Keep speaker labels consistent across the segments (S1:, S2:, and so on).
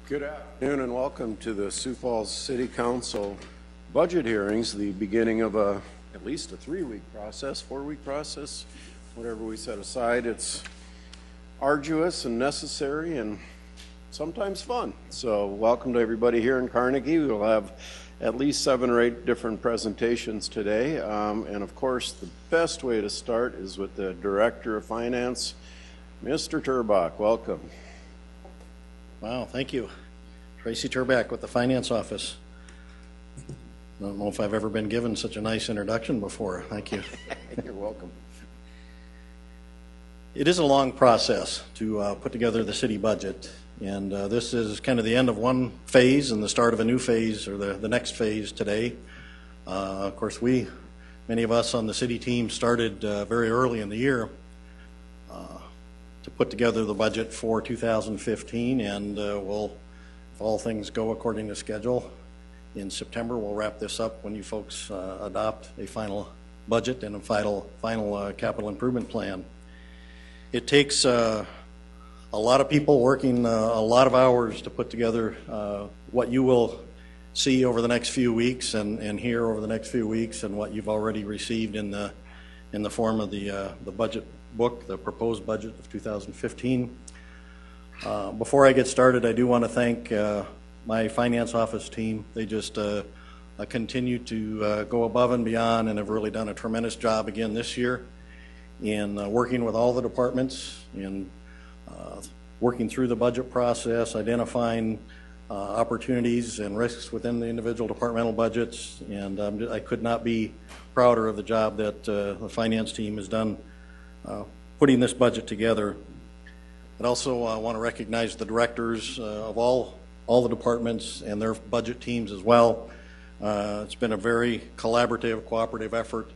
S1: Good afternoon and welcome to the Sioux Falls City Council budget hearings, the beginning of at least a 3-week process, 4-week process, whatever we set aside. It's arduous and necessary and sometimes fun. So welcome to everybody here in Carnegie. We'll have at least 7 or 8 different presentations today. And of course, the best way to start is with the Director of Finance, Mr. Turbach. Welcome.
S2: Wow, thank you. Tracy Turbach with the Finance Office. I don't know if I've ever been given such a nice introduction before. Thank you.
S1: You're welcome.
S2: It is a long process to put together the city budget, and this is kind of the end of one phase and the start of a new phase, or the next phase today. Of course, many of us on the city team started very early in the year to put together the budget for 2015, and if all things go according to schedule, in September we'll wrap this up when you folks adopt a final budget and a final capital improvement plan. It takes a lot of people working a lot of hours to put together what you will see over the next few weeks and hear over the next few weeks, and what you've already received in the form of the budget book, the proposed budget of 2015. Before I get started, I do want to thank my finance office team. They just continue to go above and beyond and have really done a tremendous job again this year in working with all the departments, in working through the budget process, identifying opportunities and risks within the individual departmental budgets, and I could not be prouder of the job that the finance team has done putting this budget together. I'd also want to recognize the directors of all the departments and their budget teams as well. It's been a very collaborative, cooperative effort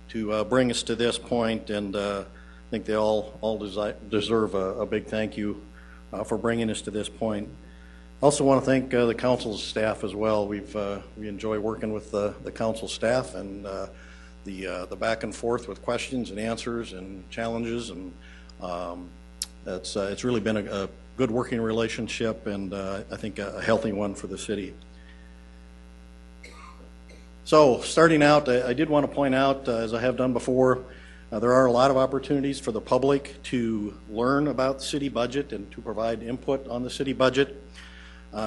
S2: to bring us to this point, and I think they all deserve a big thank you for bringing us to this point. I also want to thank the council's staff as well. We enjoy working with the council staff and the back and forth with questions and answers and challenges, and it's really been a good working relationship, and I think a healthy one for the city. So starting out, I did want to point out, as I have done before, there are a lot of opportunities for the public to learn about the city budget and to provide input on the city budget.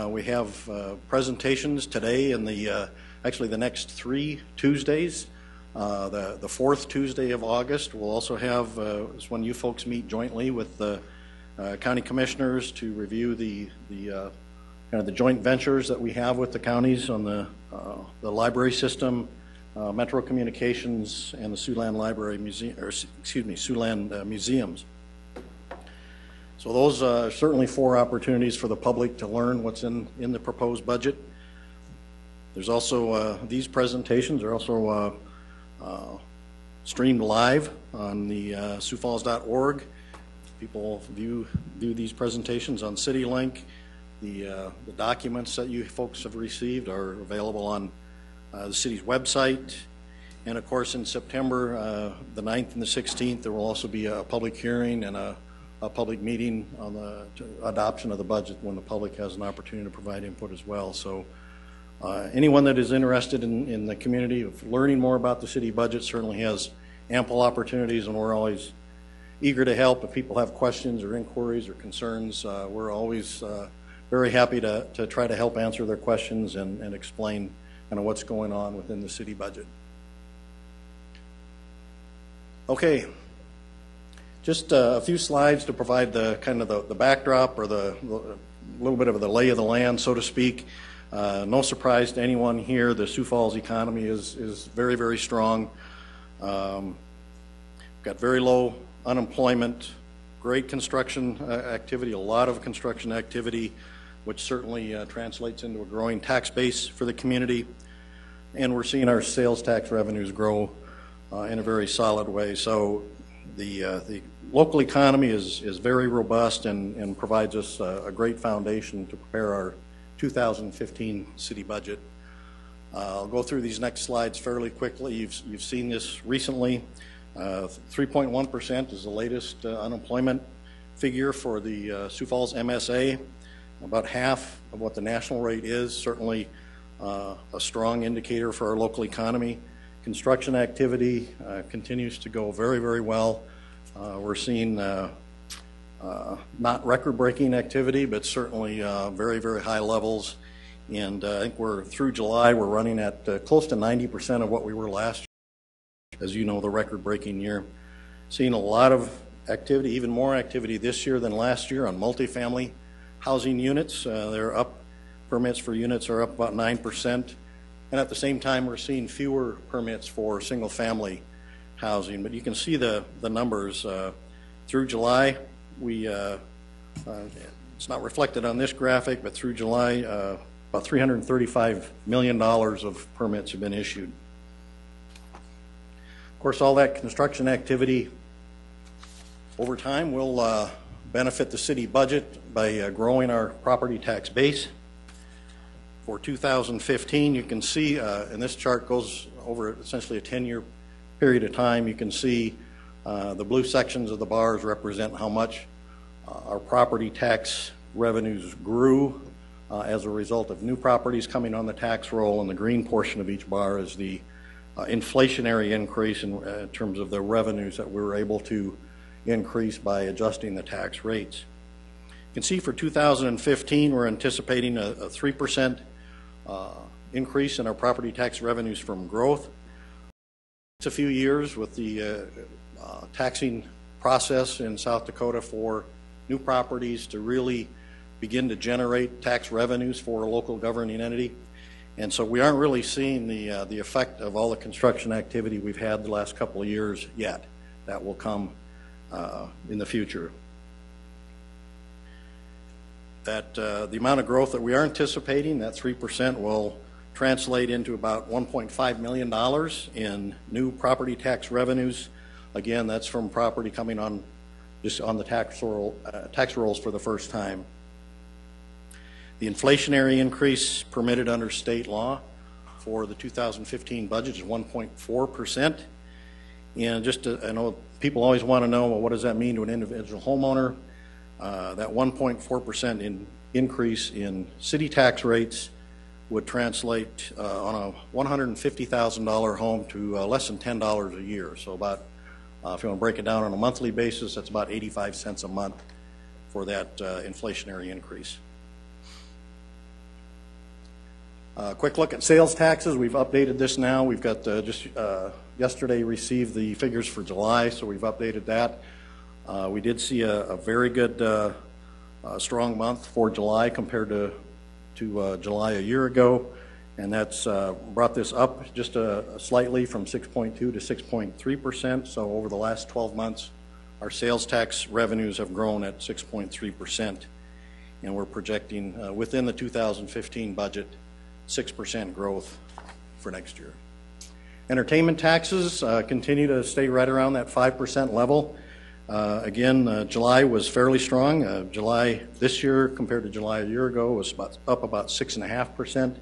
S2: We have presentations today and actually the next 3 Tuesdays. The 4th Tuesday of August, we'll also have is when you folks meet jointly with the county commissioners to review the kind of the joint ventures that we have with the counties on the library system, Metro Communications, and the Siouxland Library Museum, or excuse me, Siouxland Museums. So those are certainly 4 opportunities for the public to learn what's in the proposed budget. There's also these presentations are also streamed live on the siouxfalls.org. People view these presentations on CityLink. The documents that you folks have received are available on the city's website. And of course, in September, the 9th and the 16th, there will also be a public hearing and a public meeting on the adoption of the budget, when the public has an opportunity to provide input as well. So anyone that is interested in the community of learning more about the city budget certainly has ample opportunities, and we're always eager to help. If people have questions or inquiries or concerns, we're always very happy to try to help answer their questions and explain kind of what's going on within the city budget. Okay, just a few slides to provide the kind of the backdrop, or the little bit of the lay of the land, so to speak. No surprise to anyone here, the Sioux Falls economy is very, very strong. Got very low unemployment, great construction activity, a lot of construction activity, which certainly translates into a growing tax base for the community. And we're seeing our sales tax revenues grow in a very solid way. So the local economy is very robust and provides us a great foundation to prepare our 2015 city budget. I'll go through these next slides fairly quickly. You've seen this recently. 3.1% is the latest unemployment figure for the Sioux Falls MSA. about half of what the national rate is, certainly a strong indicator for our local economy. Construction activity continues to go very, very well. We're seeing not record-breaking activity, but certainly very, very high levels. And I think through July, we're running at close to 90% of what we were last year, as you know, the record-breaking year. Seeing a lot of activity, even more activity this year than last year on multifamily housing units. They're up, permits for units are up about 9%. And at the same time, we're seeing fewer permits for single-family housing. But you can see the numbers. Through July, it's not reflected on this graphic, but through July, about $335 million of permits have been issued. Of course, all that construction activity over time will benefit the city budget by growing our property tax base. For 2015, you can see, and this chart goes over essentially a 10-year period of time, you can see the blue sections of the bars represent how much our property tax revenues grew as a result of new properties coming on the tax roll, and the green portion of each bar is the inflationary increase in terms of the revenues that we were able to increase by adjusting the tax rates. You can see for 2015, we're anticipating a 3% increase in our property tax revenues from growth. It's a few years with the taxing process in South Dakota for new properties to really begin to generate tax revenues for a local governing entity. And so we aren't really seeing the effect of all the construction activity we've had the last couple of years yet. That will come in the future. That the amount of growth that we are anticipating, that 3%, will translate into about $1.5 million in new property tax revenues. Again, that's from property coming on just on the tax rolls for the first time. The inflationary increase permitted under state law for the 2015 budget is 1.4%. And I know people always want to know, well, what does that mean to an individual homeowner? That 1.4% increase in city tax rates would translate on a $150,000 home to less than $10 a year. So about, if you want to break it down on a monthly basis, that's about 85 cents a month for that inflationary increase. Quick look at sales taxes. We've updated this now. We've got just yesterday received the figures for July, so we've updated that. We did see a very good strong month for July compared to July a year ago, and that's brought this up just slightly from 6.2 to 6.3%. So over the last 12 months, our sales tax revenues have grown at 6.3%, and we're projecting within the 2015 budget 6% growth for next year. Entertainment taxes continue to stay right around that 5% level. Again, July was fairly strong. July this year compared to July a year ago was up about 6.5%.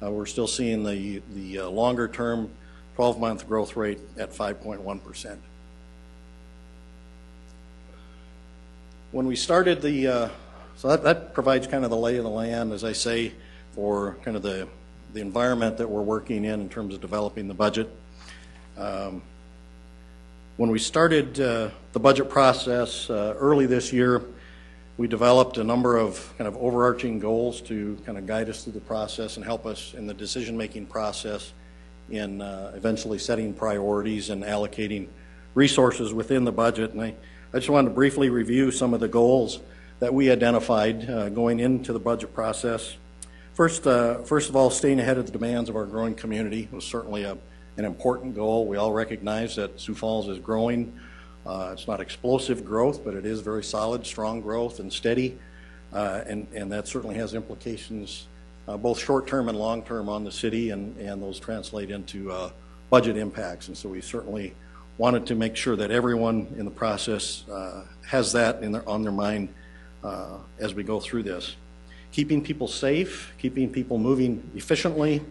S2: We're still seeing the longer term 12-month growth rate at 5.1%. When we started so that provides kind of the lay of the land, as I say, for kind of the environment that we're working in terms of developing the budget. When we started the budget process early this year, we developed a number of kind of overarching goals to kind of guide us through the process and help us in the decision-making process in eventually setting priorities and allocating resources within the budget. And I just wanted to briefly review some of the goals that we identified going into the budget process. First of all, staying ahead of the demands of our growing community was certainly an important goal. We all recognize that Sioux Falls is growing. It's not explosive growth, but it is very solid, strong growth and steady. And that certainly has implications both short-term and long-term on the city, and those translate into budget impacts. And so we certainly wanted to make sure that everyone in the process has that on their mind as we go through this. Keeping people safe, keeping people moving efficiently,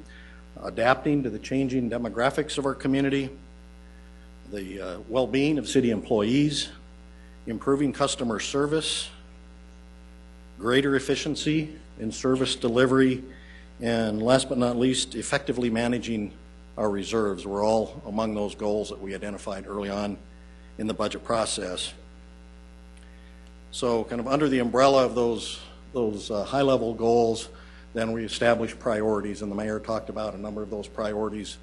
S2: adapting to the changing demographics of our community, the well-being of city employees, improving customer service, greater efficiency in service delivery, and last but not least, effectively managing our reserves were all among those goals that we identified early on in the budget process. So kind of under the umbrella of those high-level goals, then we established priorities, and the mayor talked about a number of those priorities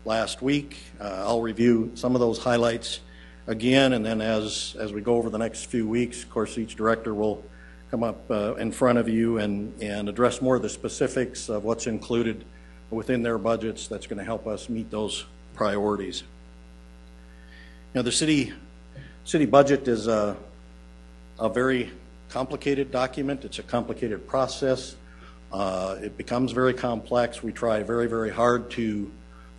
S2: last week. I'll review some of those highlights again, and then as we go over the next few weeks, of course, each director will come up in front of you and address more of the specifics of what's included within their budgets that's going to help us meet those priorities. Now, the city budget is a very complicated document. It's a complicated process. It becomes very complex. We try very, very hard to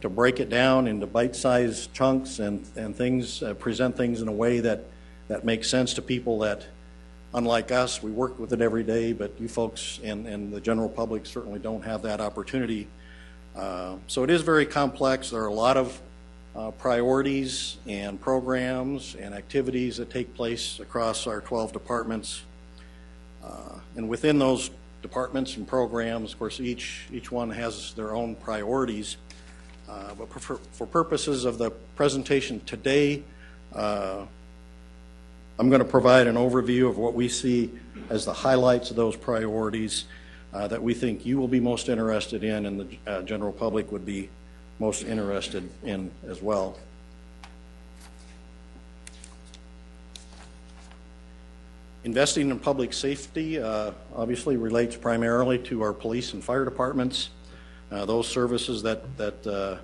S2: break it down into bite-sized chunks and things, present things in a way that makes sense to people that, unlike us, we work with it every day, but you folks and the general public certainly don't have that opportunity. So it is very complex. There are a lot of priorities and programs and activities that take place across our 12 departments. And within those departments and programs, of course, each one has their own priorities. But for purposes of the presentation today, I'm going to provide an overview of what we see as the highlights of those priorities that we think you will be most interested in and the general public would be most interested in as well. Investing in public safety obviously relates primarily to our police and fire departments. Those services that the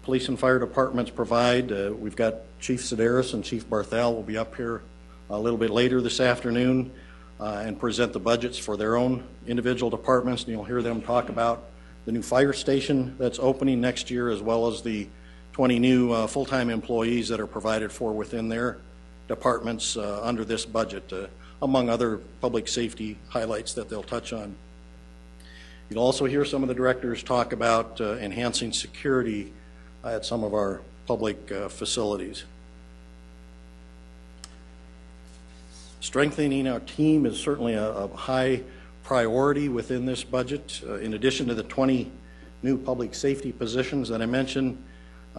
S2: police and fire departments provide. We've got Chief Sedaris and Chief Barthel will be up here a little bit later this afternoon and present the budgets for their own individual departments, and you'll hear them talk about the new fire station that's opening next year, as well as the 20 new full-time employees that are provided for within their departments under this budget, among other public safety highlights that they'll touch on. You'll also hear some of the directors talk about enhancing security at some of our public facilities. Strengthening our team is certainly a high priority within this budget. In addition to the 20 new public safety positions that I mentioned,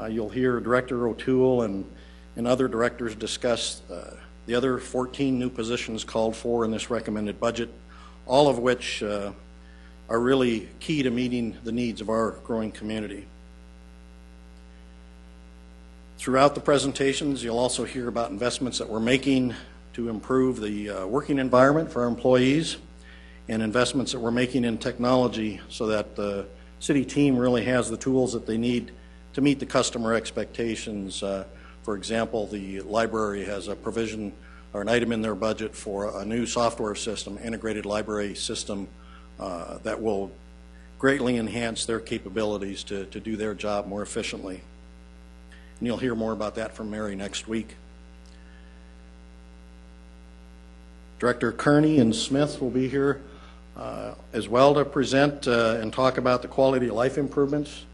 S2: you'll hear Director O'Toole and other directors discuss the other 14 new positions called for in this recommended budget, all of which are really key to meeting the needs of our growing community. Throughout the presentations, you'll also hear about investments that we're making to improve the working environment for our employees and investments that we're making in technology so that the city team really has the tools that they need to meet the customer expectations. For example, the library has a provision or an item in their budget for a new software system, integrated library system, that will greatly enhance their capabilities to do their job more efficiently. And you'll hear more about that from Mary next week. Director Kearney and Smith will be here as well to present and talk about the quality of life improvements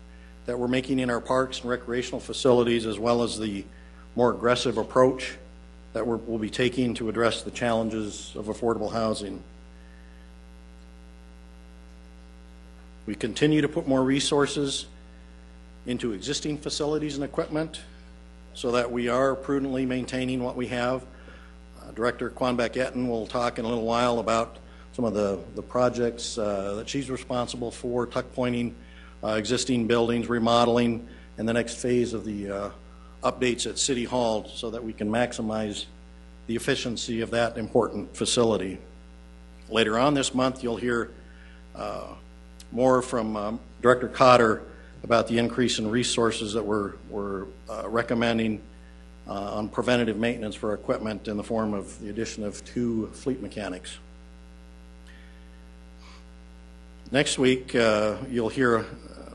S2: that we're making in our parks and recreational facilities, as well as the more aggressive approach that we'll be taking to address the challenges of affordable housing. We continue to put more resources into existing facilities and equipment so that we are prudently maintaining what we have. Director Quanbeck-Etten will talk in a little while about some of the projects that she's responsible for, tuck pointing existing buildings, remodeling, and the next phase of the updates at City Hall so that we can maximize the efficiency of that important facility. Later on this month, you'll hear more from Director Cotter about the increase in resources that we're recommending on preventative maintenance for equipment in the form of the addition of 2 fleet mechanics. Next week, you'll hear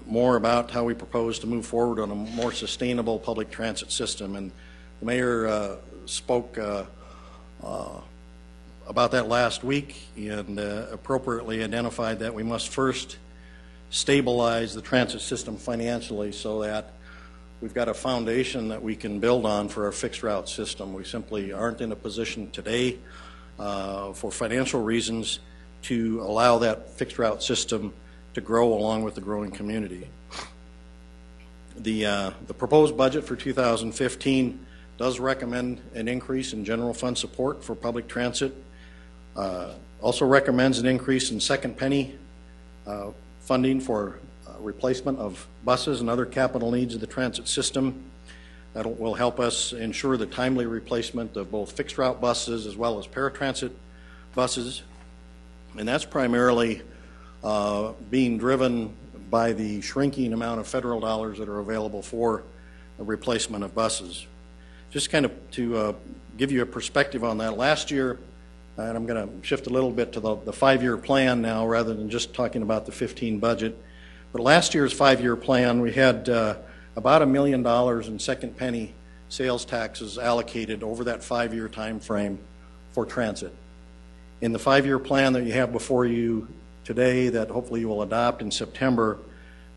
S2: more about how we propose to move forward on a more sustainable public transit system. And the mayor spoke about that last week and appropriately identified that we must first stabilize the transit system financially so that we've got a foundation that we can build on for our fixed route system. We simply aren't in a position today for financial reasons to allow that fixed route system to grow along with the growing community. The proposed budget for 2015 does recommend an increase in general fund support for public transit. Also recommends an increase in second penny funding for replacement of buses and other capital needs of the transit system. That will help us ensure the timely replacement of both fixed route buses as well as paratransit buses. And that's primarily being driven by the shrinking amount of federal dollars that are available for the replacement of buses. Just kind of to give you a perspective on that, last year, and I'm going to shift a little bit to the 5-year plan now rather than just talking about the 15 budget. But last year's 5-year plan, we had about $1 million in second penny sales taxes allocated over that 5-year time frame for transit. In the 5-year plan that you have before you today that hopefully you will adopt in September,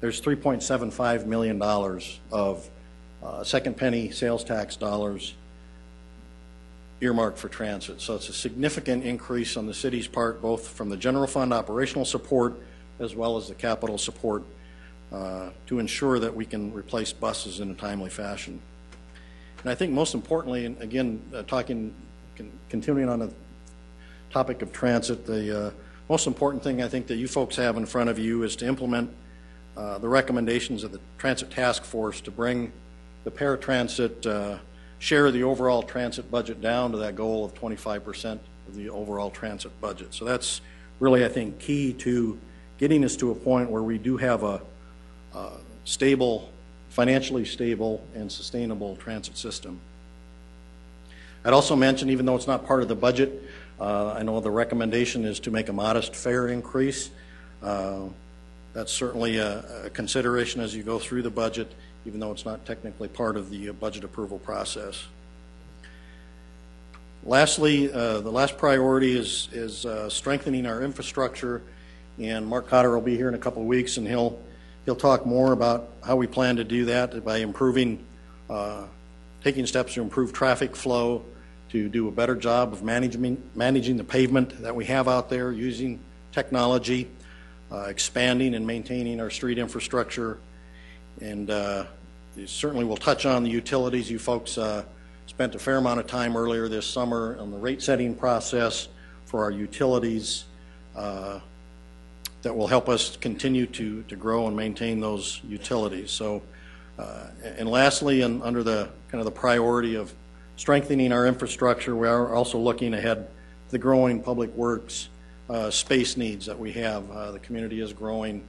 S2: there's $3.75 million of second penny sales tax dollars earmarked for transit. So it's a significant increase on the city's part, both from the general fund operational support as well as the capital support to ensure that we can replace buses in a timely fashion. And I think most importantly, and again, continuing on the topic of transit, the most important thing I think that you folks have in front of you is to implement the recommendations of the Transit Task Force to bring the paratransit share of the overall transit budget down to that goal of 25% of the overall transit budget. So that's really, I think, key to getting us to a point where we do have a stable, financially stable and sustainable transit system. I'd also mention, even though it's not part of the budget, I know the recommendation is to make a modest fare increase. That's certainly a consideration as you go through the budget, even though it's not technically part of the budget approval process. Lastly, the last priority is strengthening our infrastructure, and Mark Cotter will be here in a couple of weeks, and he'll talk more about how we plan to do that by improving, taking steps to improve traffic flow, to do a better job of managing the pavement that we have out there, using technology, expanding and maintaining our street infrastructure, and certainly we'll touch on the utilities. You folks spent a fair amount of time earlier this summer on the rate setting process for our utilities that will help us continue to grow and maintain those utilities. So, and lastly, and under the kind of the priority of strengthening our infrastructure, we are also looking ahead to the growing public works space needs that we have. The community is growing,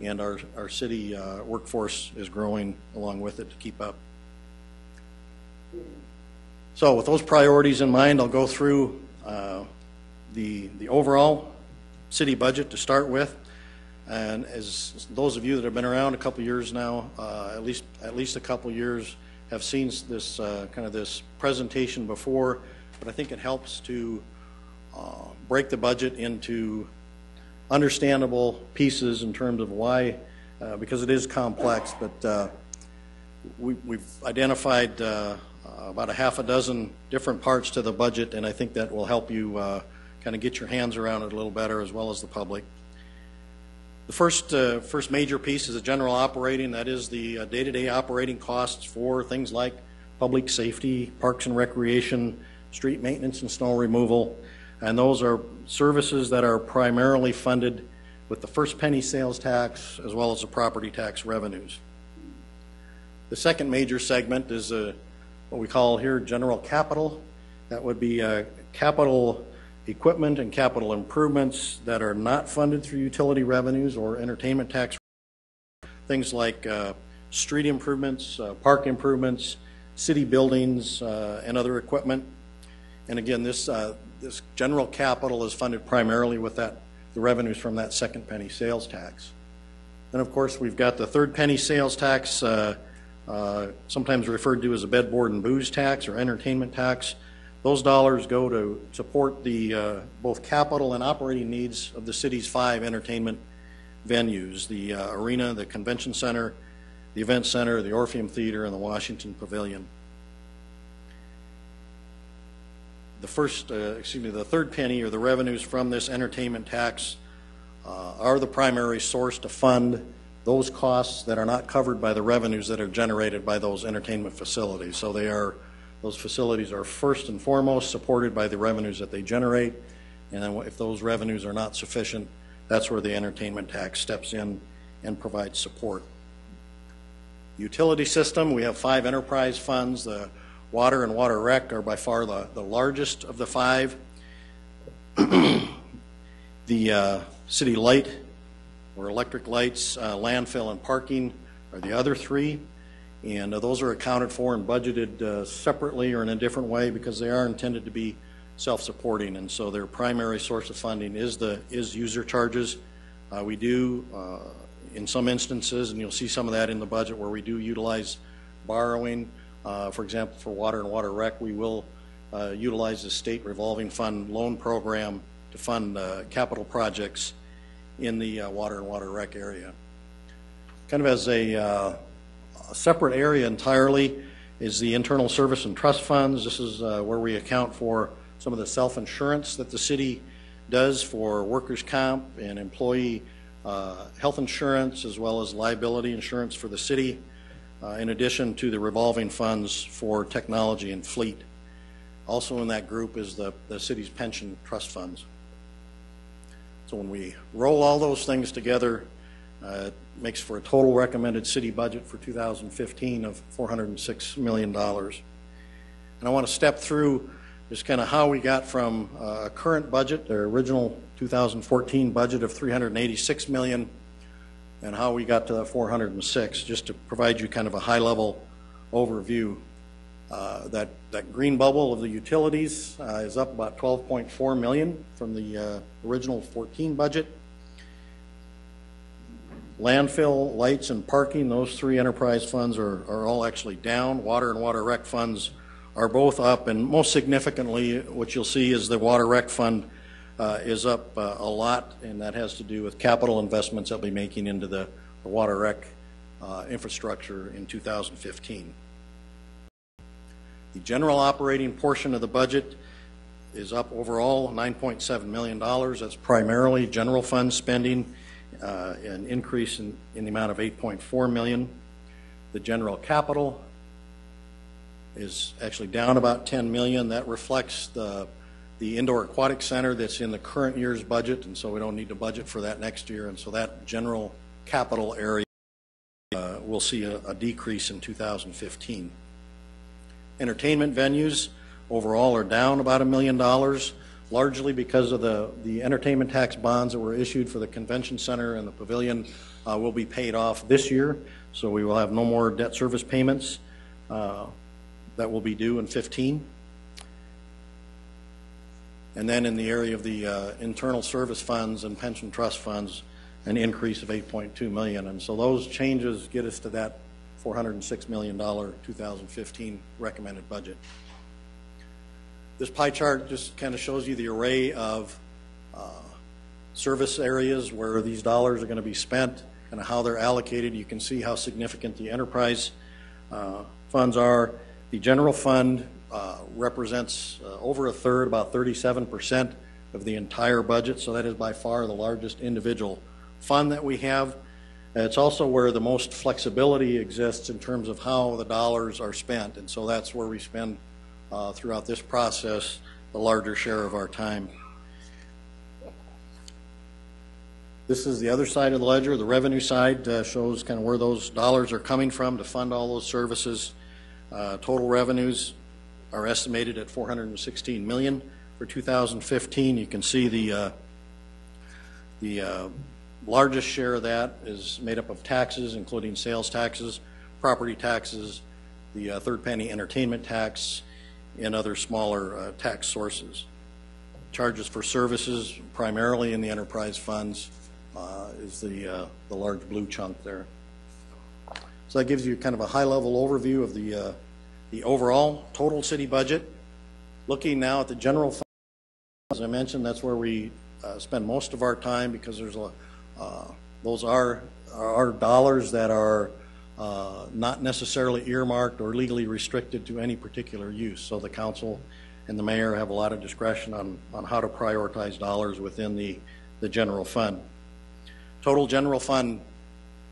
S2: and our city workforce is growing along with it to keep up. So with those priorities in mind, I'll go through the overall city budget to start with. And as those of you that have been around a couple years now, at least a couple years, have seen this kind of this presentation before, but I think it helps to break the budget into understandable pieces in terms of why, because it is complex, but we've identified about a half a dozen different parts to the budget, and I think that will help you kind of get your hands around it a little better, as well as the public. The first major piece is the general operating. That is the day-to-day operating costs for things like public safety, parks and recreation, street maintenance and snow removal, and those are services that are primarily funded with the first penny sales tax as well as the property tax revenues. The second major segment is what we call here general capital. That would be capital equipment and capital improvements that are not funded through utility revenues or entertainment tax. Things like street improvements, park improvements, city buildings, and other equipment. And again, this general capital is funded primarily with the revenues from that second penny sales tax. Then, of course, we've got the third penny sales tax, sometimes referred to as a bed, board, and booze tax or entertainment tax. Those dollars go to support the both capital and operating needs of the city's 5 entertainment venues: the arena, the convention center, the event center, the Orpheum Theater, and the Washington Pavilion. the third penny, or the revenues from this entertainment tax, are the primary source to fund those costs that are not covered by the revenues that are generated by those entertainment facilities. So those facilities are first and foremost supported by the revenues that they generate, and then if those revenues are not sufficient, that's where the entertainment tax steps in and provides support. Utility system, we have 5 enterprise funds. The water and water rec are by far the largest of the 5. The city light or electric lights, landfill, and parking are the other 3. And those are accounted for and budgeted separately or in a different way because they are intended to be self-supporting, and so their primary source of funding is user charges. We do, in some instances, and you'll see some of that in the budget, where we do utilize borrowing. For example, for water and water rec, we will utilize the state revolving fund loan program to fund capital projects in the water and water rec area. Kind of as a separate area entirely is the internal service and trust funds. This is where we account for some of the self-insurance that the city does for workers' comp and employee health insurance, as well as liability insurance for the city, in addition to the revolving funds for technology and fleet. Also in that group is the city's pension trust funds. So when we roll all those things together, it makes for a total recommended city budget for 2015 of $406 million. And I want to step through just kind of how we got from a current budget, their original 2014 budget of $386 million, and how we got to the 406, just to provide you kind of a high-level overview. That green bubble of the utilities is up about $12.4 million from the original 14 budget. Landfill, lights, and parking, those 3 enterprise funds are all actually down. Water and water rec funds are both up, and most significantly what you'll see is the water rec fund is up a lot, and that has to do with capital investments that we'll be making into the water rec infrastructure in 2015. The general operating portion of the budget is up overall $9.7 million. That's primarily general fund spending, an increase in the amount of $8.4 million. The general capital is actually down about $10 million. That reflects the indoor aquatic center that's in the current year's budget, and so we don't need to budget for that next year, and so that general capital area will see a decrease in 2015. Entertainment venues overall are down about $1 million, largely because of the entertainment tax bonds that were issued for the convention center and the pavilion will be paid off this year, so we will have no more debt service payments that will be due in 2015. And then in the area of the internal service funds and pension trust funds, an increase of $8.2 million. And so those changes get us to that $406 million 2015 recommended budget. This pie chart just kind of shows you the array of service areas where these dollars are going to be spent and how they're allocated. You can see how significant the enterprise funds are. The general fund represents over a third, about 37% of the entire budget, so that is by far the largest individual fund that we have. It's also where the most flexibility exists in terms of how the dollars are spent, and so that's where we spend throughout this process the larger share of our time. This is the other side of the ledger. The revenue side shows kind of where those dollars are coming from to fund all those services. Total revenues are estimated at $416 million for 2015. You can see the largest share of that is made up of taxes, including sales taxes, property taxes, the third penny entertainment tax, and other smaller tax sources. Charges for services, primarily in the enterprise funds, is the large blue chunk there. So that gives you kind of a high-level overview of the overall total city budget. Looking now at the general fund, as I mentioned, that's where we spend most of our time because there's those are dollars that are not necessarily earmarked or legally restricted to any particular use. So the council and the mayor have a lot of discretion on how to prioritize dollars within the general fund. Total general fund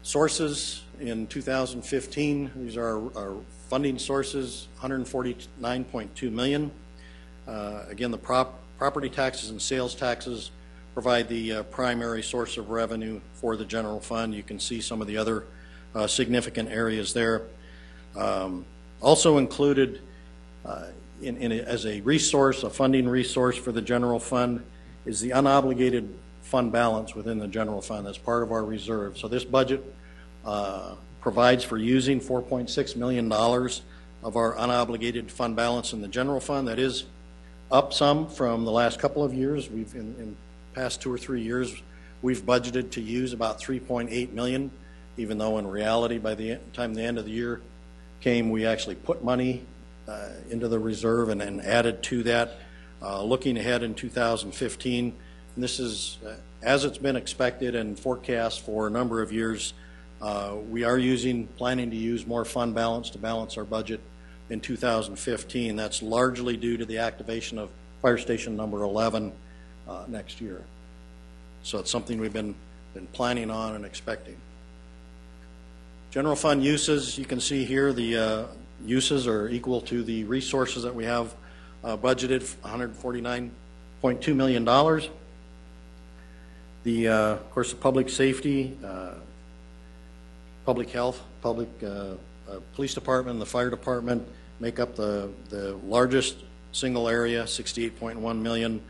S2: sources in 2015, these are our funding sources, $149.2 million. Again, the property taxes and sales taxes provide the primary source of revenue for the general fund. You can see some of the other significant areas there. Also included as a resource, a funding resource for the general fund, is the unobligated fund balance within the general fund. That's part of our reserve. So this budget provides for using $4.6 million of our unobligated fund balance in the general fund. That is up some from the last couple of years. We've in past 2 or 3 years, we've budgeted to use about $3.8 million, even though in reality by the time the end of the year came, we actually put money into the reserve and added to that. Looking ahead in 2015, and this is as it's been expected and forecast for a number of years, we are planning to use more fund balance to balance our budget in 2015. That's largely due to the activation of fire station number 11 next year. So it's something we've been planning on and expecting. General fund uses, you can see here the uses are equal to the resources that we have budgeted, $149.2 million. Of course, the public safety, public health, police department, and the fire department make up the largest single area, $68.1 million.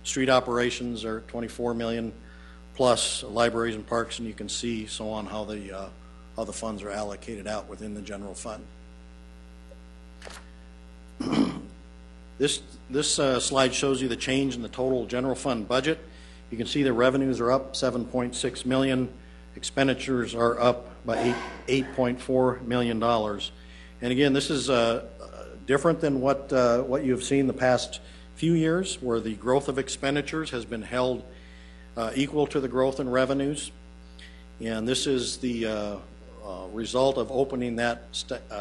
S2: Street operations are $24 million, plus libraries and parks, and you can see so on how the funds are allocated out within the general fund. This slide shows you the change in the total general fund budget. You can see the revenues are up $7.6 million. Expenditures are up by $8.4 million. And again, this is different than what you have seen the past few years, where the growth of expenditures has been held equal to the growth in revenues. And this is the result of opening that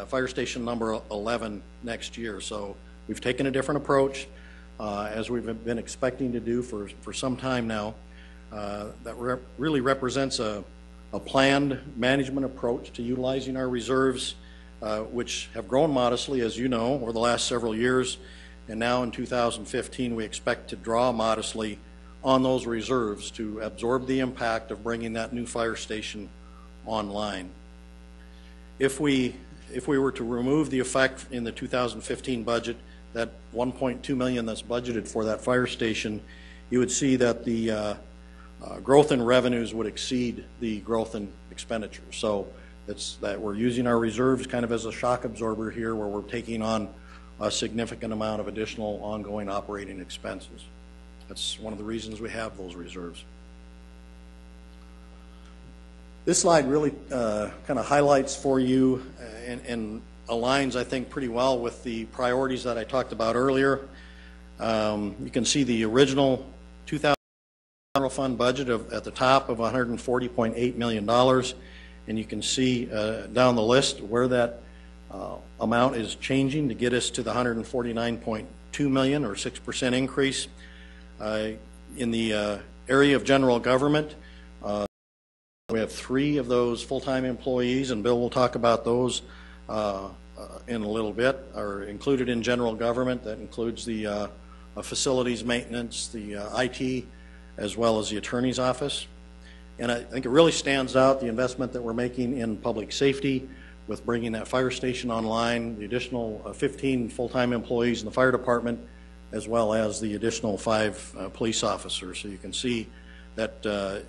S2: fire station number 11 next year. So we've taken a different approach, as we've been expecting to do for some time now. That really represents a planned management approach to utilizing our reserves, which have grown modestly, as you know, over the last several years. And now in 2015, we expect to draw modestly on those reserves to absorb the impact of bringing that new fire station online. If we were to remove the effect in the 2015 budget, that $1.2 million that's budgeted for that fire station, you would see that the growth in revenues would exceed the growth in expenditures. So it's that we're using our reserves kind of as a shock absorber here, where we're taking on a significant amount of additional ongoing operating expenses. That's one of the reasons we have those reserves. This slide really kind of highlights for you and aligns, I think, pretty well with the priorities that I talked about earlier. You can see the original 2000 general fund budget at the top of $140.8 million, and you can see down the list where that amount is changing to get us to the $149.2 million, or 6% increase. In the area of general government, we have 3 of those full-time employees, and Bill will talk about those in a little bit, are included in general government. That includes the facilities maintenance, the IT, as well as the attorney's office. And I think it really stands out, the investment that we're making in public safety with bringing that fire station online, the additional 15 full-time employees in the fire department, as well as the additional 5 police officers. So you can see that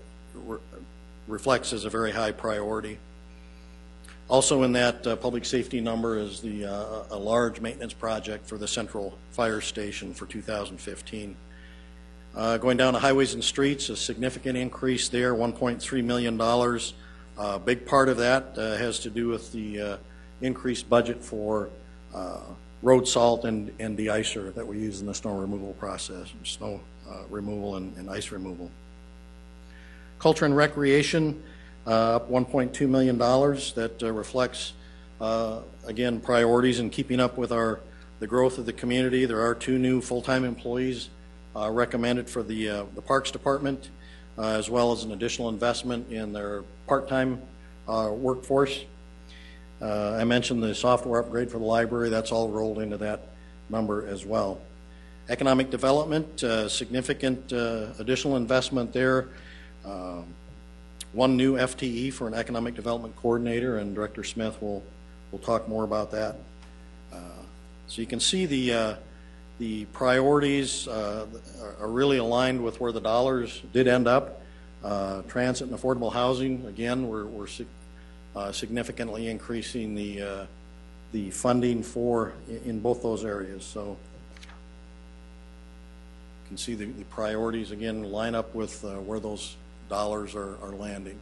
S2: reflects as a very high priority. Also in that public safety number is a large maintenance project for the central fire station for 2015. Going down to highways and streets, a significant increase there, $1.3 million. A big part of that has to do with the increased budget for road salt and de-icer that we use in the snow removal process, snow removal and ice removal. Culture and recreation, up $1.2 million. That reflects, again, priorities and keeping up with the growth of the community. There are 2 new full-time employees recommended for the Parks Department, as well as an additional investment in their part-time workforce. I mentioned the software upgrade for the library. That's all rolled into that number as well. Economic development, significant additional investment there. 1 new FTE for an economic development coordinator, and Director Smith will talk more about that. So you can see the priorities are really aligned with where the dollars did end up. Transit and affordable housing, again, we're significantly increasing the funding for in both those areas. So you can see the priorities again line up with where those dollars are landing.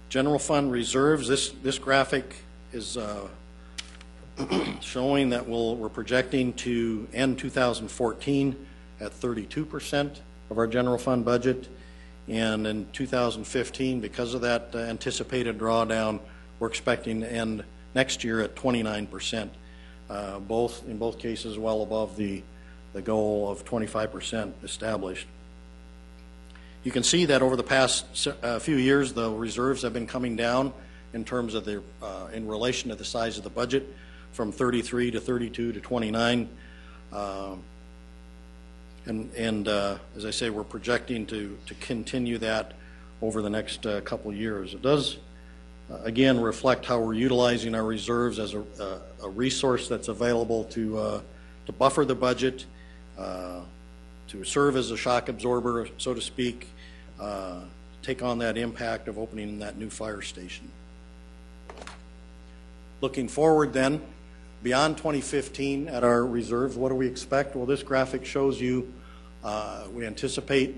S2: General fund reserves. This graphic is showing that we're projecting to end 2014 at 32% of our general fund budget, and in 2015, because of that anticipated drawdown, we're expecting to end next year at 29%. In both cases well above the goal of 25% established. You can see that over the past few years, the reserves have been coming down in terms of in relation to the size of the budget, from 33 to 32 to 29. As I say, we're projecting to continue that over the next couple of years. It does, again, reflect how we're utilizing our reserves as a resource that's available to buffer the budget, to serve as a shock absorber, so to speak, take on that impact of opening that new fire station. Looking forward then, beyond 2015 at our reserves, what do we expect? Well, this graphic shows you we anticipate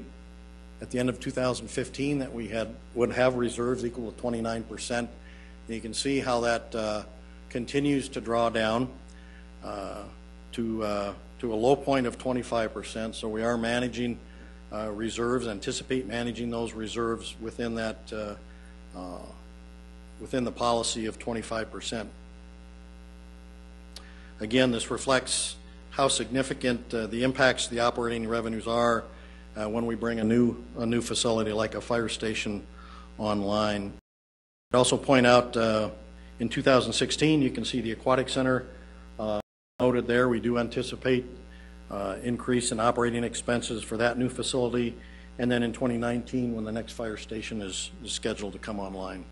S2: at the end of 2015 that we would have reserves equal to 29%. And you can see how that continues to draw down to a low point of 25%. So we are managing reserves, anticipate managing those reserves within that within the policy of 25%. Again, this reflects how significant the impacts to the operating revenues are when we bring a new facility like a fire station online. I'd also point out in 2016, you can see the aquatic center noted there. We do anticipate increase in operating expenses for that new facility, and then in 2019 when the next fire station is scheduled to come online.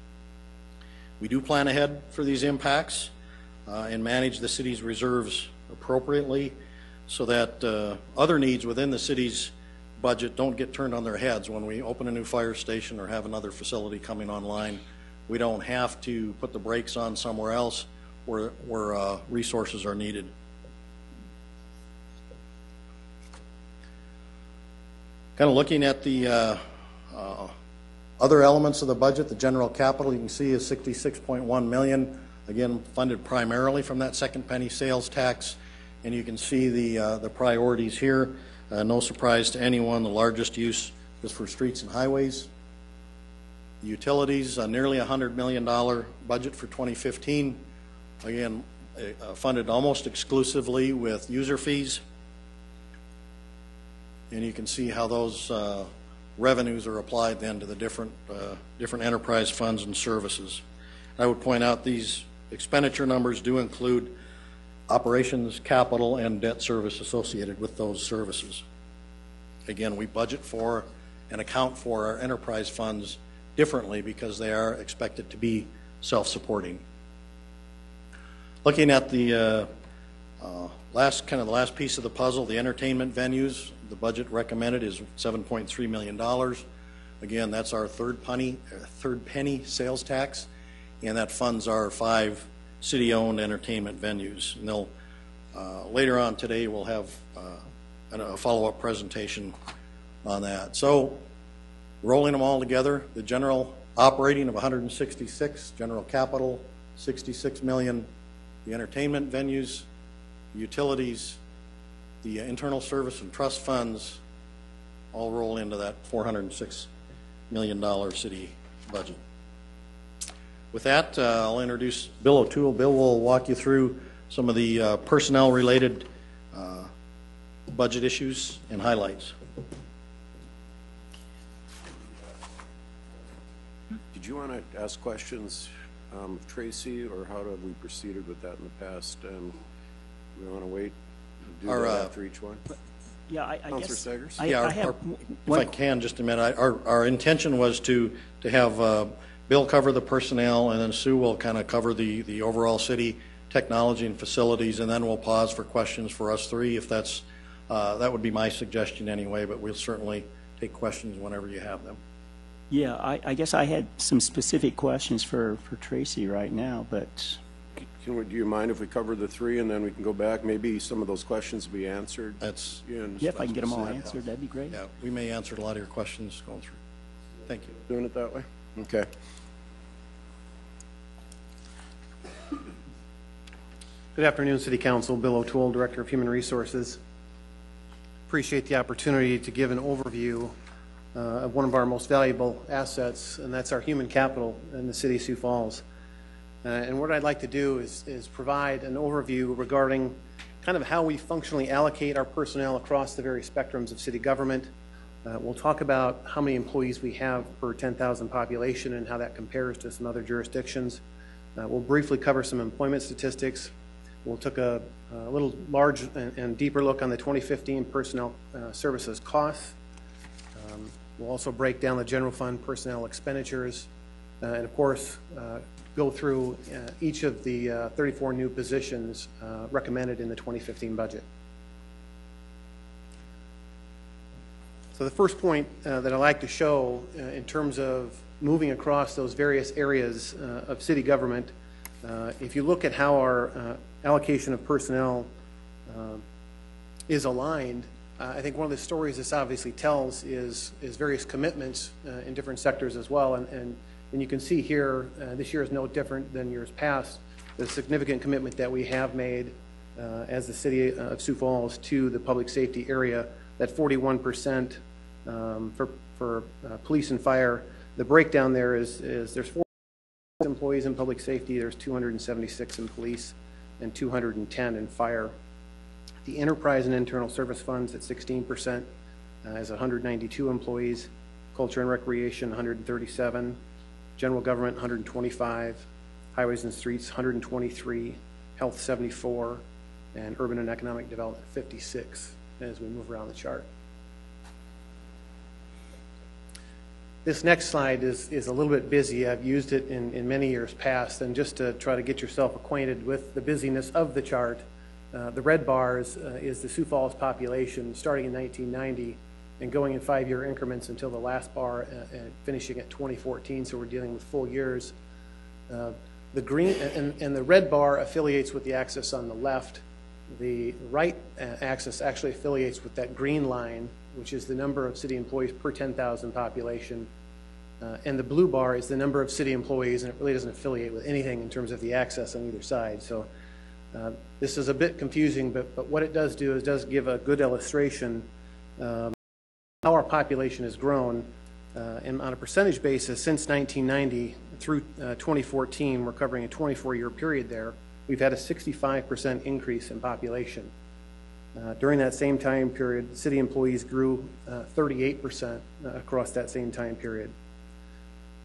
S2: We do plan ahead for these impacts and manage the city's reserves appropriately so that other needs within the city's budget don't get turned on their heads when we open a new fire station or have another facility coming online. We don't have to put the brakes on somewhere else where resources are needed. Kind of looking at the other elements of the budget, the general capital you can see is $66.1 million. Again, funded primarily from that second penny sales tax, and you can see the priorities here. No surprise to anyone, the largest use is for streets and highways. The utilities, nearly $100 million budget for 2015. Again, funded almost exclusively with user fees. And you can see how those revenues are applied then to the different enterprise funds and services. I would point out these expenditure numbers do include operations, capital, and debt service associated with those services. Again, we budget for and account for our enterprise funds differently because they are expected to be self-supporting. Looking at the last piece of the puzzle, the entertainment venues, the budget recommended is $7.3 million. Again, that's our third penny sales tax, and that funds our 5 city-owned entertainment venues. And they'll later on today we'll have a follow-up presentation on that. So, rolling them all together, the general operating of 166, general capital 66 million, the entertainment venues, the utilities, the internal service and trust funds all roll into that $406 million city budget. With that, I'll introduce Bill O'Toole. Bill will walk you through some of the personnel-related budget issues and highlights.
S1: Did you want to ask questions of Tracy, or how have we proceeded with that in the past? We want to wait and do that after each one?
S3: Yeah, I
S1: Councilor
S3: guess.
S1: Staggers?
S2: If I can, just a minute, our intention was to have Bill cover the personnel, and then Sue will kind of cover the overall city technology and facilities, and then we'll pause for questions for us three, if that's, that would be my suggestion anyway, but we'll certainly take questions whenever you have them.
S3: Yeah, I guess I had some specific questions for Tracy right now, but.
S1: Do you mind if we cover the three and then we can go back? Maybe some of those questions will be answered.
S2: That's,
S3: yeah, if I can get them all answered, that'd be great.
S2: yeah, we may answer a lot of your questions going through. Thank you.
S1: Doing it that way? Okay.
S4: Good afternoon, City Council. Bill O'Toole, Director of Human Resources. Appreciate the opportunity to give an overview of one of our most valuable assets, and that's our human capital in the City of Sioux Falls. And what I'd like to do is provide an overview regarding kind of how we functionally allocate our personnel across the various spectrums of city government. We'll talk about how many employees we have per 10,000 population and how that compares to some other jurisdictions. We'll briefly cover some employment statistics. We'll take a little large and deeper look on the 2015 personnel services costs. We'll also break down the general fund personnel expenditures, and of course, go through each of the 34 new positions recommended in the 2015 budget. So the first point that I'd like to show in terms of moving across those various areas of city government, if you look at how our allocation of personnel is aligned, I think one of the stories this obviously tells is various commitments in different sectors as well, and you can see here, this year is no different than years past, the significant commitment that we have made as the City of Sioux Falls to the public safety area, that 41% for police and fire. The breakdown there is there's 4 employees in public safety, there's 276 in police, and 210 in fire. The enterprise and internal service funds at 16% has 192 employees, culture and recreation 137, general government 125, highways and streets 123, health 74, and urban and economic development 56 as we move around the chart. This next slide is a little bit busy. I've used it in many years past, and just to try to get yourself acquainted with the busyness of the chart, the red bars is the Sioux Falls population starting in 1990 and going in 5-year increments until the last bar finishing at 2014, so we're dealing with full years. The green and the red bar affiliates with the axis on the left. The right axis actually affiliates with that green line, which is the number of city employees per 10,000 population. And the blue bar is the number of city employees, and it really doesn't affiliate with anything in terms of the axis on either side. So this is a bit confusing, but what it does do is does give a good illustration how our population has grown. And on a percentage basis, since 1990 through 2014, we're covering a 24-year period there, we've had a 65% increase in population. During that same time period, city employees grew 38% across that same time period.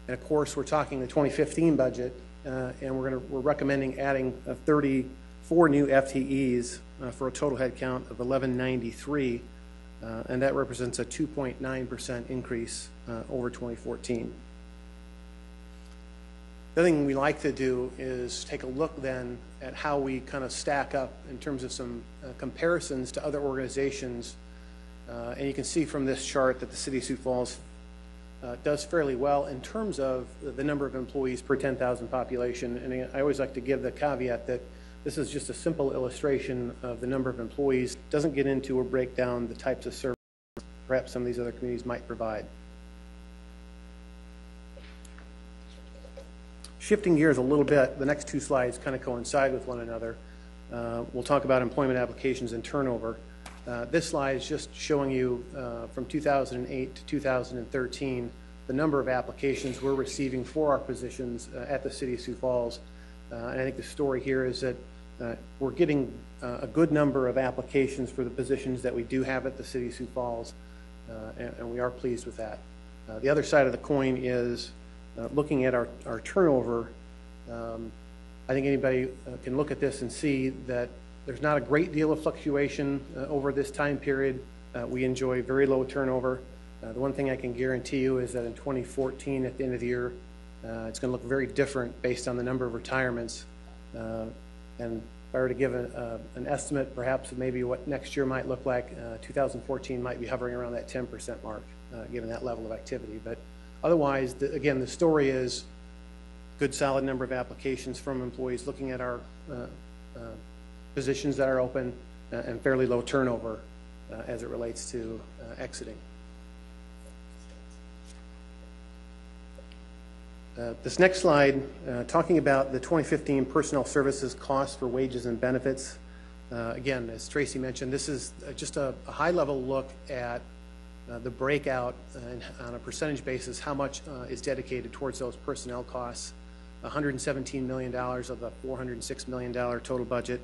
S4: And of course, we're talking the 2015 budget, and we're recommending adding 34 new FTEs for a total head count of 1193, and that represents a 2.9% increase over 2014. The other thing we like to do is take a look then at how we kind of stack up in terms of some comparisons to other organizations. And you can see from this chart that the City of Sioux Falls does fairly well in terms of the number of employees per 10,000 population. And I always like to give the caveat that this is just a simple illustration of the number of employees. It doesn't get into or break down the types of services perhaps some of these other communities might provide. Shifting gears a little bit, the next two slides kind of coincide with one another. We'll talk about employment applications and turnover. This slide is just showing you from 2008 to 2013 the number of applications we're receiving for our positions at the City of Sioux Falls. And I think the story here is that we're getting a good number of applications for the positions that we do have at the City of Sioux Falls, and we are pleased with that. The other side of the coin is looking at our turnover. I think anybody can look at this and see that there's not a great deal of fluctuation over this time period. We enjoy very low turnover. The one thing I can guarantee you is that in 2014, at the end of the year, it's going to look very different based on the number of retirements. And if I were to give an estimate, perhaps of maybe what next year might look like, 2014 might be hovering around that 10% mark, given that level of activity. But otherwise, again, the story is good, solid number of applications from employees looking at our positions that are open, and fairly low turnover as it relates to exiting. This next slide, talking about the 2015 personnel services costs for wages and benefits. Again, as Tracy mentioned, this is just a high-level look at the breakout on a percentage basis, how much is dedicated towards those personnel costs. $117 million of the $406 million total budget,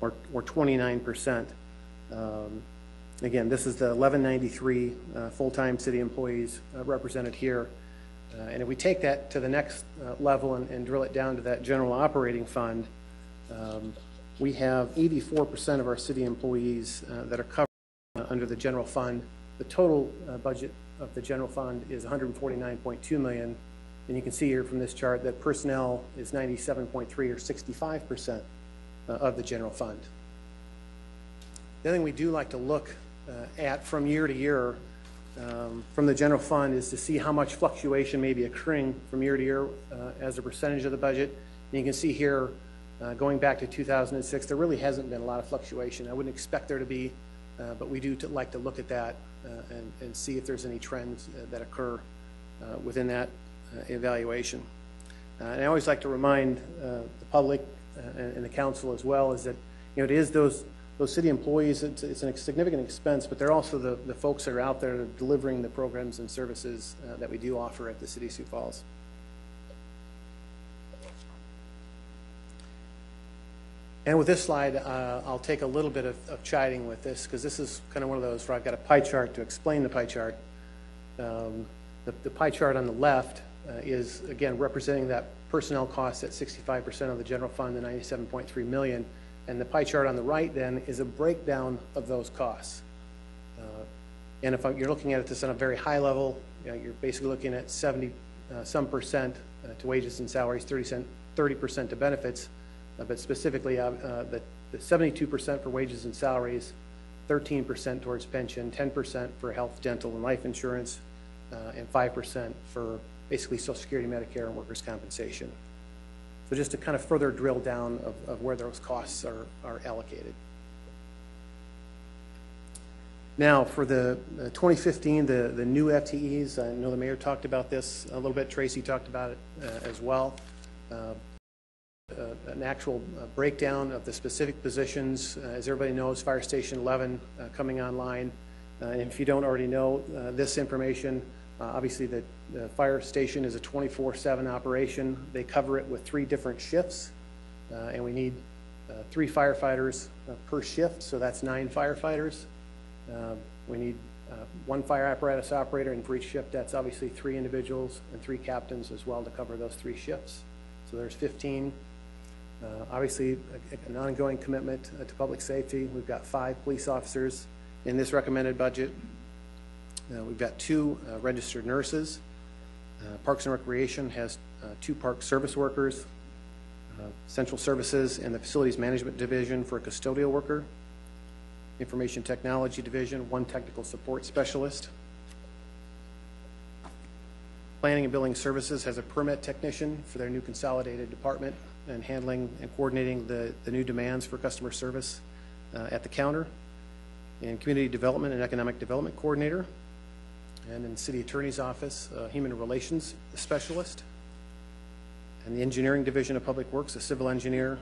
S4: or 29%. Again, this is the 1193 full-time city employees represented here. And if we take that to the next level and drill it down to that general operating fund, we have 84% of our city employees that are covered under the general fund. The total budget of the general fund is $149.2 million. And you can see here from this chart that personnel is 97.3 or 65% of the general fund. The other thing we do like to look at from year to year from the general fund is to see how much fluctuation may be occurring from year to year as a percentage of the budget. And you can see here, going back to 2006, there really hasn't been a lot of fluctuation. I wouldn't expect there to be, but we do like to look at that and see if there's any trends that occur within that evaluation. And I always like to remind the public and the council as well is that, you know, it is those city employees, it's a significant expense, but they're also the folks that are out there delivering the programs and services that we do offer at the City of Sioux Falls. And with this slide, I'll take a little bit of chiding with this, because this is kind of one of those where I've got a pie chart to explain the pie chart. The pie chart on the left is, again, representing that personnel costs at 65% of the general fund, the $97.3 million. And the pie chart on the right then is a breakdown of those costs. And if you're looking at this on a very high level, you know, you're basically looking at 70-some percent to wages and salaries, 30% to benefits, but specifically the 72% for wages and salaries, 13% towards pension, 10% for health, dental, and life insurance, and 5% for basically Social Security, Medicare, and workers' compensation. So just to kind of further drill down of where those costs are allocated. Now for the 2015, the new FTEs, I know the mayor talked about this a little bit, Tracy talked about it as well. An actual breakdown of the specific positions. As everybody knows, Fire Station 11 coming online. And if you don't already know this information, obviously the fire station is a 24/7 operation. They cover it with 3 different shifts, and we need 3 firefighters per shift, so that's 9 firefighters. We need 1 fire apparatus operator, and for each shift that's obviously 3 individuals and 3 captains as well to cover those 3 shifts. So there's 15. Obviously an ongoing commitment to public safety. We've got 5 police officers in this recommended budget. We've got 2 registered nurses. Parks and Recreation has 2 park service workers. Central Services and the Facilities Management Division for a custodial worker. Information Technology Division, 1 technical support specialist. Planning and Building Services has a permit technician for their new consolidated department and handling and coordinating the new demands for customer service at the counter. And Community Development and Economic Development Coordinator. And in the City Attorney's Office, a Human Relations Specialist. And the Engineering Division of Public Works, a civil engineer,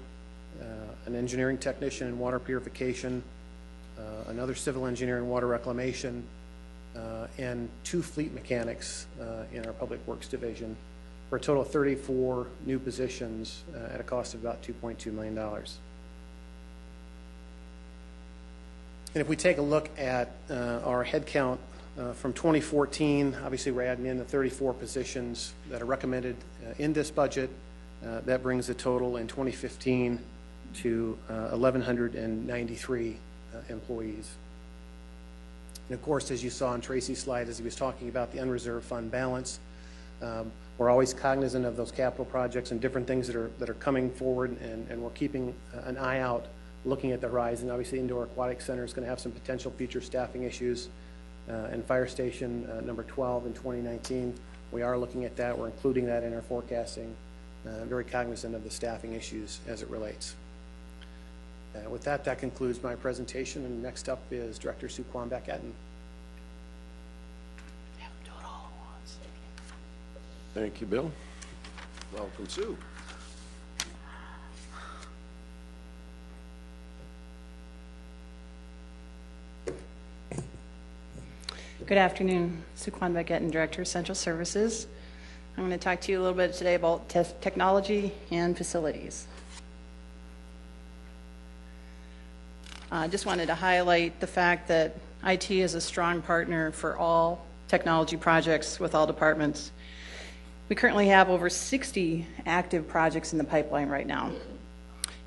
S4: an engineering technician in water purification, another civil engineer in water reclamation, and 2 fleet mechanics in our Public Works Division. for a total of 34 new positions at a cost of about $2.2 million. And if we take a look at our headcount from 2014, obviously we're adding in the 34 positions that are recommended in this budget. That brings the total in 2015 to 1,193 employees. And of course, as you saw on Tracy's slide, as he was talking about the unreserved fund balance, we're always cognizant of those capital projects and different things that are coming forward, and we're keeping an eye out, looking at the horizon. Obviously, Indoor Aquatic Center is going to have some potential future staffing issues, and Fire Station number 12 in 2019. We are looking at that. We're including that in our forecasting. Very cognizant of the staffing issues as it relates. With that, that concludes my presentation, and next up is Director Sue Quambeck-Etten.
S1: Thank you, Bill. Welcome, Sue.
S5: Good afternoon. Sue Quambeck-Etten, Director of Central Services. I'm going to talk to you a little bit today about technology and facilities. I just wanted to highlight the fact that IT is a strong partner for all technology projects with all departments. We currently have over 60 active projects in the pipeline right now.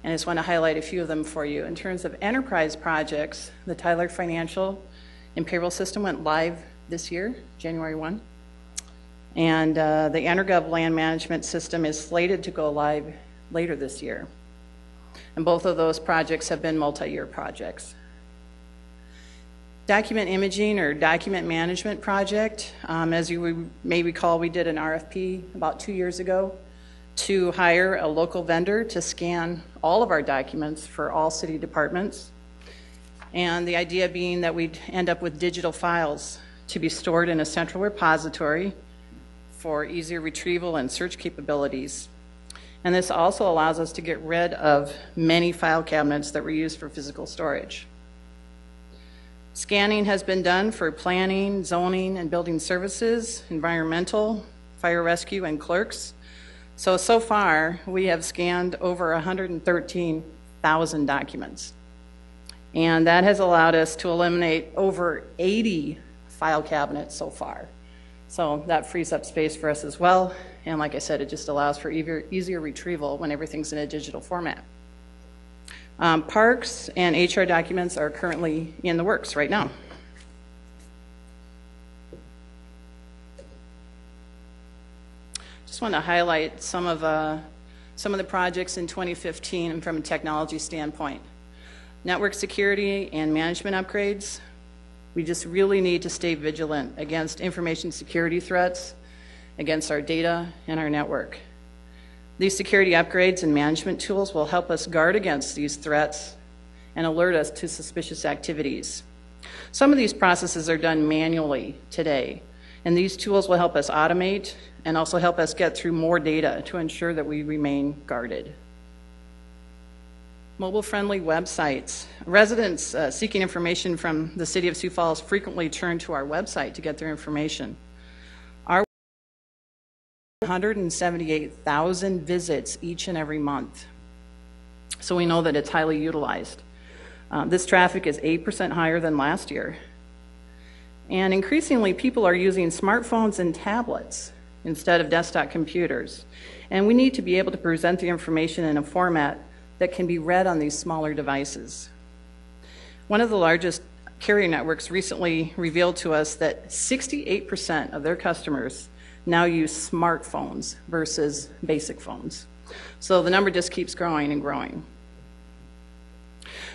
S5: And I just want to highlight a few of them for you. In terms of enterprise projects, the Tyler Financial and Payroll System went live this year, January 1. And the EnerGov Land Management System is slated to go live later this year. And both of those projects have been multi-year projects. Document imaging or document management project, as you may recall, we did an RFP about 2 years ago to hire a local vendor to scan all of our documents for all city departments. And the idea being that we'd end up with digital files to be stored in a central repository for easier retrieval and search capabilities. And this also allows us to get rid of many file cabinets that were used for physical storage. Scanning has been done for planning, zoning, and building services, environmental, fire rescue, and clerks. So far, we have scanned over 113,000 documents. And that has allowed us to eliminate over 80 file cabinets so far. So that frees up space for us as well. And like I said, it just allows for easier retrieval when everything's in a digital format. Parks and HR documents are currently in the works right now. Just want to highlight some of the projects in 2015 and from a technology standpoint. Network security and management upgrades. We just really need to stay vigilant against information security threats, against our data and our network. These security upgrades and management tools will help us guard against these threats and alert us to suspicious activities. Some of these processes are done manually today, and these tools will help us automate and also help us get through more data to ensure that we remain guarded. Mobile-friendly websites. Residents seeking information from the City of Sioux Falls frequently turn to our website to get their information. Our 178,000 visits each and every month. So we know that it's highly utilized. This traffic is 8% higher than last year. And increasingly, people are using smartphones and tablets instead of desktop computers. And we need to be able to present the information in a format that can be read on these smaller devices. One of the largest carrier networks recently revealed to us that 68% of their customers now use smartphones versus basic phones. So the number just keeps growing and growing.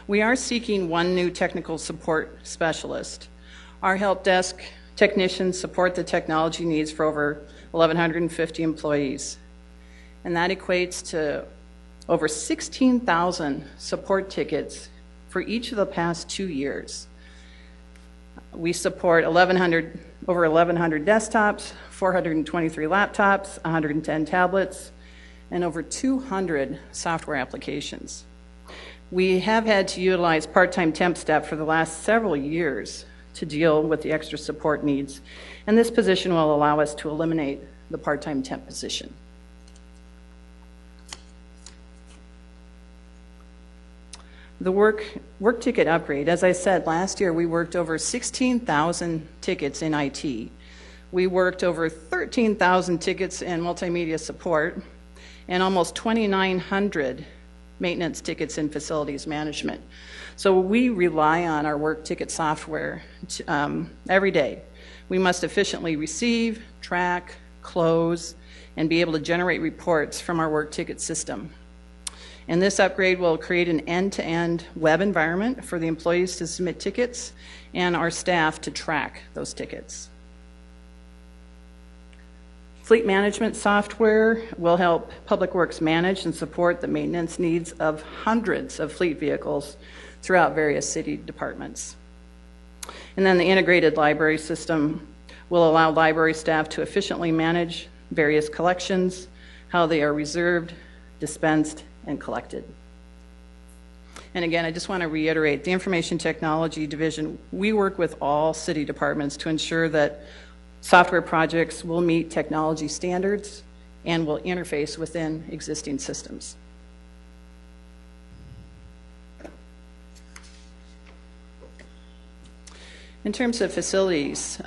S5: We are seeking one new technical support specialist. Our help desk technicians support the technology needs for over 1,150 employees. And that equates to over 16,000 support tickets for each of the past 2 years. We support over 1,100 desktops, 423 laptops, 110 tablets, and over 200 software applications. We have had to utilize part-time temp staff for the last several years to deal with the extra support needs, and this position will allow us to eliminate the part-time temp position. The work ticket upgrade, as I said, last year we worked over 16,000 tickets in IT. We worked over 13,000 tickets in multimedia support and almost 2,900 maintenance tickets in facilities management. So we rely on our work ticket software every day. We must efficiently receive, track, close, and be able to generate reports from our work ticket system. And this upgrade will create an end-to-end web environment for the employees to submit tickets and our staff to track those tickets. Fleet management software will help Public Works manage and support the maintenance needs of hundreds of fleet vehicles throughout various city departments. And then the integrated library system will allow library staff to efficiently manage various collections, how they are reserved, dispensed, and collected. And again, I just want to reiterate, the Information Technology Division, we work with all city departments to ensure that software projects will meet technology standards and will interface within existing systems. In terms of facilities,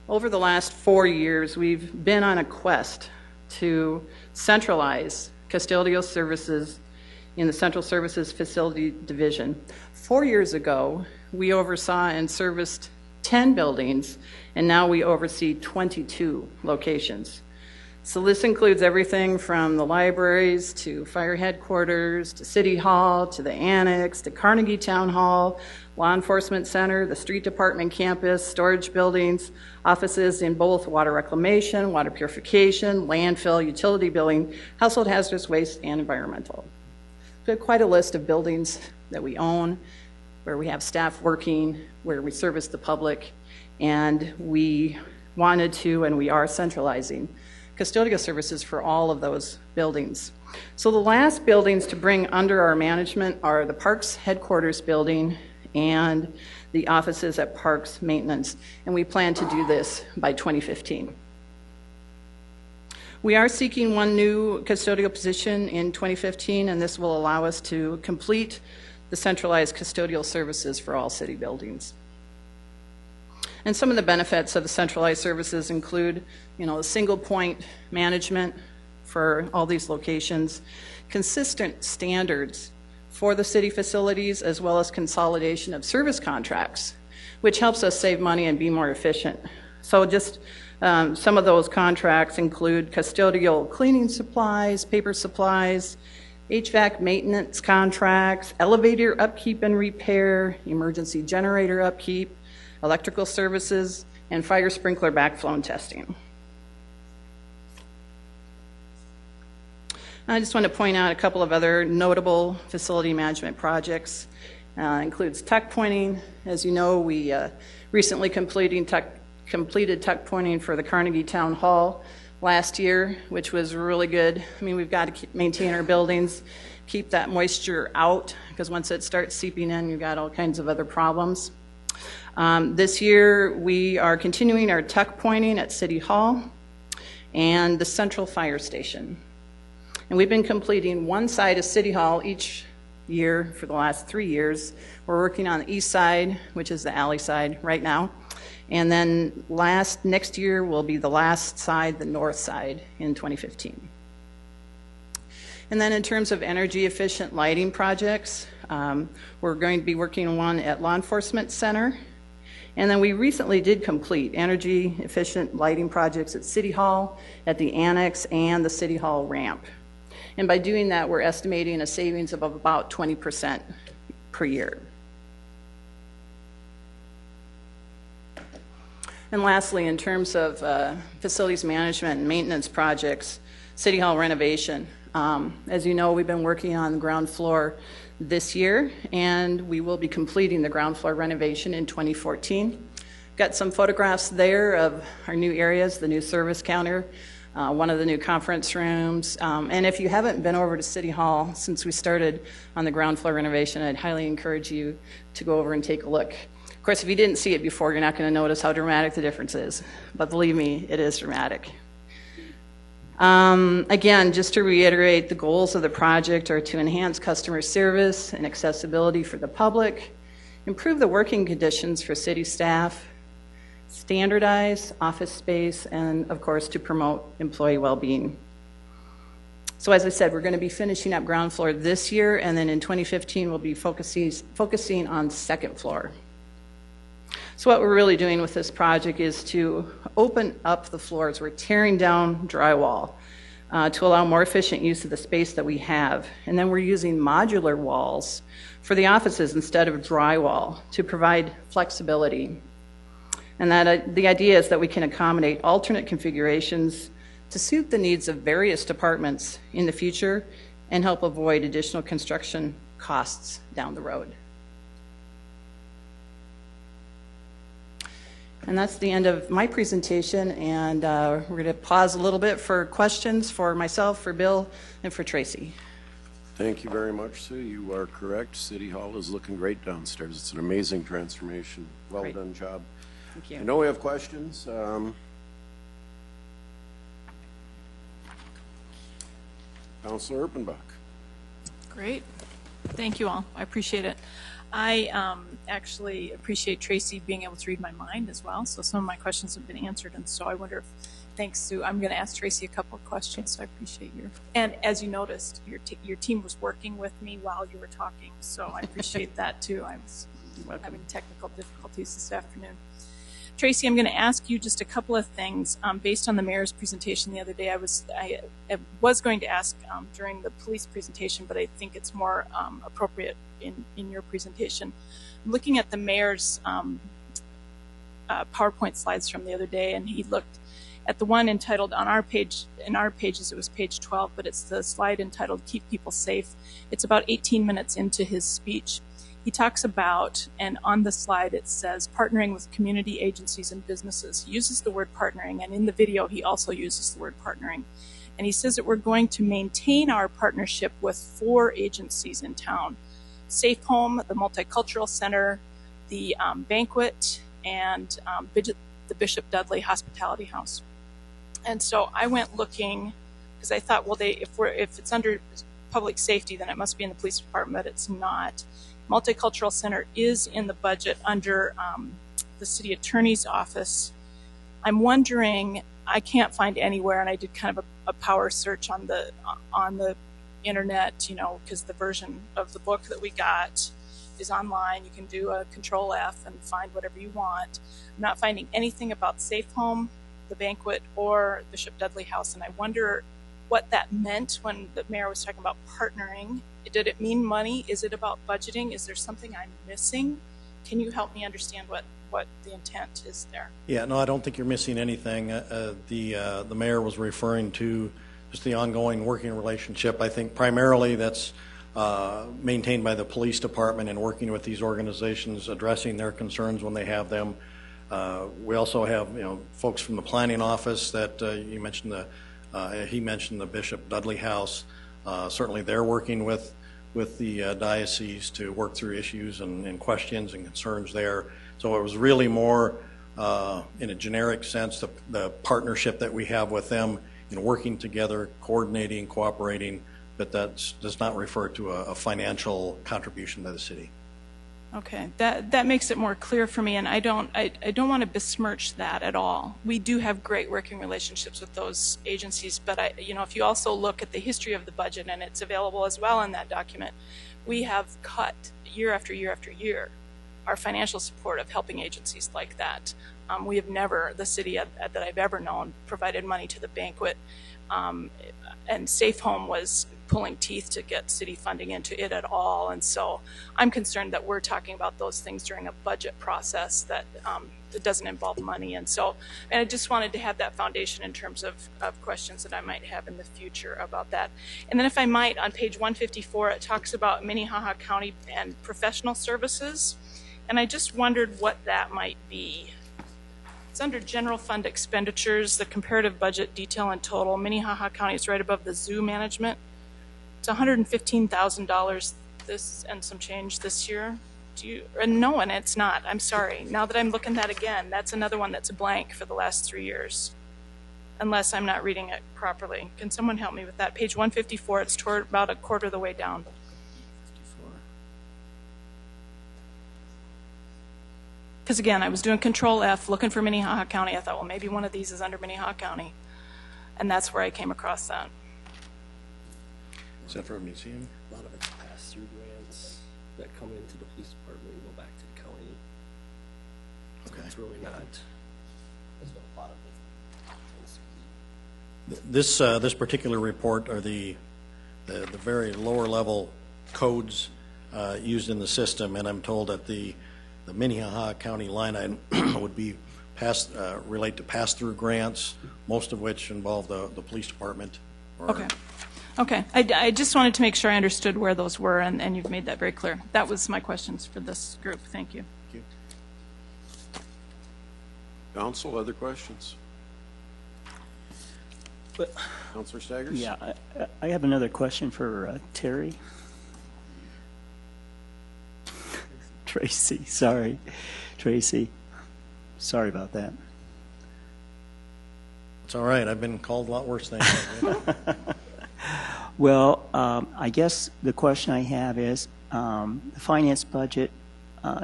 S5: over the last 4 years, we've been on a quest to centralize custodial services in the Central Services Facility Division. 4 years ago, we oversaw and serviced 10 buildings, and now we oversee 22 locations. So this includes everything from the libraries to fire headquarters to City Hall to the Annex to Carnegie Town Hall, Law Enforcement Center, the Street Department campus, storage buildings, offices in both water reclamation, water purification, landfill, utility billing, household hazardous waste, and environmental. We have quite a list of buildings that we own, where we have staff working, where we service the public, and we wanted to, and we are centralizing custodial services for all of those buildings. So the last buildings to bring under our management are the Parks Headquarters building and the offices at Parks Maintenance, and we plan to do this by 2015. We are seeking one new custodial position in 2015, and this will allow us to complete the centralized custodial services for all city buildings. And some of the benefits of the centralized services include, a single point management for all these locations, consistent standards for the city facilities, as well as consolidation of service contracts, which helps us save money and be more efficient. So just some of those contracts include custodial cleaning supplies, paper supplies, HVAC maintenance contracts, elevator upkeep and repair, emergency generator upkeep, electrical services, and fire sprinkler backflow and testing. I just want to point out a couple of other notable facility management projects. Includes tuck pointing. As you know, we recently completed tuck pointing for the Carnegie Town Hall last year, which was really good. I mean, we've got to maintain our buildings, keep that moisture out, because once it starts seeping in, you've got all kinds of other problems. This year, we are continuing our tuck pointing at City Hall and the Central Fire Station. And we've been completing one side of City Hall each year for the last 3 years. We're working on the east side, which is the alley side right now. And then next year will be the last side, the north side, in 2015. And then in terms of energy efficient lighting projects, we're going to be working on one at Law Enforcement Center. And then we recently did complete energy efficient lighting projects at City Hall, at the Annex, and the City Hall ramp. And by doing that, we're estimating a savings of about 20% per year. And lastly, in terms of facilities management and maintenance projects, City Hall renovation. As you know, we've been working on the ground floor this year, and we will be completing the ground floor renovation in 2014. Got some photographs there of our new areas, the new service counter, one of the new conference rooms. And if you haven't been over to City Hall since we started on the ground floor renovation, I'd highly encourage you to go over and take a look. Of course, if you didn't see it before, you're not going to notice how dramatic the difference is. But believe me, it is dramatic. Again, just to reiterate, the goals of the project are to enhance customer service and accessibility for the public, improve the working conditions for city staff, standardize office space, and of course, to promote employee well-being. So as I said, we're going to be finishing up ground floor this year, and then in 2015, we'll be focusing on second floor. So what we're really doing with this project is to open up the floors. We're tearing down drywall to allow more efficient use of the space that we have. And then we're using modular walls for the offices instead of drywall to provide flexibility. And that the idea is that we can accommodate alternate configurations to suit the needs of various departments in the future and help avoid additional construction costs down the road. And that's the end of my presentation, and we're going to pause a little bit for questions for myself, for Bill, and for Tracy.
S1: Thank you very much, Sue. You are correct. City Hall is looking great downstairs. It's an amazing transformation. Well
S5: Great.
S1: done job.
S5: Thank you.
S1: I know we have questions. Councilor Erpenbach.
S6: Great. Thank you all. I appreciate it. I actually appreciate Tracy being able to read my mind as well. So some of my questions have been answered. And so I wonder if, thanks, Sue, I'm going to ask Tracy a couple of questions. So I appreciate your, and as you noticed, your team was working with me while you were talking. So I appreciate that too. I was having technical difficulties this afternoon. Tracy, I'm going to ask you just a couple of things based on the mayor's presentation the other day. I was going to ask during the police presentation, but I think it's more appropriate in your presentation. I'm looking at the mayor's PowerPoint slides from the other day, and he looked at the one entitled on our page. In our pages, it was page 12, but it's the slide entitled "Keep People Safe." It's about 18 minutes into his speech. He talks about, and on the slide it says, partnering with community agencies and businesses. He uses the word partnering, and in the video he also uses the word partnering. And he says that we're going to maintain our partnership with 4 agencies in town: Safe Home, the Multicultural Center, the Banquet, and the Bishop Dudley Hospitality House. And so I went looking, because I thought, well, if it's under public safety, then it must be in the police department, but it's not. Multicultural Center is in the budget under the city attorney's office. I'm wondering, I can't find anywhere, and I did kind of a power search on the internet, you know, because the version of the book that we got is online. You can do a Control F and find whatever you want. I'm not finding anything about Safe Home, the Banquet, or Bishop Dudley House, and I wonder what that meant when the mayor was talking about partnering. Did it mean money? Is it about budgeting? Is there something I'm missing? Can you help me understand what the intent is there? Yeah,
S2: no, I don't think you're missing anything. The mayor was referring to just the ongoing working relationship. I think primarily that's maintained by the police department and working with these organizations, addressing their concerns when they have them. We also have, you know, folks from the planning office that you mentioned. He mentioned the Bishop Dudley House. Certainly, they're working with the diocese to work through issues and questions and concerns there. So it was really more, in a generic sense, the partnership that we have with them, you know, working together, coordinating, cooperating, but that does not refer to a financial contribution by the city.
S6: Okay, that makes it more clear for me, and I don't want to besmirch that at all. We do have great working relationships with those agencies, but you know, if you also look at the history of the budget, and it's available as well in that document, we have cut year after year after year our financial support of helping agencies like that. We have never, the city that I've ever known, provided money to the Banquet, and Safe Home was pulling teeth to get city funding into it at all. And so I'm concerned that we're talking about those things during a budget process that doesn't involve money. And I just wanted to have that foundation in terms of questions that I might have in the future about that. And then if I might, on page 154, it talks about Minnehaha County and professional services. And I just wondered what that might be. It's under general fund expenditures, the comparative budget detail and total. Minnehaha County is right above the zoo management. It's $115,000 this and some change this year. No, and it's not. I'm sorry. Now that I'm looking at that again, that's another one that's a blank for the last 3 years. Unless I'm not reading it properly. Can someone help me with that? Page 154, it's toward about a quarter of the way down. Because again, I was doing Control F, looking for Minnehaha County. I thought, well, maybe one of these is under Minnehaha County. And that's where I came across that.
S2: Is that for a museum?
S7: A lot of it's pass-through grants that come into the police department and go back to the county. So
S2: Okay.
S7: it's really not. There's a lot of it.
S2: This particular report are the very lower level codes used in the system, and I'm told that the Minnehaha County line item would be relate to pass-through grants, most of which involve the police department.
S6: Okay. I just wanted to make sure I understood where those were, and you've made that very clear. That was my questions for this group. Thank you.
S2: Thank you.
S1: Council, other questions? Councilor Staggers?
S3: Yeah, I have another question for Terry. Tracy, sorry. Tracy, sorry about that.
S2: It's all right. I've been called a lot worse things.
S3: Well, I guess the question I have is, the finance budget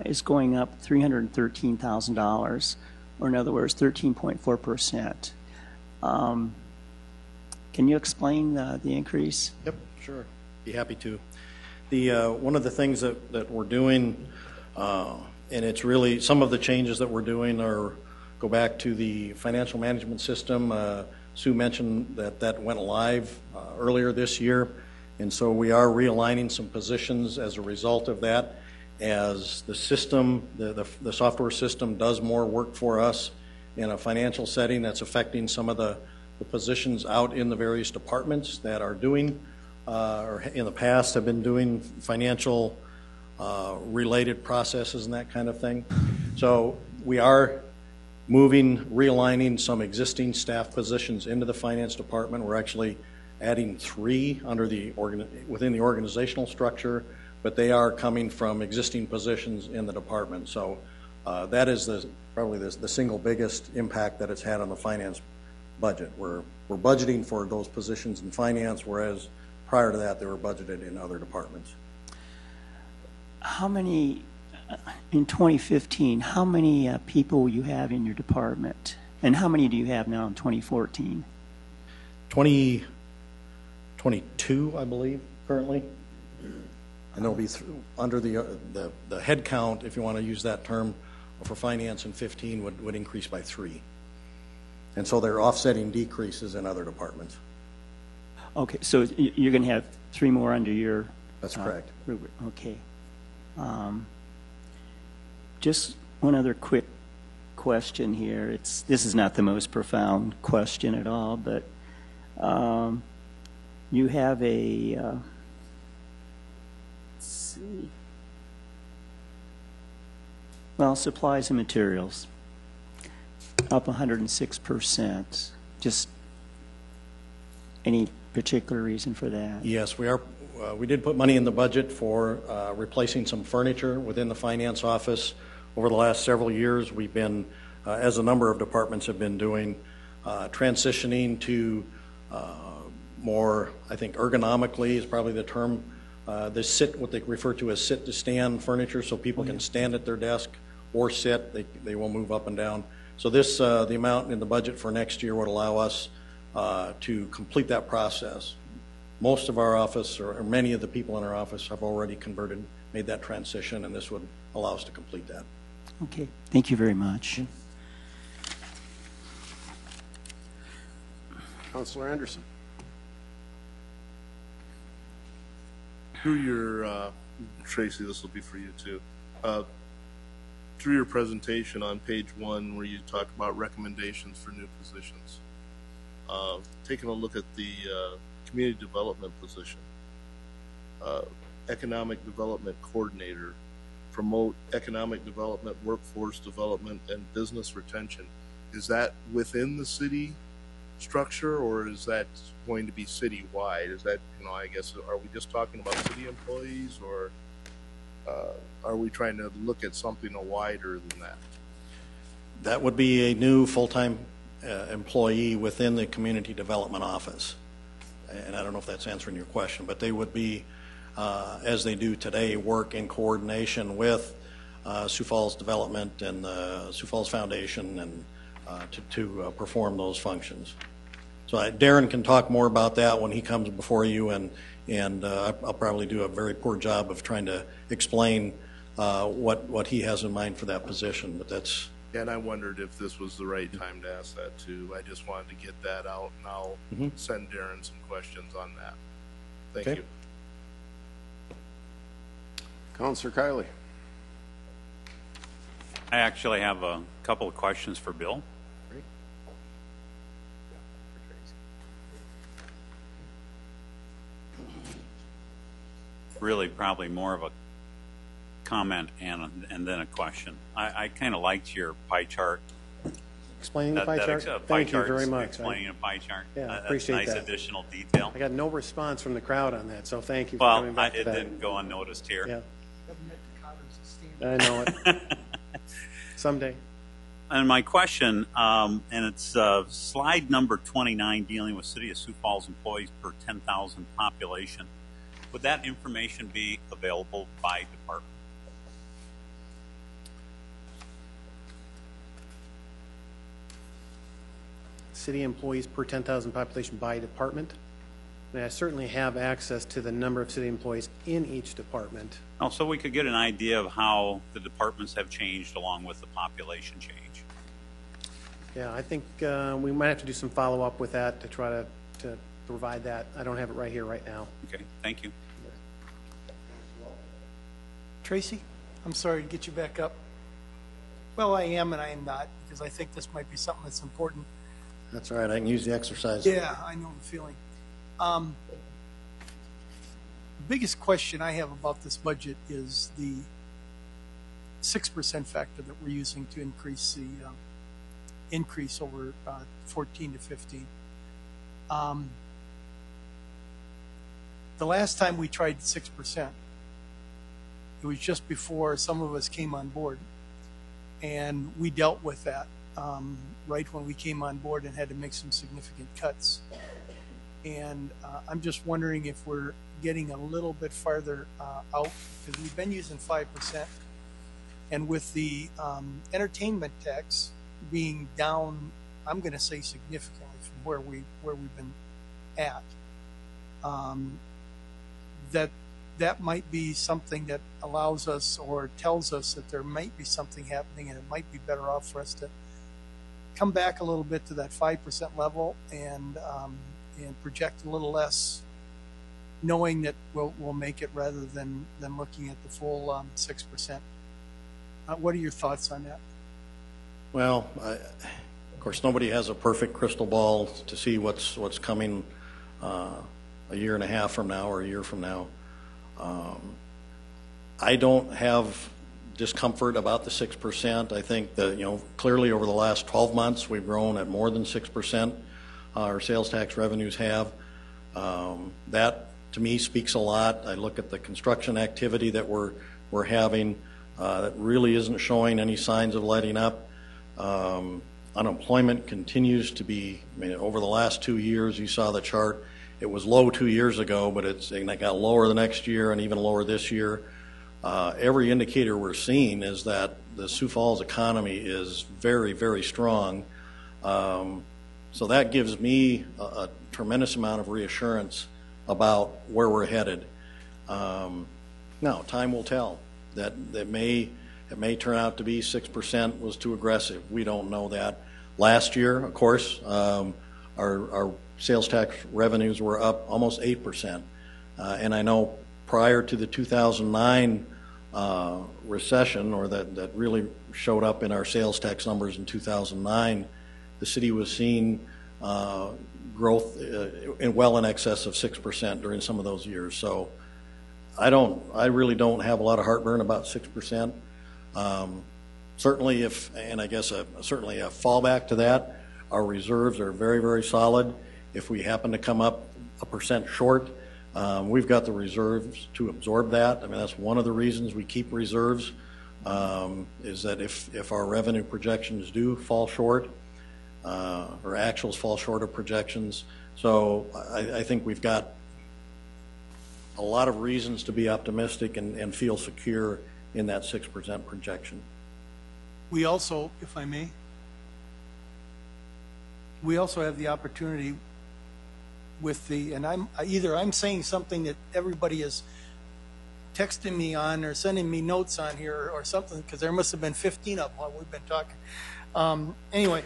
S3: is going up $313,000, or in other words, 13.4%. Can you explain the increase?
S2: Yep, sure. Be happy to. One of the things that we're doing, and it's really, some of the changes that we're doing go back to the financial management system. Sue mentioned that went live earlier this year, and so we are realigning some positions as a result of that. As the system, the software system does more work for us in a financial setting, that's affecting some of the positions out in the various departments that are doing, or in the past have been doing financial related processes and that kind of thing. So we are realigning some existing staff positions into the finance department. We're actually adding 3 within the organizational structure, but they are coming from existing positions in the department. So that is probably the single biggest impact that it's had on the finance budget. We're budgeting for those positions in finance, whereas prior to that they were budgeted in other departments.
S3: How many, in 2015, how many people you have in your department? And how many do you have now in 2014?
S2: 22, I believe, currently. And there'll be under the head count, if you want to use that term, for finance in 15 would increase by 3. And so they're offsetting decreases in other departments.
S3: Okay, so you're going to have 3 more under your...
S2: That's correct.
S3: Rubric. Okay. Just one other quick question here. This is not the most profound question at all, but you have a... let's see. Well, supplies and materials, up 106%. Just any particular reason for that?
S2: Yes, we are. We did put money in the budget for replacing some furniture within the finance office. Over the last several years, we've been, as a number of departments have been doing, transitioning to more, I think, ergonomically is probably the term. What they refer to as sit-to-stand furniture, so people can stand at their desk or sit. They will move up and down. So this, the amount in the budget for next year would allow us to complete that process. Most of our office, or many of the people in our office, have already made that transition, and this would allow us to complete that.
S3: Okay, thank you very much.
S1: Councilor Anderson.
S8: Through your, Tracy, this will be for you too. Through your presentation on page 1 where you talk about recommendations for new positions, taking a look at the community development position, economic development coordinator, promote economic development, workforce development, and business retention. Is that within the city structure, or is that going to be citywide? Is that, I guess, are we just talking about city employees, or? are we trying to look at something wider than that?
S2: That would be a new full-time employee within the community development office. And I don't know if that's answering your question, but they would be, as they do today, work in coordination with Sioux Falls Development and the Sioux Falls Foundation and to perform those functions. So Darren can talk more about that when he comes before you, and I'll probably do a very poor job of trying to explain what he has in mind for that position, but that's...
S8: And I wondered if this was the right time to ask that too. I just wanted to get that out, and I'll send Darren some questions on that. Thank you.
S1: Councilor Kiley.
S9: I actually have a couple of questions for Bill. Really probably more of a comment and then a question. I kind of liked your pie chart.
S4: Explaining the pie chart? Thank you very much.
S9: Explaining a pie chart.
S4: Yeah, appreciate that.
S9: Nice additional detail.
S4: I got no response from the crowd on that, so thank you for
S9: Well,
S4: coming back to
S9: it
S4: that.
S9: didn't go unnoticed here.
S4: Yeah. I know it. Someday.
S9: And my question, and it's slide number 29, dealing with City of Sioux Falls employees per 10,000 population. Would that information be available by department?
S4: City employees per 10,000 population by department. I mean, I certainly have access to the number of city employees in each department.
S9: Oh, so we could get an idea of how the departments have changed along with the population change.
S4: Yeah, I think we might have to do some follow-up with that to try to provide that. I don't have it right here right now.
S9: Okay, thank you.
S10: Tracy, I'm sorry to get you back up. Well, I am and I am not, because I think this might be something that's important.
S2: That's all right. I can use the exercise.
S10: Yeah, I know the feeling. The biggest question I have about this budget is the 6% factor that we're using to increase the increase over 14 to 15. The last time we tried 6%, it was just before some of us came on board, and we dealt with that right when we came on board and had to make some significant cuts. And I'm just wondering if we're getting a little bit farther out, because we've been using 5%, and with the entertainment tax being down, I'm going to say significantly from where we've been at, that might be something that allows us or tells us that there might be something happening, and it might be better off for us to come back a little bit to that 5% level and project a little less, knowing that we'll make it rather than looking at the full 6%. What are your thoughts on that? Well,
S2: Of course, nobody has a perfect crystal ball to see what's coming a year and a half from now or a year from now. I don't have discomfort about the 6%. I think that, clearly over the last 12 months, we've grown at more than 6%. Our sales tax revenues have. That, to me, speaks a lot. I look at the construction activity that we're having that really isn't showing any signs of letting up. Unemployment continues to be, over the last 2 years, you saw the chart. It was low 2 years ago, but it got lower the next year and even lower this year. Every indicator we're seeing is that the Sioux Falls economy is very, very strong. So that gives me a tremendous amount of reassurance about where we're headed. Now, time will tell. It may turn out to be 6% was too aggressive. We don't know that. Last year, of course, our sales tax revenues were up almost 8%. And I know prior to the 2009 recession, or that really showed up in our sales tax numbers in 2009, the city was seeing growth well in excess of 6% during some of those years. So I really don't have a lot of heartburn about 6%. Certainly certainly a fallback to that, our reserves are very, very solid. If we happen to come up 1% short, We've got the reserves to absorb that. I mean, that's one of the reasons we keep reserves, is that if our revenue projections do fall short, or actuals fall short of projections. So I think we've got a lot of reasons to be optimistic and feel secure in that 6% projection.
S10: We also, if I may, we also have the opportunity with the, and I'm saying something that everybody is texting me on or sending me notes on here or something, because there must have been 15 of them while we've been talking. Anyway,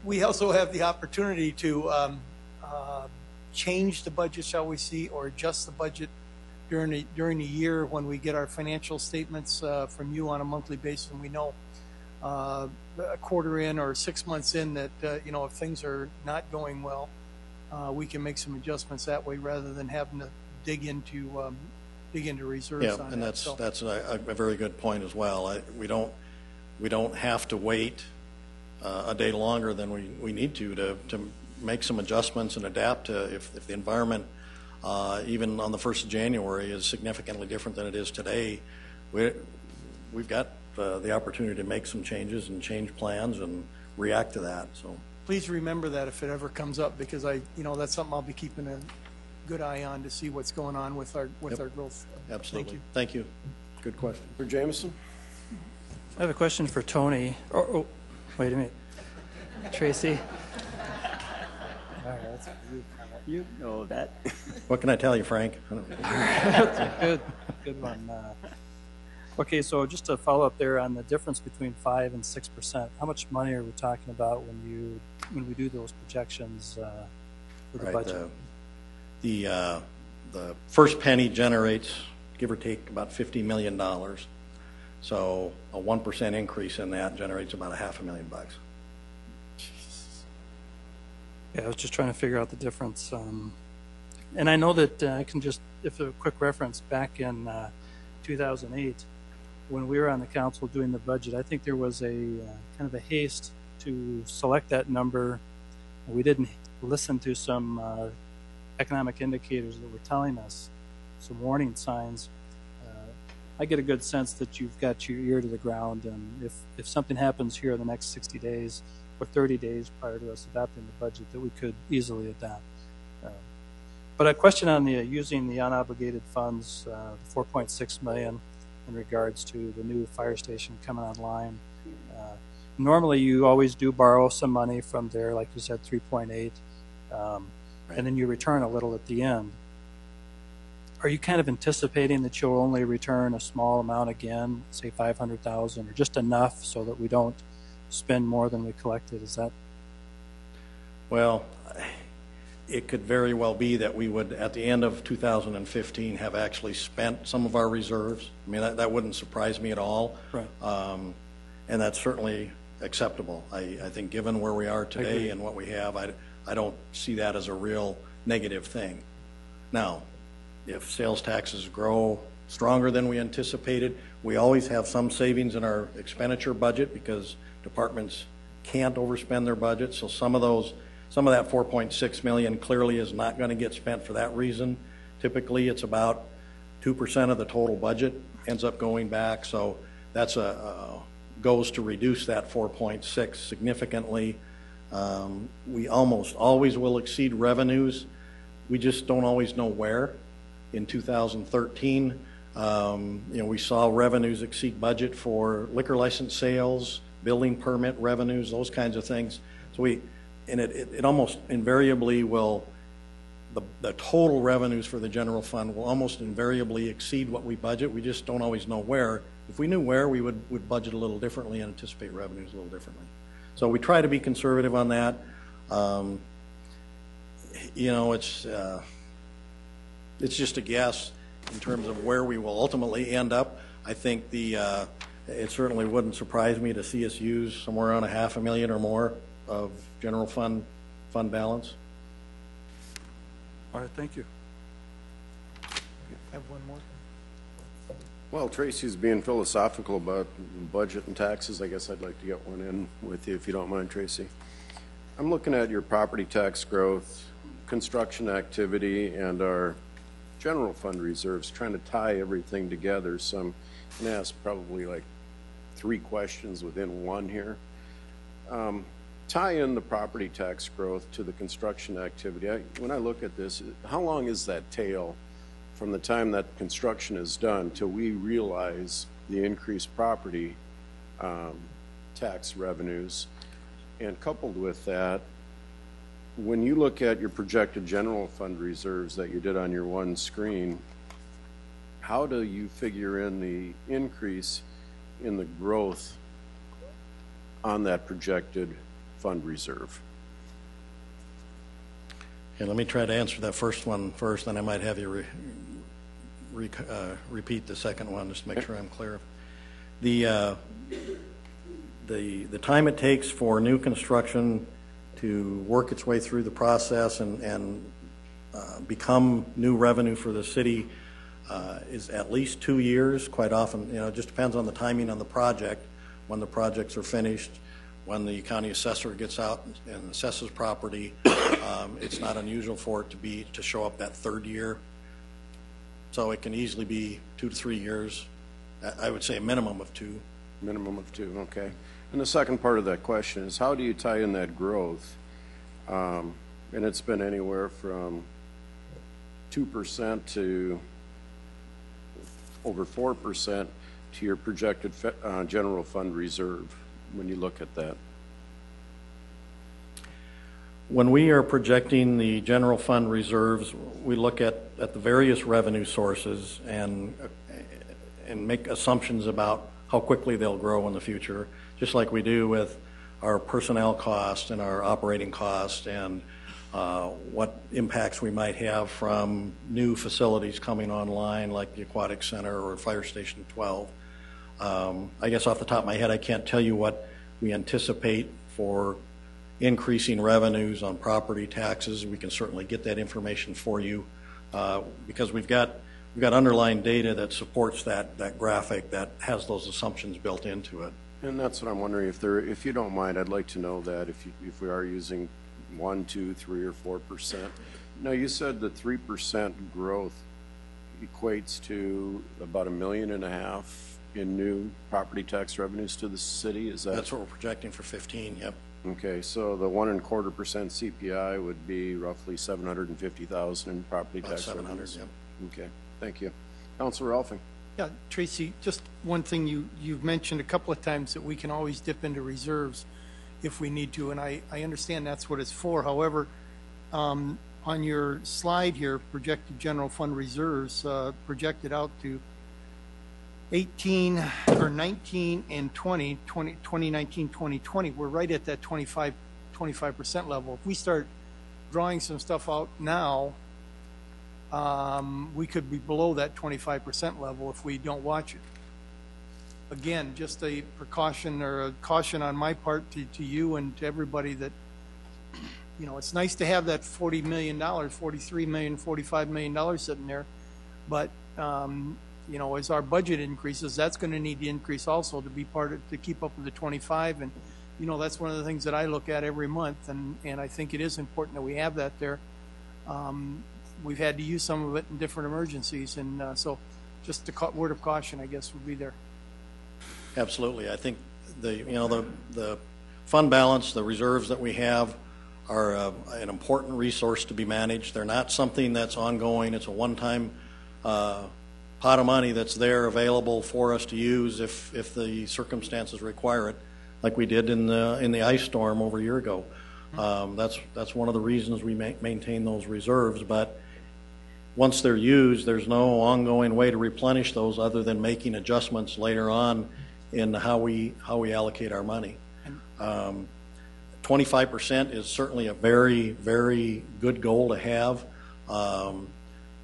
S10: we also have the opportunity to change the budget, shall we see, or adjust the budget during the year when we get our financial statements from you on a monthly basis, and we know a quarter in or 6 months in that if things are not going well, we can make some adjustments that way rather than having to dig into reserves.
S2: Yeah,
S10: on
S2: and
S10: that.
S2: that's a very good point as well. We don't have to wait a day longer than we need to make some adjustments and adapt to if the environment even on the 1st of January is significantly different than it is today. We've got the opportunity to make some changes and change plans and react to that. So
S10: please remember that if it ever comes up, because that's something I'll be keeping a good eye on to see what's going on with our growth.
S2: Absolutely. Thank you. Good question.
S1: For Jameson?
S11: I have a question for Tony. Oh, wait a minute. Tracy.
S3: All right, that's you know that.
S2: What can I tell you, Frank?
S11: Good one. Okay, so just to follow up there on the difference between 5% and 6%, how much money are we talking about when we do those projections for the budget?
S2: The first penny generates, give or take, about $50 million. So a 1% increase in that generates about $500,000.
S11: Yeah, I was just trying to figure out the difference. And I know that I can just, if a quick reference, back in 2008, when we were on the council doing the budget, I think there was a kind of a haste to select that number. We didn't listen to some economic indicators that were telling us some warning signs. I get a good sense that you've got your ear to the ground, and if something happens here in the next 60 days or 30 days prior to us adopting the budget, that we could easily adapt. But a question on using the unobligated funds, $4.6 million in regards to the new fire station coming online. Normally you always do borrow some money from there, like you said, 3.8, and then you return a little at the end. Are you kind of anticipating that you'll only return a small amount again, say 500,000, or just enough so that we don't spend more than we collected? Is that?
S2: Well, it could very well be that we would, at the end of 2015, have actually spent some of our reserves. I mean, that wouldn't surprise me at all.
S11: Right.
S2: And that's certainly acceptable. I think given where we are today and what we have, I don't see that as a real negative thing. Now, if sales taxes grow stronger than we anticipated, we always have some savings in our expenditure budget because departments can't overspend their budget. So some of that $4.6 million clearly is not going to get spent for that reason. Typically, it's about 2% of the total budget ends up going back. So that's goes to reduce that 4.6 significantly. We almost always will exceed revenues. We just don't always know where. In 2013, we saw revenues exceed budget for liquor license sales, building permit revenues, those kinds of things. So it almost invariably will, the total revenues for the general fund will almost invariably exceed what we budget. We just don't always know where. If we knew where, we would budget a little differently and anticipate revenues a little differently. So we try to be conservative on that. It's just a guess in terms of where we will ultimately end up. I think it certainly wouldn't surprise me to see us use somewhere around $500,000 or more of general fund balance.
S11: All right, thank you.
S10: I have one more.
S1: Well, Tracy's being philosophical about budget and taxes. I guess I'd like to get one in with you if you don't mind, Tracy. I'm looking at your property tax growth, construction activity, and our general fund reserves, trying to tie everything together. So I'm going to ask probably like 3 questions within one here. Tie in the property tax growth to the construction activity. When I look at this, how long is that tail from the time that construction is done till we realize the increased property tax revenues? And coupled with that, when you look at your projected general fund reserves that you did on your one screen, how do you figure in the increase in the growth on that projected fund reserve?
S2: Okay, let me try to answer that first one first, then I might have you repeat the second one just to make sure I'm clear. The time it takes for new construction to work its way through the process and become new revenue for the city is at least 2 years. Quite often, it just depends on the timing on the project, when the projects are finished, when the county assessor gets out and assesses property. It's not unusual for it to show up that 3rd year. So it can easily be 2 to 3 years. I would say a minimum of 2.
S1: Minimum of 2, okay. And the second part of that question is, how do you tie in that growth? And it's been anywhere from 2% to over 4% to your projected general fund reserve when you look at that?
S2: When we are projecting the general fund reserves, we look at the various revenue sources and make assumptions about how quickly they'll grow in the future, just like we do with our personnel costs and our operating costs and what impacts we might have from new facilities coming online like the Aquatic Center or Fire Station 12. I guess off the top of my head, I can't tell you what we anticipate for increasing revenues on property taxes. We can certainly get that information for you because we've got underlying data that supports that graphic that has those assumptions built into it.
S1: And that's what I'm wondering, if you don't mind, I'd like to know that if we are using 1, 2, 3, or 4%. Now, you said that 3% growth equates to about $1.5 million in new property tax revenues to the city. Is that?
S2: That's what we're projecting for 15. Yep.
S1: Okay, so the 1.25% CPI would be roughly $750,000 in property
S2: About
S1: tax
S2: 700,
S1: revenues.
S2: yep.
S1: Okay, thank you. Councilor Elfing.
S10: Yeah, Tracy, just one thing you've mentioned a couple of times that we can always dip into reserves if we need to, and I understand that's what it's for. However, on your slide here, projected general fund reserves projected out to 18 or 19 and 2019, 2020, we're right at that 25% level. If we start drawing some stuff out now, we could be below that 25% level if we don't watch it. Again, just a precaution or a caution on my part to you and to everybody that, it's nice to have that $40 million, $43 million, $45 million sitting there, but as our budget increases, that's going to need to increase also to be to keep up with the 25. And, that's one of the things that I look at every month. And I think it is important that we have that there. We've had to use some of it in different emergencies. And so just a word of caution, I guess, would be there.
S2: Absolutely. I think the fund balance, the reserves that we have are an important resource to be managed. They're not something that's ongoing. It's a one-time pot of money that's there available for us to use if the circumstances require it, like we did in the ice storm over a year ago. That's one of the reasons we maintain those reserves. But once they're used, there's no ongoing way to replenish those other than making adjustments later on in how we allocate our money. 25% is certainly a very, very good goal to have.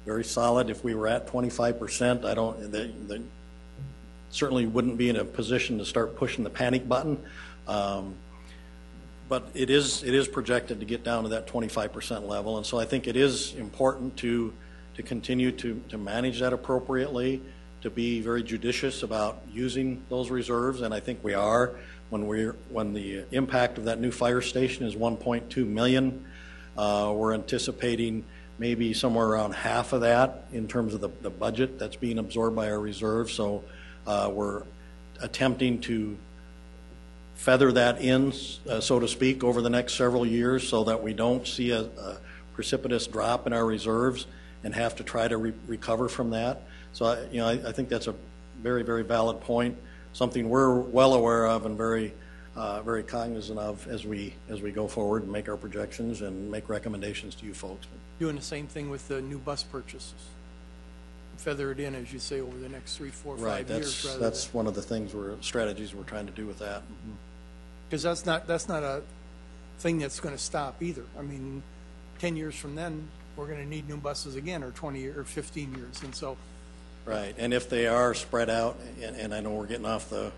S2: Very solid. If we were at 25%, they certainly wouldn't be in a position to start pushing the panic button. But it is projected to get down to that 25% level, and so I think it is important to continue to manage that appropriately, to be very judicious about using those reserves, and I think we are. When the impact of that new fire station is $1.2 million, we're anticipating maybe somewhere around half of that in terms of the budget that's being absorbed by our reserves. So we're attempting to feather that in, so to speak, over the next several years so that we don't see a precipitous drop in our reserves and have to try to recover from that. So I think that's a very, very valid point, something we're well aware of and very cognizant of as we go forward and make our projections and make recommendations to you folks.
S10: Doing the same thing with the new bus purchases. Feather it in, as you say, over the next 3, 4, 5 years.
S2: Right, that's one of the things strategies we're trying to do with that.
S10: Because that's not a thing that's going to stop either. I mean, 10 years from then, we're going to need new buses again, or 20 or 15 years, and so.
S2: Right, and if they are spread out, and I know we're getting off the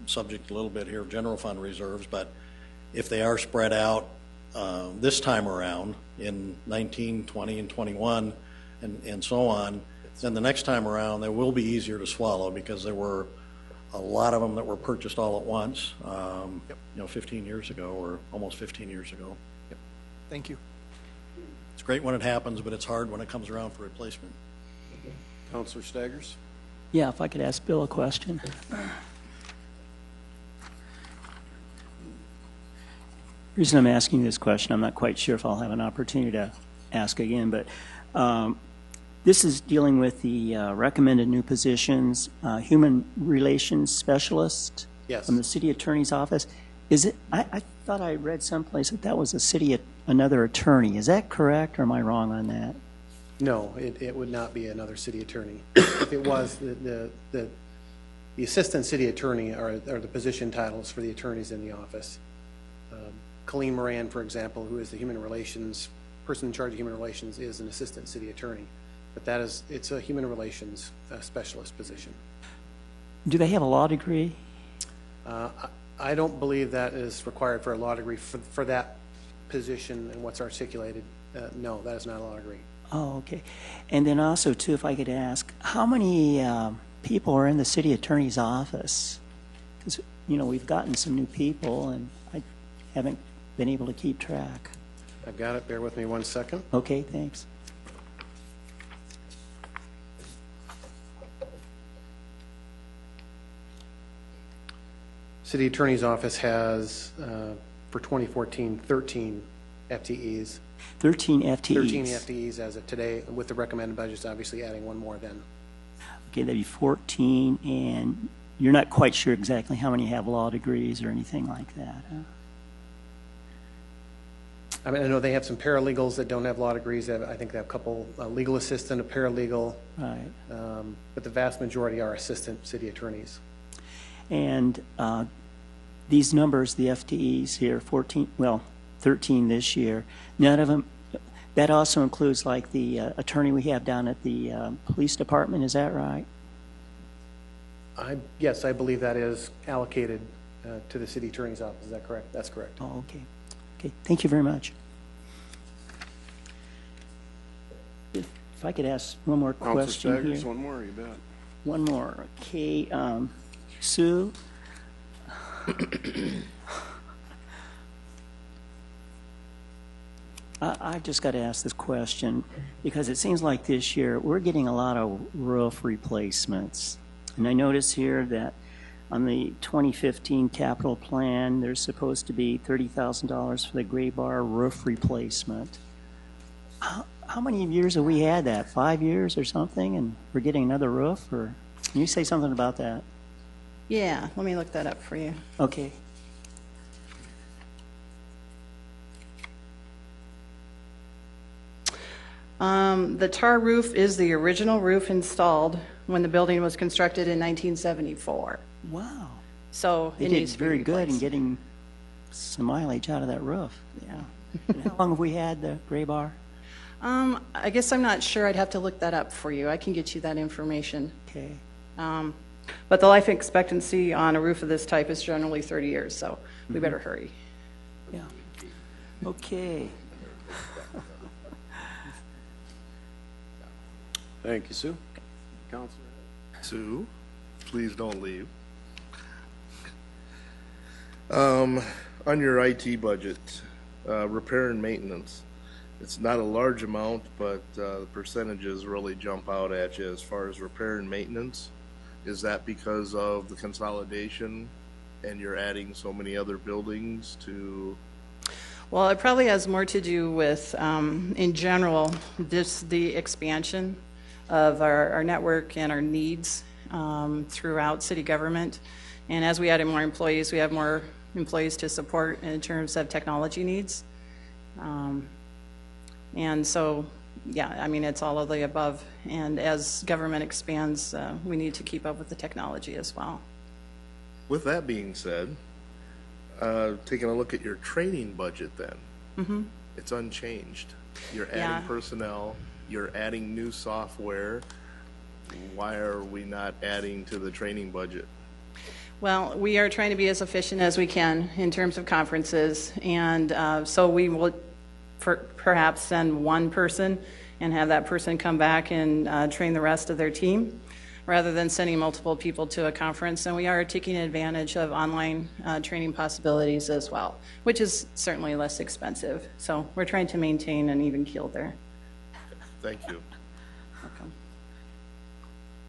S2: subject a little bit here of general fund reserves, but if they are spread out this time around in 19, 20, and 21, and so on, then the next time around they will be easier to swallow because there were a lot of them that were purchased all at once, 15 years ago or almost 15 years ago.
S10: Yep. Thank you.
S2: It's great when it happens, but it's hard when it comes around for replacement.
S1: Councilor Staggers?
S3: Yeah, if I could ask Bill a question. The reason I'm asking this question, I'm not quite sure if I'll have an opportunity to ask again, but this is dealing with the recommended new positions, human relations specialist from the city attorney's office. Is it? I thought I read someplace that was another attorney. Is that correct, or am I wrong on that?
S4: No, it would not be another city attorney. If it was, the assistant city attorney are the position titles for the attorneys in the office. Colleen Moran, for example, who is the human relations person in charge of human relations, is an assistant city attorney. But it's a human relations specialist position.
S3: Do they have a law degree?
S4: I don't believe that is required for a law degree for that position and what's articulated. No, that is not a law degree.
S3: Oh, okay. And then also, too, if I could ask, how many people are in the city attorney's office? Because, we've gotten some new people, and I haven't been able to keep track.
S4: I've got it. Bear with me 1 second.
S3: Okay, thanks.
S4: City Attorney's Office has, for 2014, 13 FTEs.
S3: 13 FTEs?
S4: 13 FTEs as of today, with the recommended budgets obviously adding one more then.
S3: Okay, that'd be 14, and you're not quite sure exactly how many have law degrees or anything like that, huh?
S4: I mean, I know they have some paralegals that don't have law degrees. I think they have a couple, legal assistant, a paralegal. Right. But the vast majority are assistant city attorneys.
S3: And these numbers, the FTEs here, 13 this year, none of them, that also includes like the attorney we have down at the police department, is that right?
S4: Yes, I believe that is allocated to the city attorney's office. Is that correct? That's correct.
S3: Oh, okay. Okay, thank you very much. If I could ask one more question here.
S1: One more, you bet.
S3: One more. Okay, Sue? I've just got to ask this question because it seems like this year we're getting a lot of roof replacements. And I notice here that on the 2015 capital plan, there's supposed to be $30,000 for the gray bar roof replacement. How many years have we had that? 5 years or something? And we're getting another roof? Or can you say something about that?
S5: Yeah, let me look that up for you.
S3: Okay.
S5: The tar roof is the original roof installed when the building was constructed in 1974.
S3: Wow.
S5: So
S3: it needs to be very good in getting some mileage out of that roof. Yeah. How long have we had the gray bar?
S5: I guess I'm not sure. I'd have to look that up for you. I can get you that information.
S3: Okay.
S5: But the life expectancy on a roof of this type is generally 30 years, so we better hurry.
S3: Yeah. Okay.
S1: Thank you, Sue. Councilor.
S8: Sue, please don't leave. On your IT budget, repair and maintenance, It's not a large amount, but the percentages really jump out at you as far as repair and maintenance. Is that because of the consolidation and you're adding so many other buildings to?
S5: Well, it probably has more to do with, in general, the expansion of our network and our needs throughout city government. And as we added more employees, we have more employees to support in terms of technology needs. And so, yeah, I mean, it's all of the above. And as government expands, we need to keep up with the technology as well.
S8: With that being said, taking a look at your training budget then, it's unchanged. You're adding personnel, you're adding new software. Why are we not adding to the training budget?
S5: Well, we are trying to be as efficient as we can in terms of conferences, and so we will perhaps send one person and have that person come back and train the rest of their team, rather than sending multiple people to a conference. And we are taking advantage of online training possibilities as well, which is certainly less expensive. So we're trying to maintain an even keel there.
S8: Thank you.
S5: Welcome.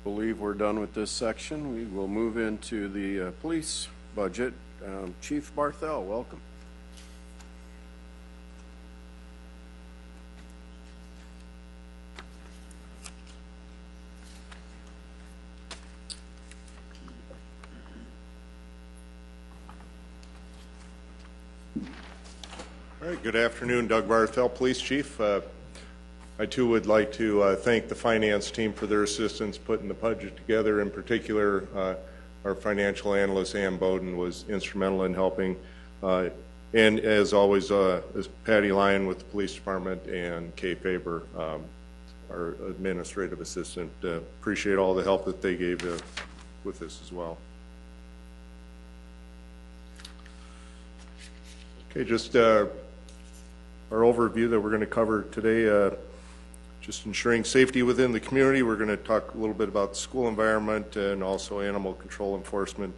S1: Believe we're done with this section. We will move into the police budget. Chief Barthel, welcome.
S12: All right, good afternoon, Doug Barthel, Police Chief. I too would like to thank the finance team for their assistance putting the budget together. In particular, our financial analyst, Ann Bowden, was instrumental in helping. And as always, is Patty Lyon with the Police Department and Kay Faber, our administrative assistant. Appreciate all the help that they gave with this as well. Okay, just our overview that we're going to cover today, just ensuring safety within the community. We're going to talk a little bit about the school environment and also animal control enforcement.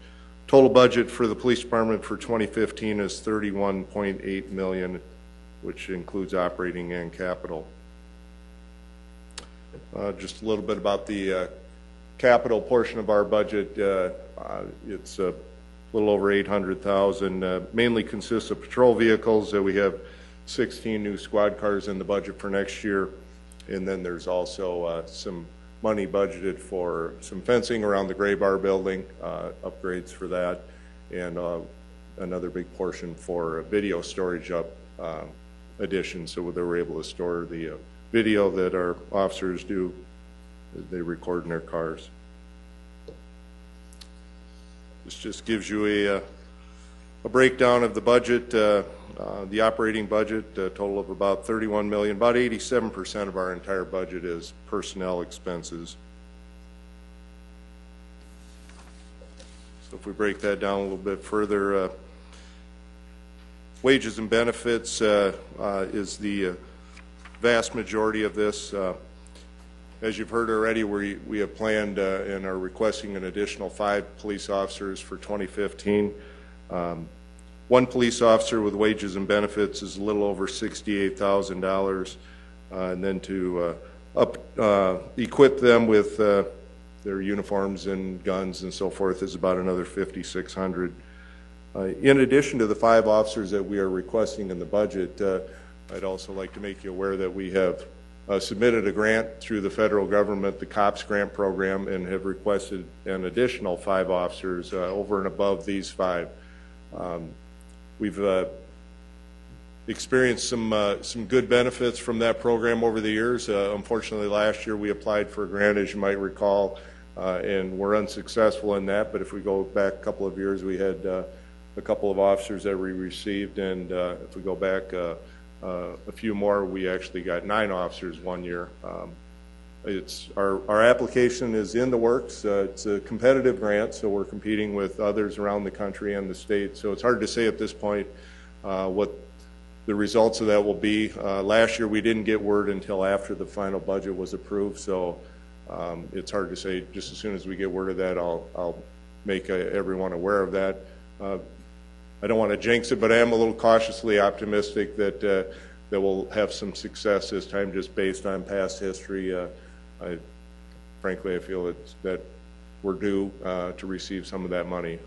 S12: Total budget for the police department for 2015 is $31.8 million, which includes operating and capital. Just a little bit about the capital portion of our budget. It's a little over $800,000. Mainly consists of patrol vehicles. We have 16 new squad cars in the budget for next year. And then there's also some money budgeted for some fencing around the Gray Bar building, upgrades for that, and another big portion for video storage addition, so they were able to store the video that our officers do as they record in their cars. This just gives you a breakdown of the budget, the operating budget, a total of about $31 million. About 87% of our entire budget is personnel expenses. So if we break that down a little bit further, wages and benefits is the vast majority of this. As you've heard already, we have planned and are requesting an additional 5 police officers for 2015. One police officer with wages and benefits is a little over $68,000, and then to equip them with their uniforms and guns and so forth is about another $5,600. In addition to the 5 officers that we are requesting in the budget, I'd also like to make you aware that we have submitted a grant through the federal government, the COPS grant program, and have requested an additional 5 officers over and above these 5. We've experienced some good benefits from that program over the years. Unfortunately, last year we applied for a grant, as you might recall, and were unsuccessful in that. But if we go back a couple of years, we had a couple of officers that we received, and if we go back a few more, we actually got 9 officers one year. Our application is in the works. It's a competitive grant, so we're competing with others around the country and the state. So it's hard to say at this point what the results of that will be. Last year we didn't get word until after the final budget was approved, so it's hard to say. Just as soon as we get word of that, I'll make everyone aware of that. I don't want to jinx it, but I am a little cautiously optimistic that that will have some success this time just based on past history. Frankly, I feel that we're due to receive some of that money.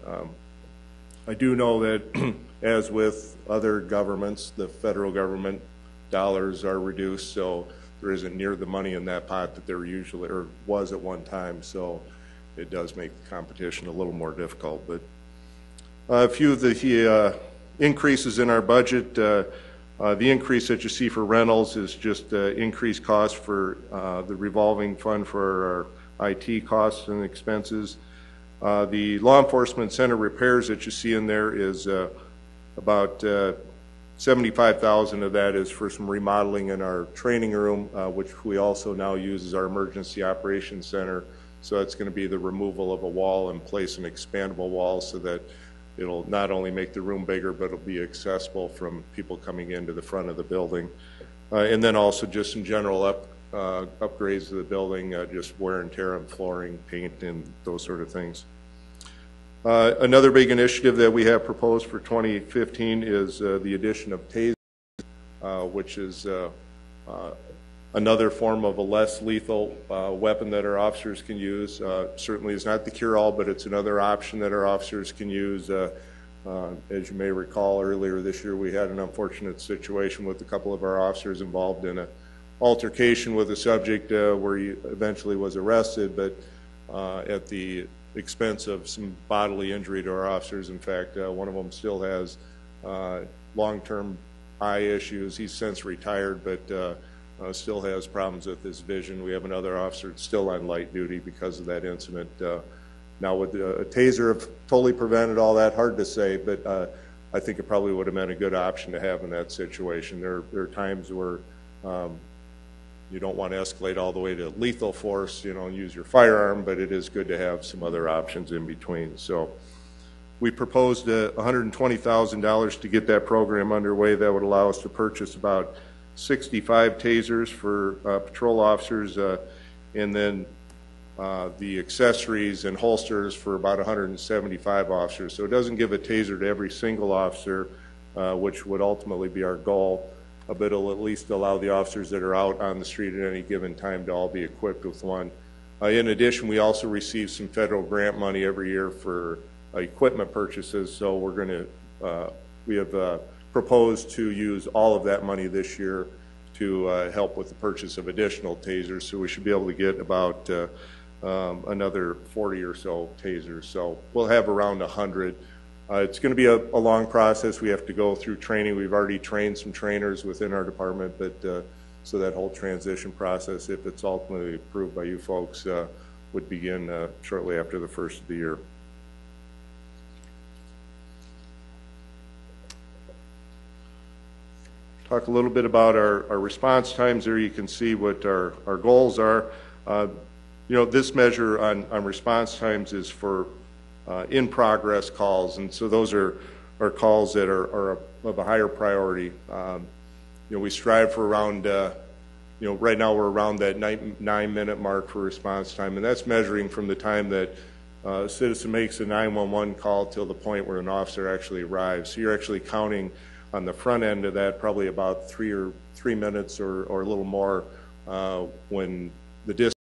S12: I do know that as with other governments, the federal government dollars are reduced, so there isn't near the money in that pot that there usually or was at one time, so it does make the competition a little more difficult. But a few of the increases in our budget, the increase that you see for rentals is just increased cost for the revolving fund for our IT costs and expenses. The law enforcement center repairs that you see in there is about $75,000 of that is for some remodeling in our training room, which we also now use as our emergency operations center. So it's going to be the removal of a wall and place an expandable wall so that it'll not only make the room bigger, but it'll be accessible from people coming into the front of the building. And then also just some general upgrades to the building, just wear and tear on flooring, paint, and those sort of things. Another big initiative that we have proposed for 2015 is the addition of tasers, which is another form of a less lethal weapon that our officers can use. Certainly is not the cure-all, but it's another option that our officers can use. As you may recall, earlier this year we had an unfortunate situation with a couple of our officers involved in an altercation with a subject where he eventually was arrested, but at the expense of some bodily injury to our officers. In fact, one of them still has long-term eye issues. He's since retired, but still has problems with his vision. We have another officer that's still on light duty because of that incident. Now, would a taser have totally prevented all that? Hard to say, but I think it probably would have been a good option to have in that situation. There are times where you don't want to escalate all the way to lethal force, and use your firearm, but it is good to have some other options in between. So we proposed $120,000 to get that program underway. That would allow us to purchase about 65 tasers for patrol officers, and then the accessories and holsters for about 175 officers. So it doesn't give a taser to every single officer, which would ultimately be our goal, but it'll at least allow the officers that are out on the street at any given time to all be equipped with one. In addition, we also receive some federal grant money every year for equipment purchases, so we're going to, we have proposed to use all of that money this year to help with the purchase of additional tasers, so we should be able to get about another 40 or so tasers. So we'll have around 100. It's going to be a long process. We have to go through training. We've already trained some trainers within our department, but so that whole transition process, if it's ultimately approved by you folks, would begin shortly after the first of the year. Talk a little bit about our response times. There you can see what our goals are. This measure on response times is for in-progress calls, and so those are calls that are of a higher priority. We strive for around, right now we're around that 9-minute mark for response time, and that's measuring from the time that a citizen makes a 911 call till the point where an officer actually arrives. So you're actually counting on the front end of that probably about 3 minutes or a little more when the distance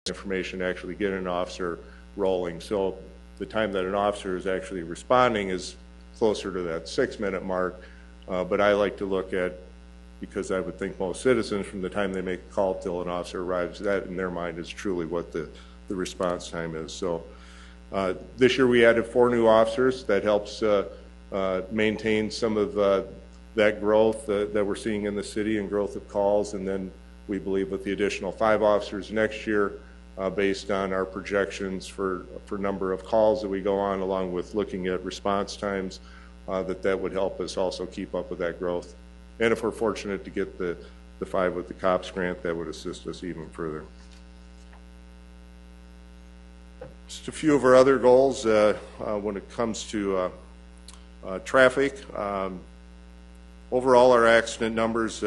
S12: information to actually get an officer rolling. So the time that an officer is actually responding is closer to that 6-minute mark, but I like to look at, because I would think most citizens from the time they make a call till an officer arrives, that in their mind is truly what the response time is. So this year we added 4 new officers. That helps maintain some of that growth that we're seeing in the city and growth of calls, and then we believe with the additional 5 officers next year, based on our projections for number of calls that we go on, along with looking at response times, that would help us also keep up with that growth. And if we're fortunate to get the 5 with the COPS grant, that would assist us even further. Just a few of our other goals when it comes to traffic. Overall, our accident numbers,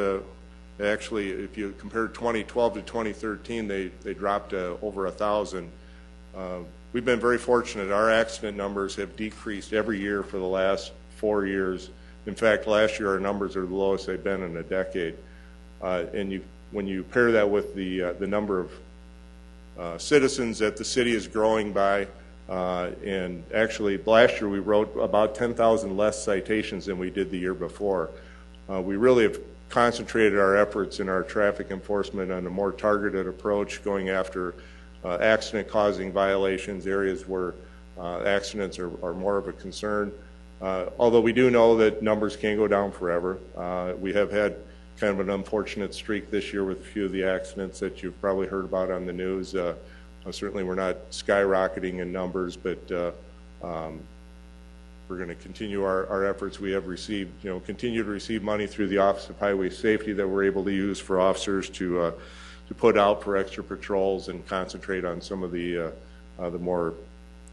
S12: actually, if you compare 2012 to 2013, they dropped over 1,000. We've been very fortunate. Our accident numbers have decreased every year for the last 4 years, In fact, last year our numbers are the lowest they've been in a decade. When you pair that with the number of citizens that the city is growing by, and actually last year we wrote about 10,000 less citations than we did the year before. We really have concentrated our efforts in our traffic enforcement on a more targeted approach, going after accident-causing violations, areas where accidents are more of a concern. Although we do know that numbers can't go down forever. We have had kind of an unfortunate streak this year with a few of the accidents that you've probably heard about on the news. Certainly we're not skyrocketing in numbers, but we're going to continue our efforts. We have received, continue to receive money through the Office of Highway Safety that we're able to use for officers to put out for extra patrols and concentrate on some of the more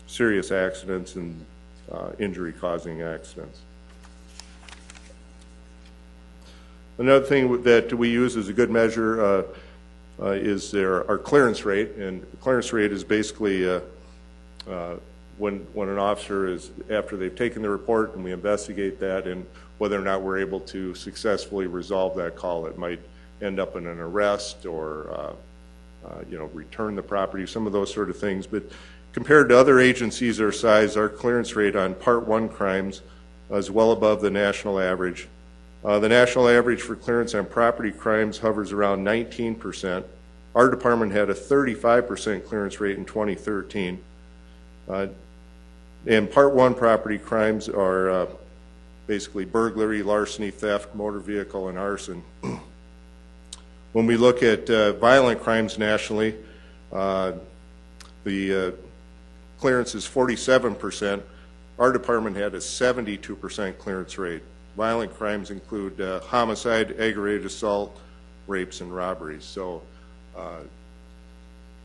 S12: serious accidents and injury-causing accidents. Another thing that we use as a good measure is our clearance rate, and the clearance rate is basically when an officer is, after they've taken the report and we investigate that, and whether or not we're able to successfully resolve that call. It might end up in an arrest or return the property, some of those sort of things. But compared to other agencies our size, our clearance rate on Part 1 crimes is well above the national average. The national average for clearance on property crimes hovers around 19%. Our department had a 35% clearance rate in 2013. And Part 1 property crimes are basically burglary, larceny, theft, motor vehicle, and arson. When we look at violent crimes nationally, the clearance is 47%. Our department had a 72% clearance rate. Violent crimes include homicide, aggravated assault, rapes, and robberies. So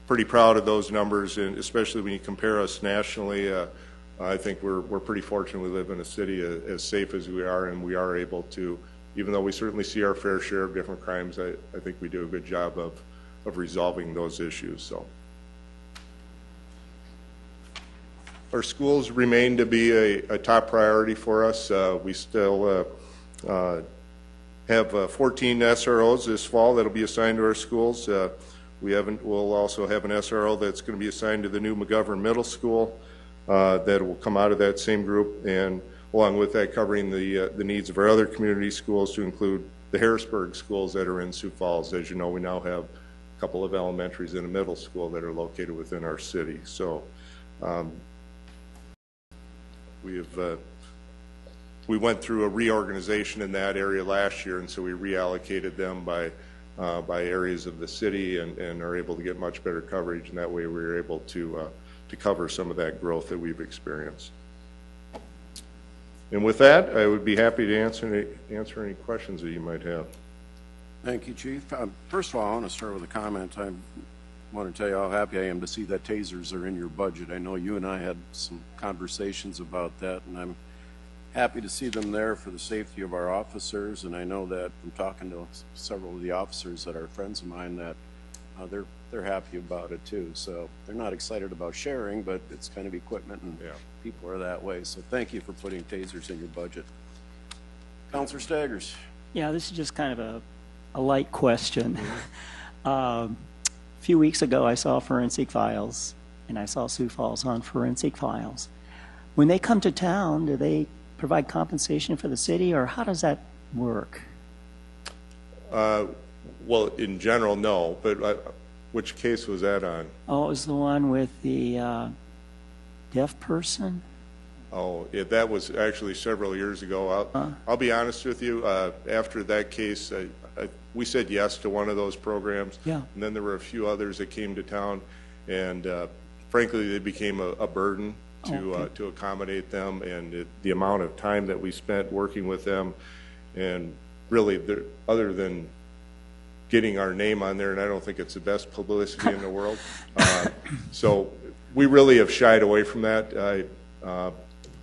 S12: pretty proud of those numbers, and especially when you compare us nationally, I think we're pretty fortunate we live in a city as safe as we are, and we are able to, even though we certainly see our fair share of different crimes, I think we do a good job of resolving those issues. So our schools remain to be a top priority for us. We still have 14 SROs this fall that'll be assigned to our schools. We'll also have an SRO that's going to be assigned to the new McGovern Middle School that will come out of that same group, and along with that covering the needs of our other community schools, to include the Harrisburg schools that are in Sioux Falls. As you know, we now have a couple of elementaries and a middle school that are located within our city. So we went through a reorganization in that area last year, and so we reallocated them by areas of the city and are able to get much better coverage, and that way we were able to cover some of that growth that we've experienced. And with that, I would be happy to answer any questions that you might have.
S1: Thank you, Chief. First of all, I want to start with a comment. I want to tell you how happy I am to see that tasers are in your budget. I know you and I had some conversations about that, and I'm happy to see them there for the safety of our officers. And I know that from talking to several of the officers that are friends of mine that they're happy about it too. So they're not excited about sharing, but it's kind of equipment, and people are that way. So thank you for putting tasers in your budget. Councilor Staggers.
S3: Yeah, this is just kind of a light question. A few weeks ago, I saw Forensic Files, and I saw Sioux Falls on Forensic Files. When they come to town, do they provide compensation for the city, or how does that work?
S12: Well, in general, no. But which case was that on?
S3: Oh, it was the one with the deaf person.
S12: Oh, yeah, that was actually several years ago. I'll be honest with you. After that case, we said yes to one of those programs.
S3: Yeah.
S12: And then there were a few others that came to town, and frankly, they became a burden to accommodate them, and the amount of time that we spent working with them, and really, other than getting our name on there, and I don't think it's the best publicity in the world. So we really have shied away from that.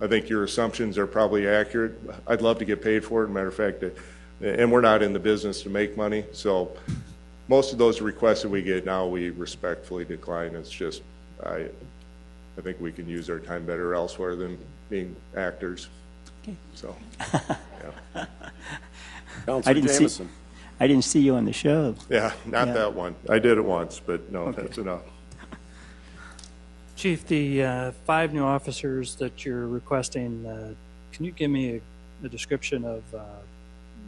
S12: I think your assumptions are probably accurate. I'd love to get paid for it. Matter of fact, and we're not in the business to make money. So most of those requests that we get now, we respectfully decline. It's just, I think we can use our time better elsewhere than being actors.
S3: Okay.
S12: So.
S1: Councilor Jameson.
S3: I didn't see you on the show.
S12: Yeah, not that one. I did it once, but no, that's enough.
S11: Chief, the 5 new officers that you're requesting, can you give me a description of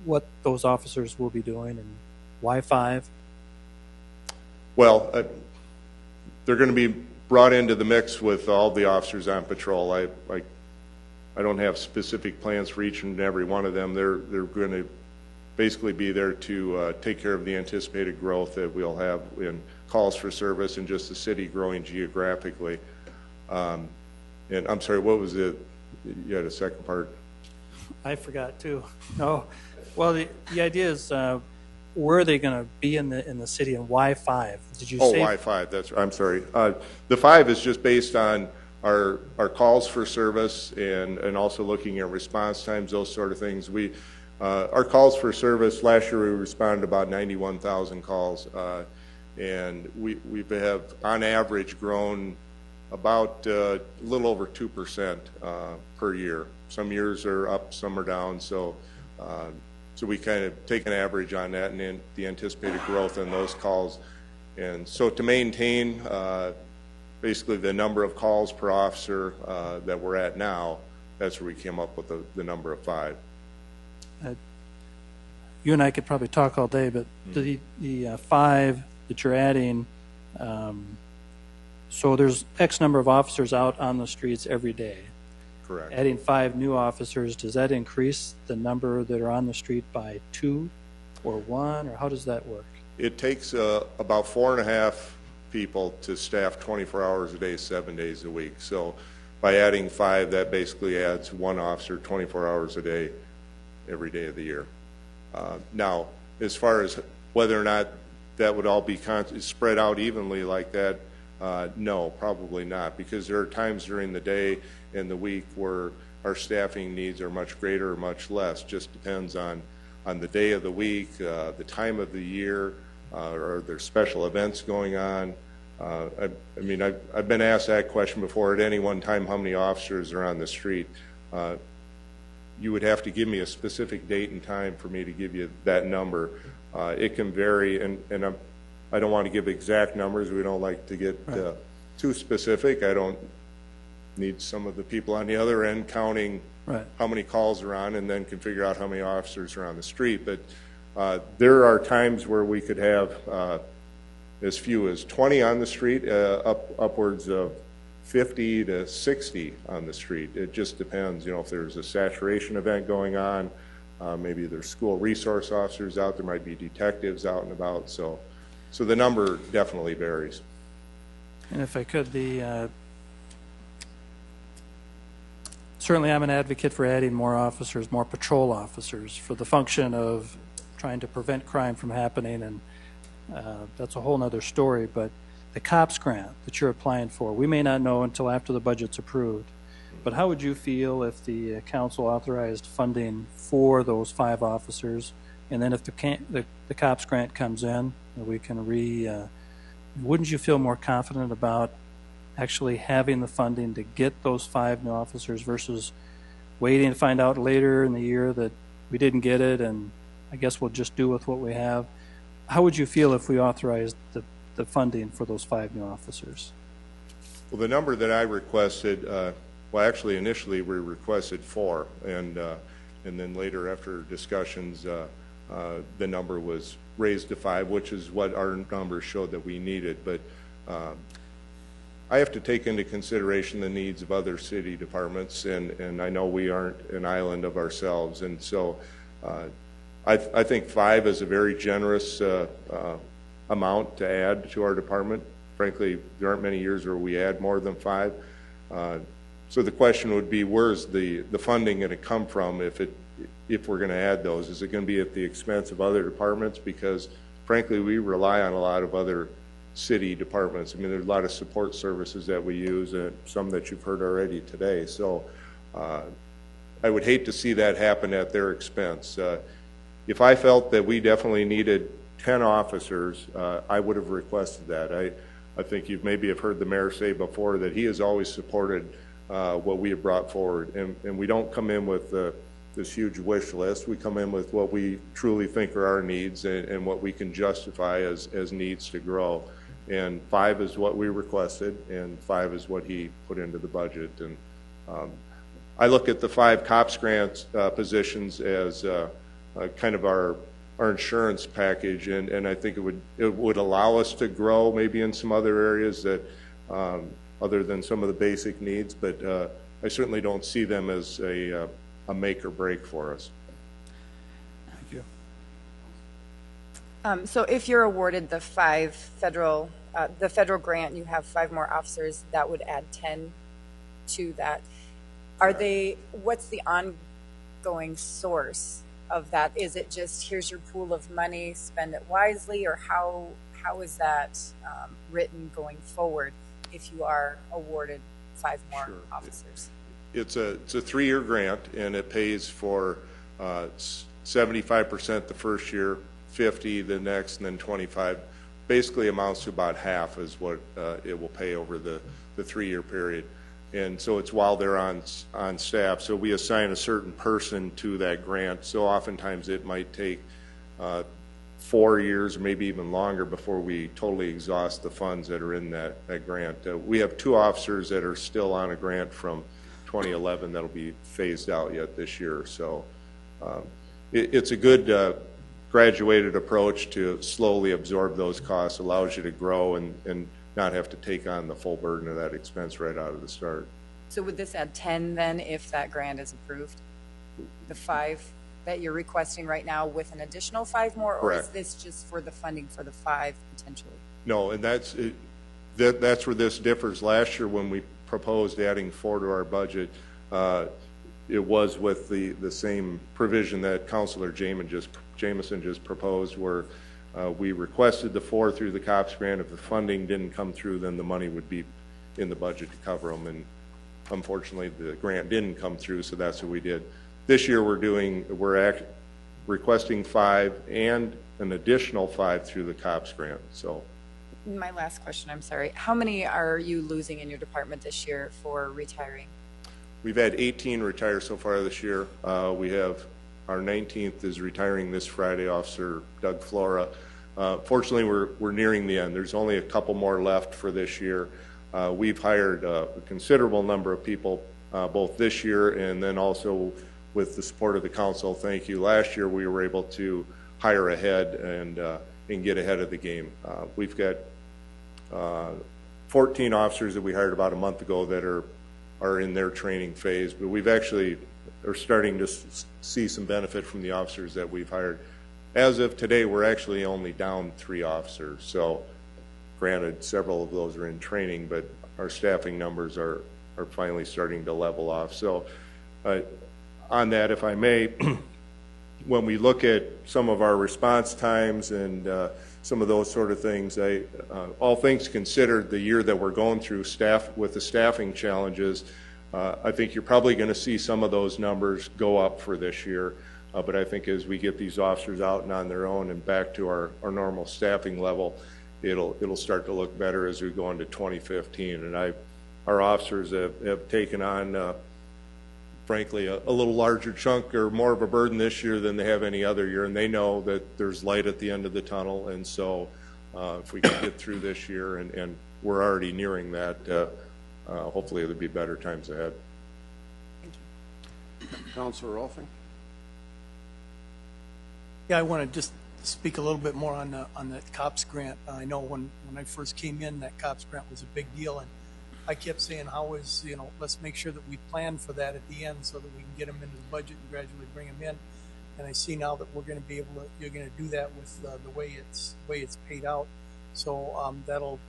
S11: what those officers will be doing and why 5?
S12: Well, they're going to be brought into the mix with all the officers on patrol. I don't have specific plans for each and every one of them. They're going to basically be there to take care of the anticipated growth that we'll have in calls for service and just the city growing geographically. And I'm sorry, what was it? You had a second part?
S11: I forgot too. Oh, well, the idea is where are they going to be in the city and why 5? Did you say?
S12: Oh, why 5? I'm sorry. The 5 is just based on our calls for service and also looking at response times, those sort of things. Our calls for service, last year we responded to about 91,000 calls, and we have on average grown about a little over 2% per year. Some years are up, some are down, so we kind of take an average on that and then the anticipated growth in those calls. And so to maintain basically the number of calls per officer that we're at now, that's where we came up with the number of 5.
S11: You and I could probably talk all day, but the 5 that you're adding, so there's X number of officers out on the streets every day.
S12: Correct.
S11: Adding 5 new officers, does that increase the number that are on the street by 2 or 1, or how does that work?
S12: It takes about 4.5 people to staff 24 hours a day, 7 days a week. So by adding 5, that basically adds 1 officer 24 hours a day, every day of the year. Now, as far as whether or not that would all be spread out evenly like that, no, probably not, because there are times during the day and the week where our staffing needs are much greater or much less. Just depends on the day of the week, the time of the year, or there's special events going on. I mean, I've been asked that question before. At any one time, how many officers are on the street? You would have to give me a specific date and time for me to give you that number. It can vary, and I don't want to give exact numbers. We don't like to get too specific. I don't need some of the people on the other end counting how many calls are on and then can figure out how many officers are on the street. But there are times where we could have as few as 20 on the street, upwards of 50 to 60 on the street. It just depends, if there's a saturation event going on, maybe there's school resource officers out, there might be detectives out and about, so the number definitely varies.
S11: And if I could, certainly I'm an advocate for adding more officers, more patrol officers for the function of trying to prevent crime from happening, and that's a whole nother story, but the COPS grant that you're applying for, we may not know until after the budget's approved, but how would you feel if the council authorized funding for those 5 officers, and then if the COPS grant comes in, we can wouldn't you feel more confident about actually having the funding to get those 5 new officers versus waiting to find out later in the year that we didn't get it and I guess we'll just do with what we have? How would you feel if we authorized the funding for those 5 new officers?
S12: Well, the number that I requested, well, actually initially we requested 4, and then later after discussions, the number was raised to 5, which is what our numbers showed that we needed. But I have to take into consideration the needs of other city departments, and I know we aren't an island of ourselves, and so I think 5 is a very generous amount to add to our department. Frankly, there aren't many years where we add more than 5. So the question would be, where's the funding going to come from if we're going to add those? Is it going to be at the expense of other departments? Because frankly, we rely on a lot of other city departments. I mean, there's a lot of support services that we use, and some that you've heard already today. So I would hate to see that happen at their expense. If I felt that we definitely needed 10 officers, I would have requested that. I think you maybe have heard the mayor say before that he has always supported what we have brought forward, and we don't come in with this huge wish list. We come in with what we truly think are our needs and what we can justify as needs to grow. And 5 is what we requested, and 5 is what he put into the budget. And I look at the 5 COPS grant positions as kind of our insurance package, and I think it would allow us to grow maybe in some other areas that other than some of the basic needs, but I certainly don't see them as a make or break for us.
S11: Thank you.
S13: So if you're awarded the federal grant, you have 5 more officers, that would add 10 to that. What's the ongoing source of that? Is it just, here's your pool of money, spend it wisely, or how is that written going forward if you are awarded 5 more officers?
S12: It's a 3-year grant, and it pays for 75% the first year, 50 the next, and then 25. Basically amounts to about half is what it will pay over the 3-year period. And so it's while they're on staff. So we assign a certain person to that grant. So oftentimes it might take 4 years or maybe even longer before we totally exhaust the funds that are in that grant. We have 2 officers that are still on a grant from 2011 that'll be phased out yet this year. So it's a good graduated approach to slowly absorb those costs, allows you to grow and not have to take on the full burden of that expense right out of the start.
S13: So would this add 10 then if that grant is approved? The 5 that you're requesting right now with an additional 5 more? Or
S12: Correct.
S13: Is this just for the funding for the 5 potentially?
S12: No, and that's where this differs. Last year when we proposed adding 4 to our budget, it was with the same provision that Councilor Jamison just proposed, where we requested the 4 through the COPS grant. If the funding didn't come through, then the money would be in the budget to cover them. And unfortunately, the grant didn't come through, so that's what we did. This year, we're requesting 5 and an additional 5 through the COPS grant. So,
S13: My last question, I'm sorry. How many are you losing in your department this year for retiring?
S12: we've had 18 retire so far this year. We have our 19th is retiring this Friday, Officer Doug Flora. Fortunately, we're nearing the end. There's only a couple more left for this year. We've hired a considerable number of people both this year and then also with the support of the council. Thank you. Last year we were able to hire ahead and get ahead of the game. We've got 14 officers that we hired about a month ago that are in their training phase, but we've actually are starting to see some benefit from the officers that we've hired. As of today, we're actually only down 3 officers. So granted, several of those are in training, but our staffing numbers are finally starting to level off. So on that, if I may, when we look at some of our response times and some of those sort of things, all things considered, the year that we're going through with the staffing challenges, I think you're probably going to see some of those numbers go up for this year. But I think as we get these officers out and on their own and back to our normal staffing level, it'll start to look better as we go into 2015. And our officers have taken on, frankly, a little larger chunk or more of a burden this year than they have any other year, and they know that there's light at the end of the tunnel. And so if we can get through this year, and we're already nearing that, hopefully there'll be better times ahead.
S13: Thank you.
S1: Councilor Rolfing?
S10: Yeah, I want to just speak a little bit more on the COPS grant. I know when I first came in, that COPS grant was a big deal, and I kept saying, let's make sure that we plan for that at the end so that we can get them into the budget and gradually bring them in. And I see now that we're going to be able to, you're going to do that with the way it's paid out. So that'll,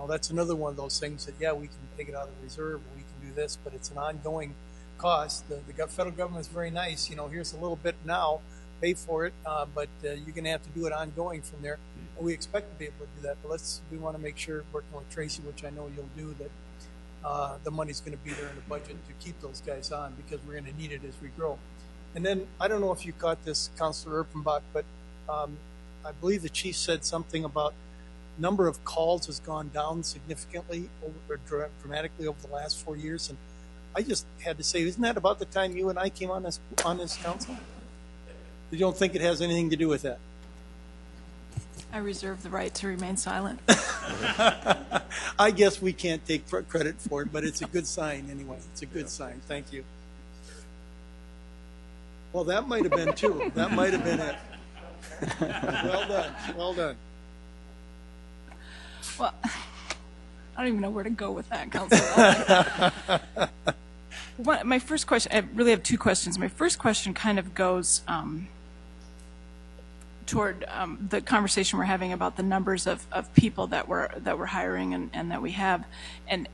S10: that's another one of those things that, yeah, we can take it out of the reserve, we can do this, but it's an ongoing cost. The federal government is very nice. Here's a little bit now, pay for it, but you're going to have to do it ongoing from there. And we expect to be able to do that, but we want to make sure, working with Tracy, which I know you'll do, that the money's going to be there in the budget to keep those guys on, because we're going to need it as we grow. And then, I don't know if you caught this, Councilor Erpenbach, but I believe the chief said something about number of calls has gone down significantly or dramatically over the last 4 years. And I just had to say, isn't that about the time you and I came on this council? You don't think it has anything to do with that?
S6: I reserve the right to remain silent.
S10: I guess we can't take credit for it, but it's a good sign anyway. It's a good sign. Thank you. Well, that might have been too. That might have been it. Well done. Well done.
S6: Well, I don't even know where to go with that, Councilor. My first question, I really have two questions. My first question kind of goes toward the conversation we're having about the numbers of people that we're hiring and that we have. And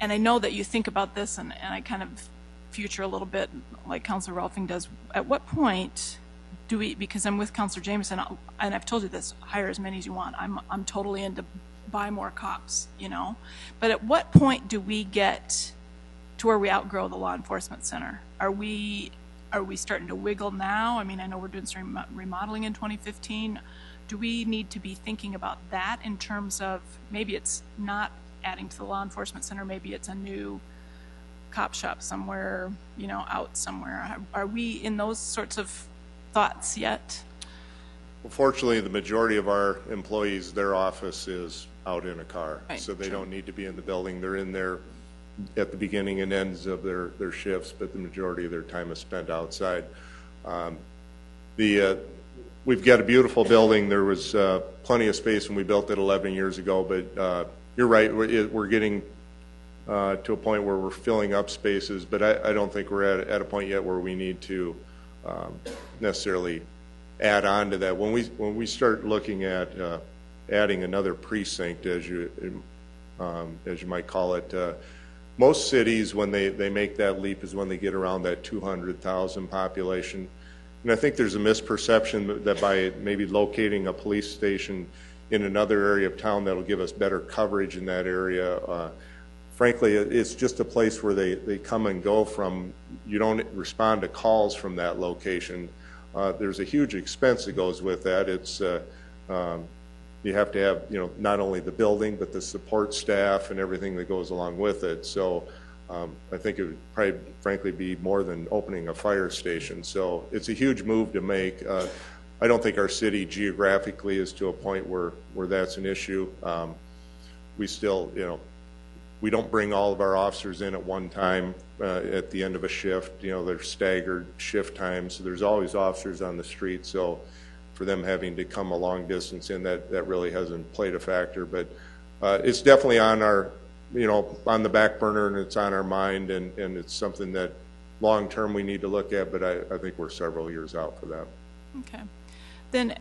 S6: I know that you think about this, and I kind of future a little bit like Councilor Rolfing does. At what point do we, because I'm with Councilor Jameson, and I've told you this, hire as many as you want. I'm totally into buy more cops, you know. But at what point do we get to where we outgrow the law enforcement center? Are we starting to wiggle now? I mean, I know we're doing some remodeling in 2015. Do we need to be thinking about that in terms of maybe it's not adding to the law enforcement center, maybe it's a new cop shop somewhere, you know, out somewhere? Are we in those sorts of thoughts yet?
S12: Well, fortunately, the majority of our employees, their office is out in a car,
S6: right,
S12: so they don't need to be in the building. They're in there at the beginning and ends of their shifts, but the majority of their time is spent outside. We've got a beautiful building. There was plenty of space when we built it 11 years ago, but you're right, we're getting to a point where we're filling up spaces, but I don't think we're at a point yet where we need to necessarily add on to that. When we start looking at adding another precinct, as you might call it, most cities, when they make that leap, is when they get around that 200,000 population. And I think there's a misperception that by maybe locating a police station in another area of town that'll give us better coverage in that area. Frankly, it's just a place where they come and go from. You don't respond to calls from that location. There's a huge expense that goes with that. It's you have to have, you know, not only the building but the support staff and everything that goes along with it. So I think it would probably, frankly, be more than opening a fire station. So it's a huge move to make. I don't think our city geographically is to a point where that's an issue. We still, you know, we don't bring all of our officers in at one time at the end of a shift. You know, they're staggered shift times, so there's always officers on the street. So for them having to come a long distance in, that really hasn't played a factor. But it's definitely on our, you know, on the back burner, and it's on our mind, and it's something that long term we need to look at, but I think we're several years out for that. Okay.
S6: Then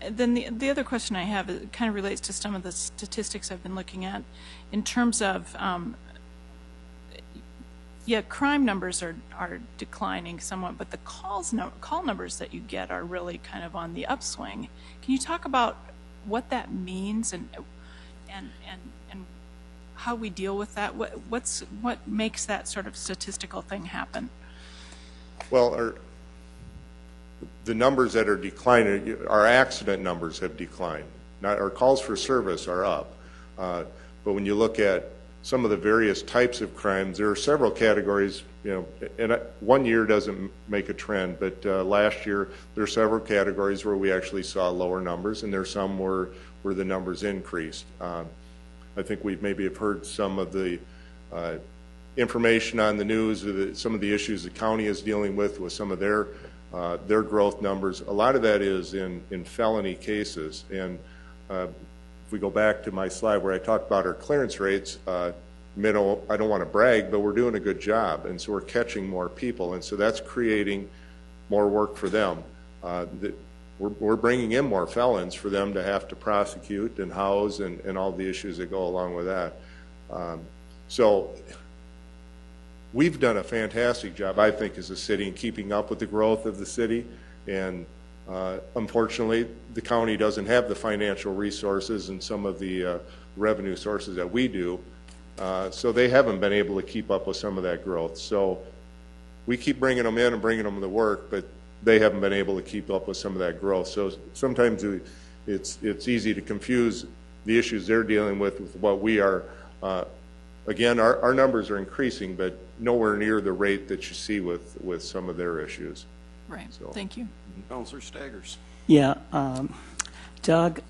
S6: the other question I have, it kind of relates to some of the statistics I've been looking at in terms of crime numbers are declining somewhat, but the call numbers that you get are really kind of on the upswing. Can you talk about what that means and how we deal with that? What makes that sort of statistical thing happen?
S12: Well, the numbers that are declining, our accident numbers have declined. Our calls for service are up, but when you look at some of the various types of crimes, there are several categories, you know, and 1 year doesn't make a trend, but last year there are several categories where we actually saw lower numbers, and there are some where the numbers increased. I think we maybe have heard some of the information on the news, some of the issues the county is dealing with some of their growth numbers. A lot of that is in felony cases, and if we go back to my slide where I talked about our clearance rates, I don't want to brag, but we're doing a good job, and so we're catching more people, and so that's creating more work for them. We're bringing in more felons for them to have to prosecute and house and all the issues that go along with that. So we've done a fantastic job, I think, as a city in keeping up with the growth of the city, and unfortunately, the county doesn't have the financial resources and some of the revenue sources that we do, so they haven't been able to keep up with some of that growth. So we keep bringing them in and bringing them to work, but they haven't been able to keep up with some of that growth. So sometimes it's easy to confuse the issues they're dealing with what we are again, our numbers are increasing, but nowhere near the rate that you see with some of their issues.
S6: Right.
S12: So.
S6: Thank you.
S1: Counselor Staggers.
S3: Yeah, Doug,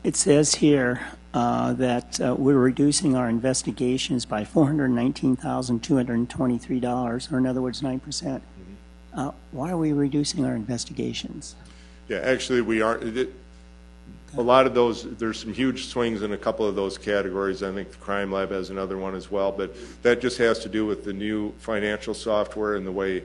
S3: it says here that we're reducing our investigations by $419,223, or in other words, 9%. Why are we reducing our investigations?
S12: Yeah, actually, we are. A lot of those, there's some huge swings in a couple of those categories. I think the Crime Lab has another one as well, but that just has to do with the new financial software and the way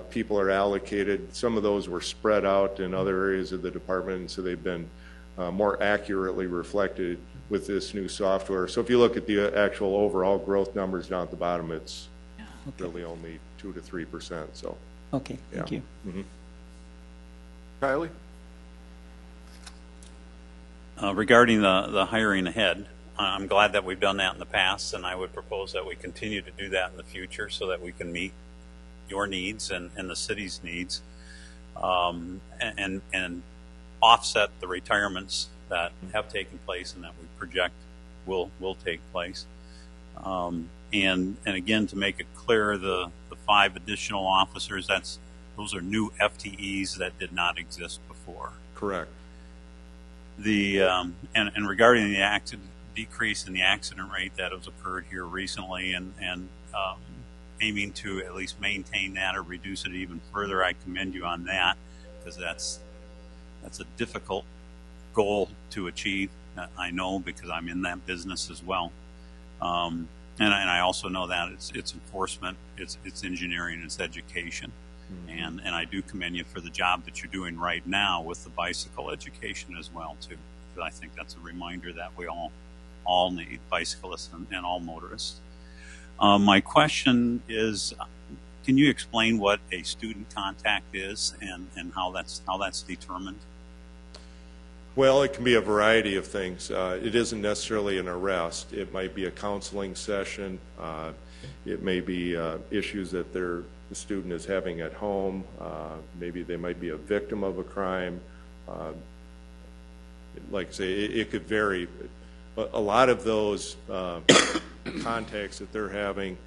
S12: people are allocated. Some of those were spread out in other areas of the department, and so they've been more accurately reflected with this new software. So if you look at the actual overall growth numbers down at the bottom, it's really only 2 to 3%. So.
S3: Okay, thank you.
S12: Mm-hmm.
S1: Kylie?
S9: Regarding the hiring ahead, I'm glad that we've done that in the past, and I would propose that we continue to do that in the future so that we can meet your needs and the city's needs, and offset the retirements that have taken place and that we project will take place. And again, to make it clear, the 5 additional officers, those are new FTEs that did not exist before.
S12: Correct.
S9: And regarding the decrease in the accident rate that has occurred here recently, and aiming to at least maintain that or reduce it even further, I commend you on that, because that's a difficult goal to achieve. I know, because I'm in that business as well. And I also know that it's enforcement, it's engineering, it's education. And I do commend you for the job that you're doing right now with the bicycle education as well, too. Because I think that's a reminder that we all need bicyclists and all motorists. My question is, can you explain what a student contact is and how that's determined?
S12: Well, it can be a variety of things. It isn't necessarily an arrest. It might be a counseling session. It may be issues that the student is having at home. Maybe they might be a victim of a crime. Like I say, it could vary. A lot of those contacts that they're having,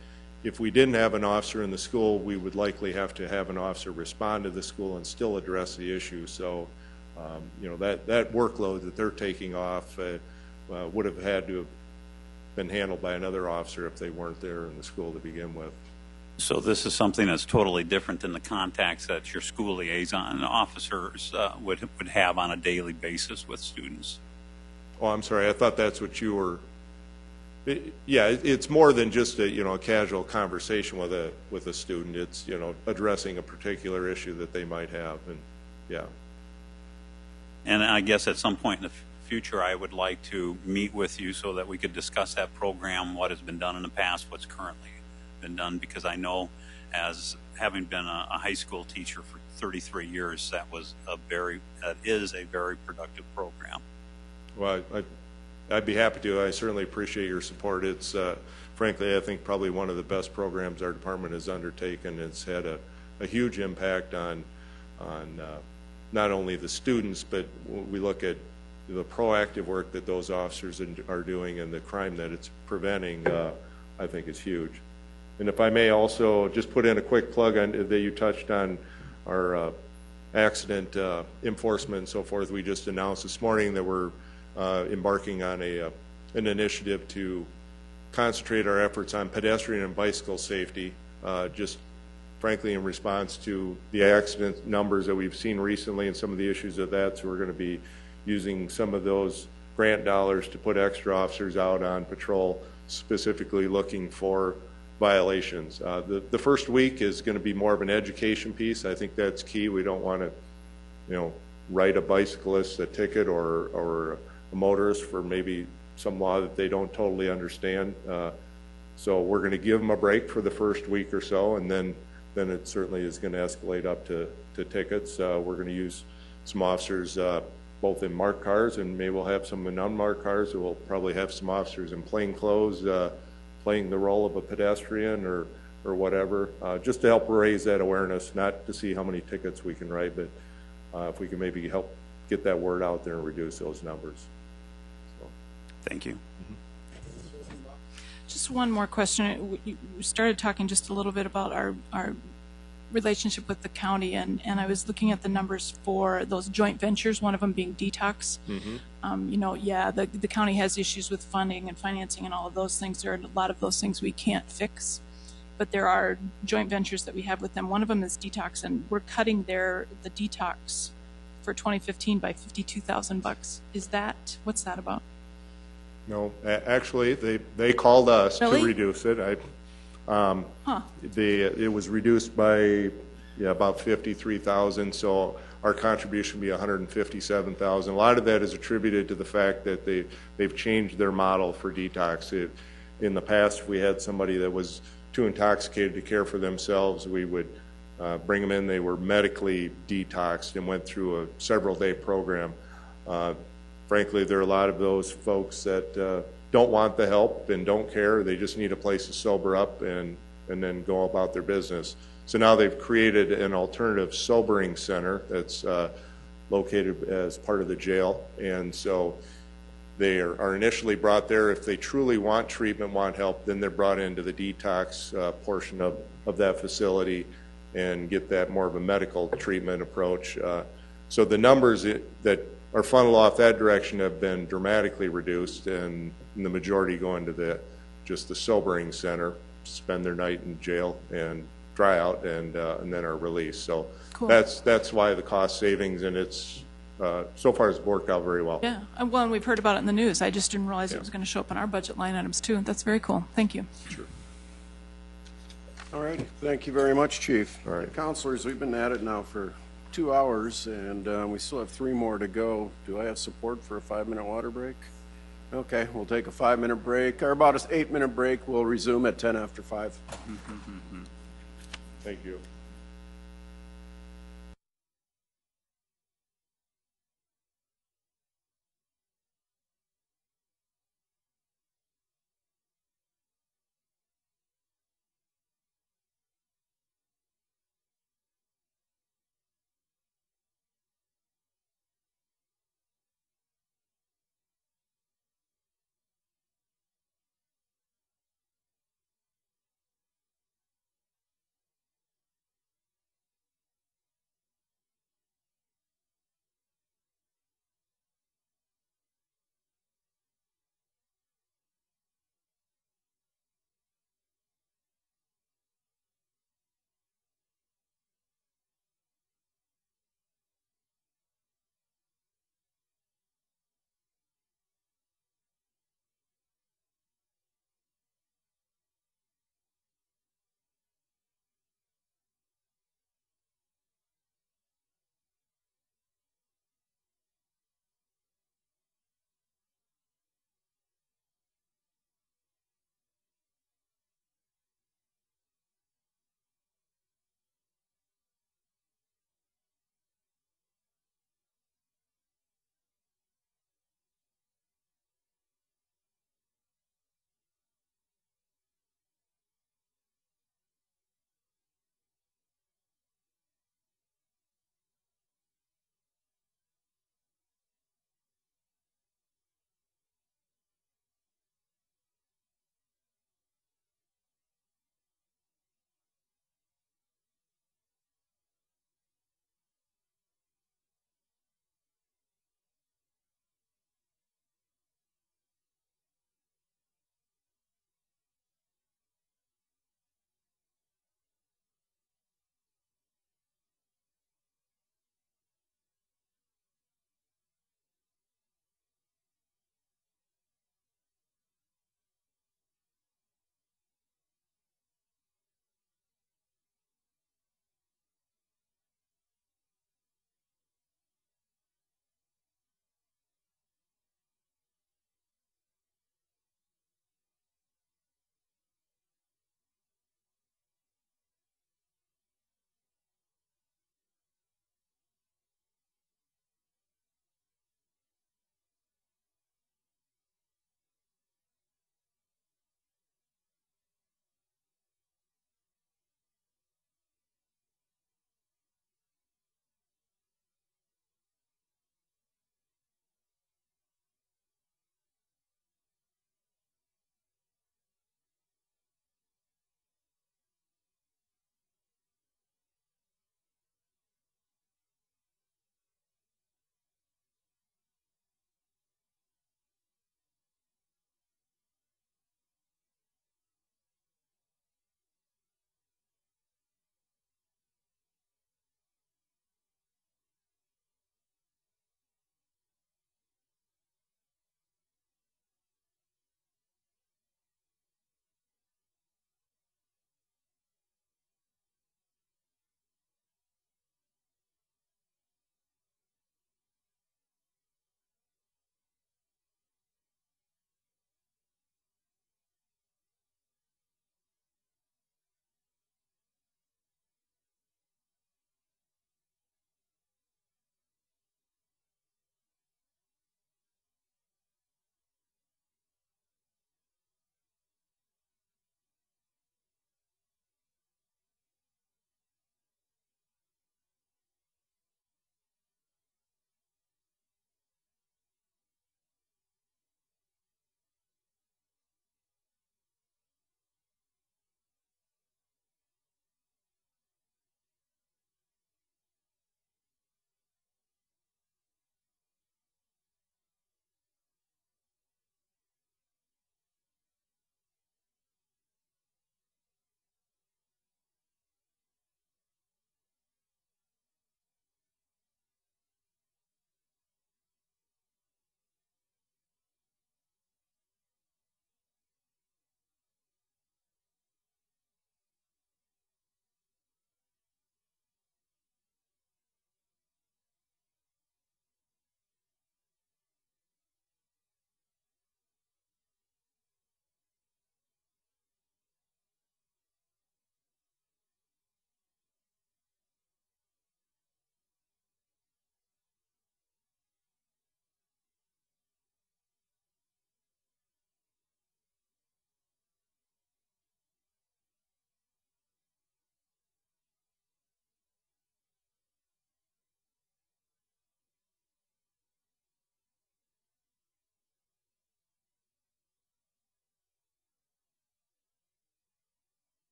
S12: if we didn't have an officer in the school, we would likely have to have an officer respond to the school and still address the issue. So, that workload that they're taking off would have had to have been handled by another officer if they weren't there in the school to begin with.
S9: So this is something that's totally different than the contacts that your school liaison officers would have on a daily basis with students.
S12: Oh, I'm sorry. I thought that's what you were. It's more than just a casual conversation with a student. It's addressing a particular issue that they might have, and yeah.
S9: And I guess at some point in the future, I would like to meet with you so that we could discuss that program, what has been done in the past, what's currently been done, because I know, as having been a high school teacher for 33 years, that is a very productive program.
S12: Well, I'd be happy to. I certainly appreciate your support. It's frankly, I think probably one of the best programs our department has undertaken. It's had a huge impact on not only the students, but we look at the proactive work that those officers are doing and the crime that it's preventing. I think is huge. And if I may also just put in a quick plug on that you touched on our accident enforcement and so forth. We just announced this morning that we're embarking on an initiative to concentrate our efforts on pedestrian and bicycle safety, just frankly in response to the accident numbers that we've seen recently and some of the issues of that. So we're going to be using some of those grant dollars to put extra officers out on patrol, specifically looking for violations. The first week is going to be more of an education piece. I think that's key. We don't want to, write a bicyclist a ticket or a motorist for maybe some law that they don't totally understand. So we're going to give them a break for the first week or so, and then it certainly is going to escalate up to tickets. We're going to use some officers both in marked cars, and maybe we'll have some in unmarked cars. We'll probably have some officers in plain clothes playing the role of a pedestrian or whatever, just to help raise that awareness, not to see how many tickets we can write, but if we can maybe help get that word out there and reduce those numbers. So.
S9: Thank you.
S6: Just one more question. We started talking just a little bit about our relationship with the county, and I was looking at the numbers for those joint ventures, one of them being detox. You know, yeah, the county has issues with funding and financing and all of those things. There are a lot of those things we can't fix, but there are joint ventures that we have with them. One of them is detox, and we're cutting the detox for 2015 by $52,000. Is that, what's that about?
S12: No, actually, they called us
S6: Really?
S12: to reduce it. It was reduced by about 53,000. So our contribution would be 157,000. A lot of that is attributed to the fact that they've changed their model for detox. In the past, if we had somebody that was too intoxicated to care for themselves, we would bring them in. They were medically detoxed and went through a several-day program. Frankly, there are a lot of those folks that don't want the help and don't care. They just need a place to sober up and then go about their business. So now they've created an alternative sobering center that's located as part of the jail. And so they are initially brought there. If they truly want treatment, want help, then they're brought into the detox portion of that facility and get that more of a medical treatment approach. So the numbers that are funneled off that direction have been dramatically reduced, and the majority go into just the sobering center, spend their night in jail and dry out, and then are released. So cool. That's why the cost savings, and it's so far it's worked out very well.
S6: Yeah, well, and we've heard about it in the news. I just didn't realize it was going to show up in our budget line items too. That's very cool. Thank you.
S12: Sure.
S1: All right, thank you very much, Chief. All right, councilors, we've been at it now for 2 hours, and we still have 3 more to go. Do I have support for a 5-minute water break? Okay, we'll take a 5-minute break, or about an 8-minute break. We'll resume at 10 after 5.
S12: Thank you.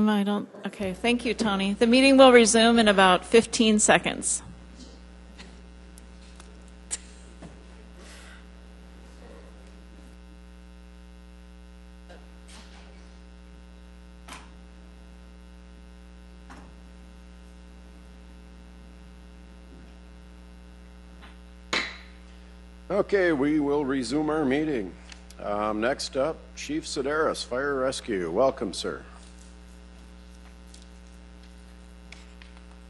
S14: Okay, thank you, Tony. The meeting will resume in about 15 seconds.
S1: Okay, we will resume our meeting. Next up, Chief Sedaris, Fire Rescue. Welcome, sir.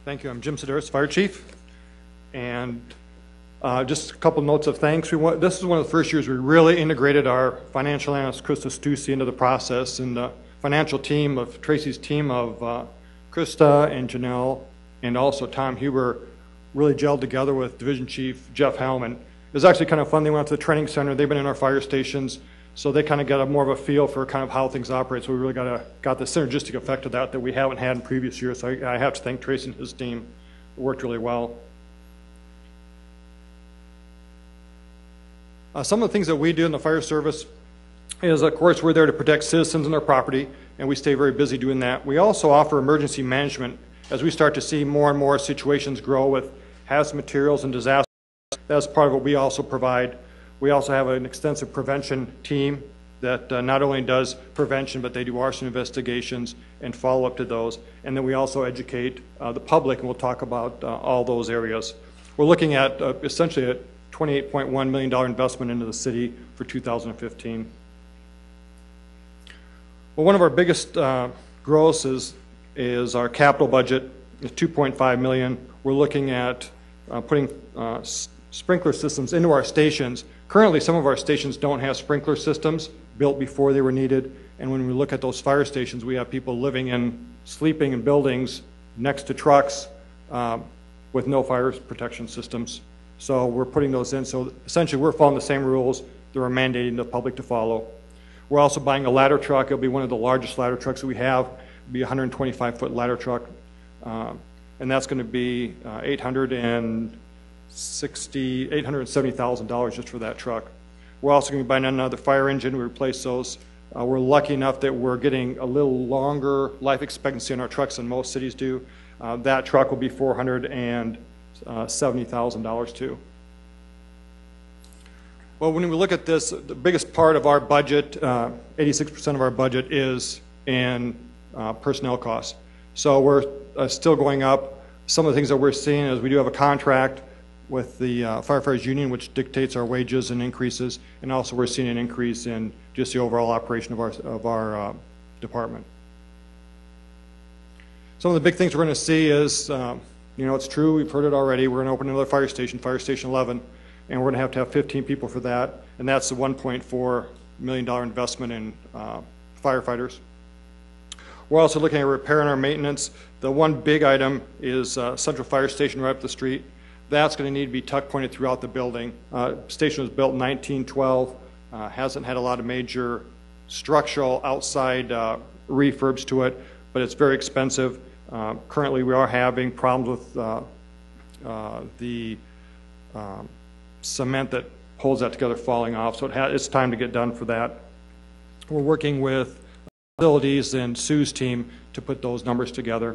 S15: Thank you. I'm Jim Sedaris, Fire Chief. And just a couple notes of thanks. This is one of the first years we really integrated our financial analyst, Krista Stussy, into the process. And the financial team of Tracy's team of Krista and Janelle and also Tom Huber really gelled together with Division Chief Jeff Hellman. It was actually kind of fun. They went out to the training center. They've been in our fire stations, so they kind of got more of a feel for kind of how things operate. So we really got the synergistic effect of that we haven't had in previous years. So I have to thank Tracy and his team. It worked really well. Some of the things that we do in the fire service is, of course, we're there to protect citizens and their property, and we stay very busy doing that. We also offer emergency management as we start to see more and more situations grow with hazardous materials and disasters. That's part of what we also provide. We also have an extensive prevention team that not only does prevention, but they do arson investigations and follow up to those. And then we also educate the public, and we'll talk about all those areas. We're looking at essentially a $28.1 million investment into the city for 2015. Well, one of our biggest growths is our capital budget. It's $2.5 million. We're looking at putting sprinkler systems into our stations. Currently, some of our stations don't have sprinkler systems built before they were needed. And when we look at those fire stations, we have people sleeping in buildings next to trucks with no fire protection systems. So we're putting those in. So essentially, we're following the same rules that we're mandating the public to follow. We're also buying a ladder truck. It'll be one of the largest ladder trucks that we have. It'll be a 125-foot ladder truck. And that's going to be $870,000 just for that truck. We're also going to be buying another fire engine. We replace those. We're lucky enough that we're getting a little longer life expectancy on our trucks than most cities do. That truck will be $470,000 too. Well, when we look at this, the biggest part of our budget, 86% of our budget is in personnel costs. So we're still going up. Some of the things that we're seeing is we do have a contract with the firefighters union, which dictates our wages and increases, and also we're seeing an increase in just the overall operation of our department. Some of the big things we're going to see is, it's true, we've heard it already, we're going to open another fire station 11, and we're going to have 15 people for that, and that's the $1.4 million investment in firefighters. We're also looking at repair and our maintenance. The one big item is Central Fire Station right up the street. That's going to need to be tuck pointed throughout the building. Station was built in 1912, hasn't had a lot of major structural outside refurbs to it, but it's very expensive. Currently we are having problems with the cement that holds that together falling off, so it's time to get done for that. We're working with facilities and Sue's team to put those numbers together.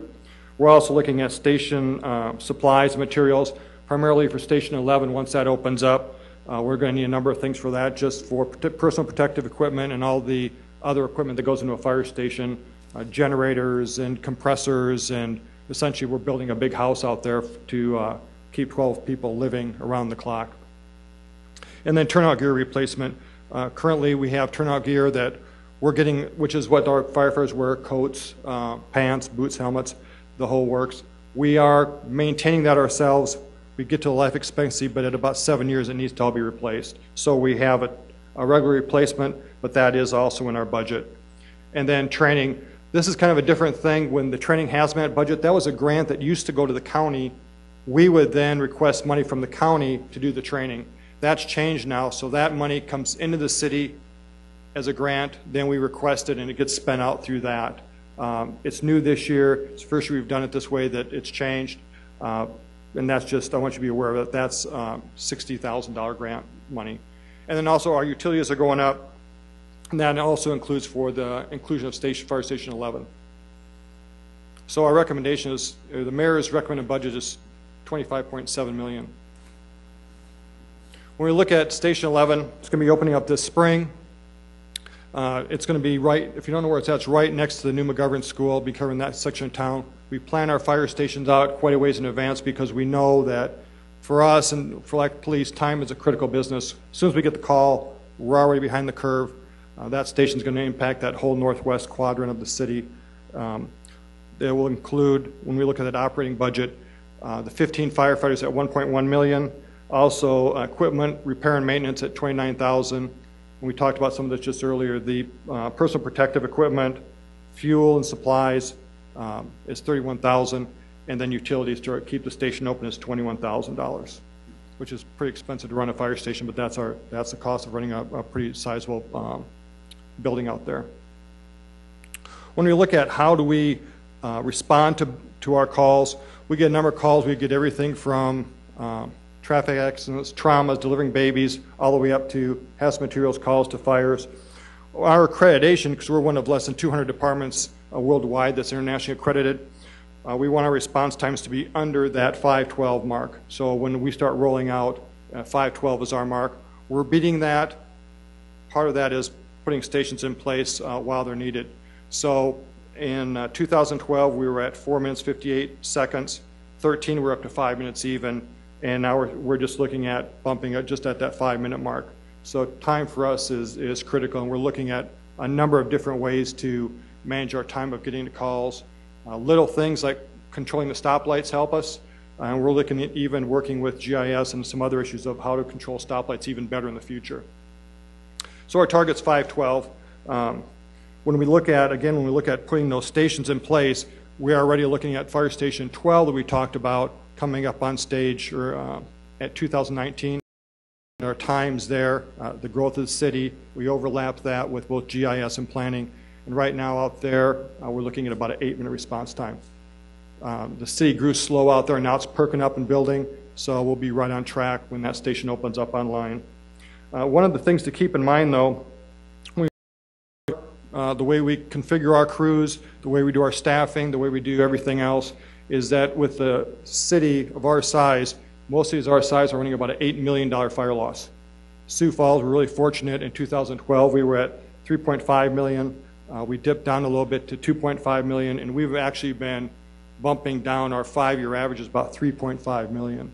S15: We're also looking at station supplies and materials, primarily for Station 11. Once that opens up, we're going to need a number of things for that, just for personal protective equipment and all the other equipment that goes into a fire station, generators and compressors, and essentially we're building a big house out there to keep 12 people living around the clock. And then turnout gear replacement. Currently we have turnout gear that we're getting, which is what our firefighters wear, coats, pants, boots, helmets, the whole works. We are maintaining that ourselves. We get to a life expectancy, but at about 7 years it needs to all be replaced. So we have a regular replacement, but that is also in our budget. And then training. This is kind of a different thing. When the training hazmat budget, that was a grant that used to go to the county. We would then request money from the county to do the training. That's changed now, so that money comes into the city as a grant, then we request it and it gets spent out through that. It's new this year. It's the first year we've done it this way that it's changed. And that's just, I want you to be aware of it. That's $60,000 grant money. And then also our utilities are going up, and that also includes for the inclusion of Fire Station 11. So our recommendation is, the mayor's recommended budget is $25.7 million. When we look at Station 11, it's going to be opening up this spring. It's going to be right, if you don't know where it's at, it's right next to the new McGovern School. It'll be covering that section of town. We plan our fire stations out quite a ways in advance because we know that for us and for like police, time is a critical business. As soon as we get the call, we're already behind the curve. That station's going to impact that whole northwest quadrant of the city. It will include, when we look at that operating budget, the 15 firefighters at $1.1 million. Also, equipment, repair and maintenance at $29,000. We talked about some of this just earlier. The personal protective equipment, fuel and supplies is $31,000, and then utilities to keep the station open is $21,000, which is pretty expensive to run a fire station, but that's the cost of running a pretty sizable building out there. When we look at how do we respond to our calls, we get a number of calls. We get everything from traffic accidents, traumas, delivering babies, all the way up to hazardous materials calls to fires. Our accreditation, because we're one of less than 200 departments worldwide that's internationally accredited, we want our response times to be under that 512 mark. So when we start rolling out, 512 is our mark. We're beating that. Part of that is putting stations in place while they're needed. So in 2012, we were at 4 minutes, 58 seconds. 13, we're up to 5 minutes even. And now we're just looking at bumping it just at that 5 minute mark. So time for us is critical, and we're looking at a number of different ways to manage our time of getting the calls. Little things like controlling the stoplights help us, and we're looking at even working with GIS and some other issues of how to control stoplights even better in the future. So our target's 512. When we look at putting those stations in place, we are already looking at Fire Station 12 that we talked about coming up on stage at 2019. Our times there, the growth of the city, we overlap that with both GIS and planning. And right now out there, we're looking at about an 8-minute response time. The city grew slow out there, and now it's perking up and building, so we'll be right on track when that station opens up online. One of the things to keep in mind, though, the way we configure our crews, the way we do our staffing, the way we do everything else, is that with the city of our size, most cities our size are running about an $8 million fire loss. Sioux Falls, we're really fortunate. In 2012, we were at $3.5 million. We dipped down a little bit to $2.5 million, and we've actually been bumping down our 5-year average is about $3.5 million,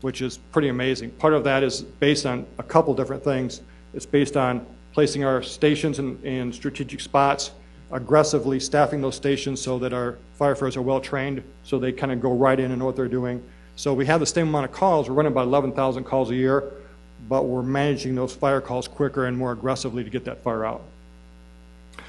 S15: which is pretty amazing. Part of that is based on a couple different things. It's based on placing our stations in strategic spots, aggressively staffing those stations so that our firefighters are well trained, so they kind of go right in and know what they're doing. So we have the same amount of calls. We're running about 11,000 calls a year, but we're managing those fire calls quicker and more aggressively to get that fire out.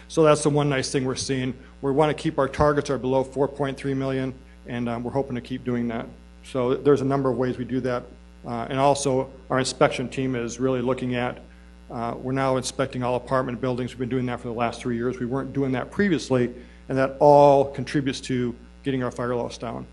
S15: So that's the one nice thing we're seeing. We want to keep our targets are below 4.3 million, and we're hoping to keep doing that. So there's a number of ways we do that. And also our inspection team is really looking at, we're now inspecting all apartment buildings. We've been doing that for the last 3 years. We weren't doing that previously, and that all contributes to getting our fire loss down.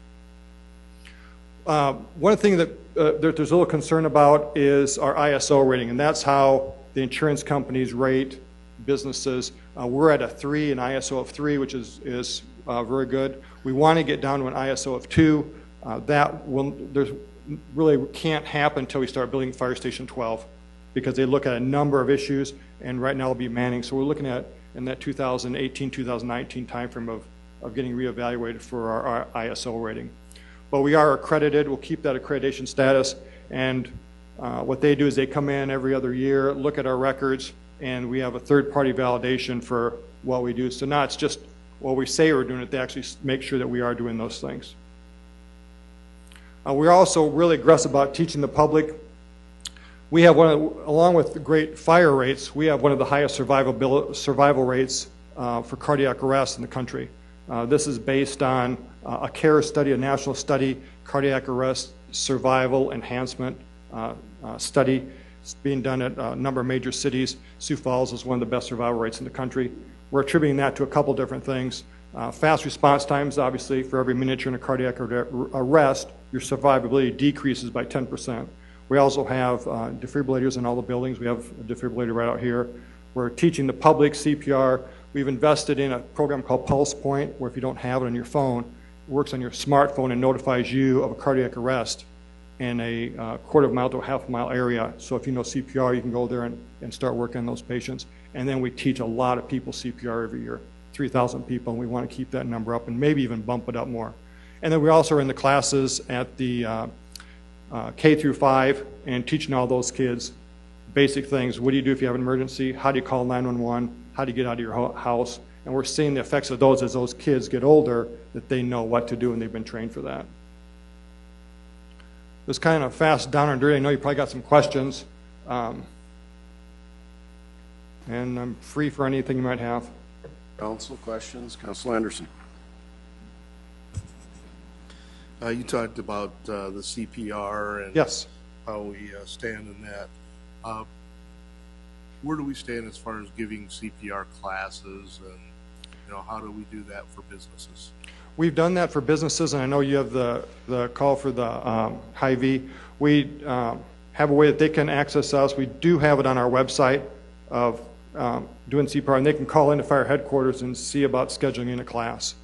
S15: One thing that there's a little concern about is our ISO rating, and that's how the insurance companies rate businesses. We're at a 3, an ISO of 3, which is very good. We want to get down to an ISO of 2. There's really can't happen until we start building Fire Station 12, because they look at a number of issues, and right now it'll be Manning. So we're looking at in that 2018, 2019 timeframe of getting reevaluated for our ISO rating. But we are accredited. We'll keep that accreditation status, and what they do is they come in every other year, look at our records, and we have a third-party validation for what we do. So now it's just what we say we're doing it, they actually make sure that we are doing those things. We're also really aggressive about teaching the public. We have along with the great fire rates, we have one of the highest survival rates for cardiac arrest in the country. This is based on a CARE study, a national study, cardiac arrest survival enhancement study. It's being done at a number of major cities. Sioux Falls is one of the best survival rates in the country. We're attributing that to a couple different things. Fast response times, obviously, for every minute you're in a cardiac arrest, your survivability decreases by 10%. We also have defibrillators in all the buildings. We have a defibrillator right out here. We're teaching the public CPR. We've invested in a program called Pulse Point, where if you don't have it on your phone, works on your smartphone and notifies you of a cardiac arrest in a quarter of a mile to a half a mile area. So if you know CPR, you can go there and start working on those patients. And then we teach a lot of people CPR every year, 3,000 people, and we want to keep that number up and maybe even bump it up more. And then we also are in the classes at the K through 5 and teaching all those kids basic things. What do you do if you have an emergency? How do you call 911? How do you get out of your house? And we're seeing the effects of those as those kids get older, that they know what to do and they've been trained for that. It was kind of fast, down and dirty. I know you probably got some questions. And I'm free for anything you might have.
S1: Council questions? Council Anderson.
S8: You talked about the CPR and
S15: yes,
S8: how we stand in that. Where do we stand as far as giving CPR classes, and how do we do that for businesses?
S15: We've done that for businesses, and I know you have the call for the Hy-Vee. We have a way that they can access us. We do have it on our website of doing CPR, and they can call into fire headquarters and see about scheduling in a class.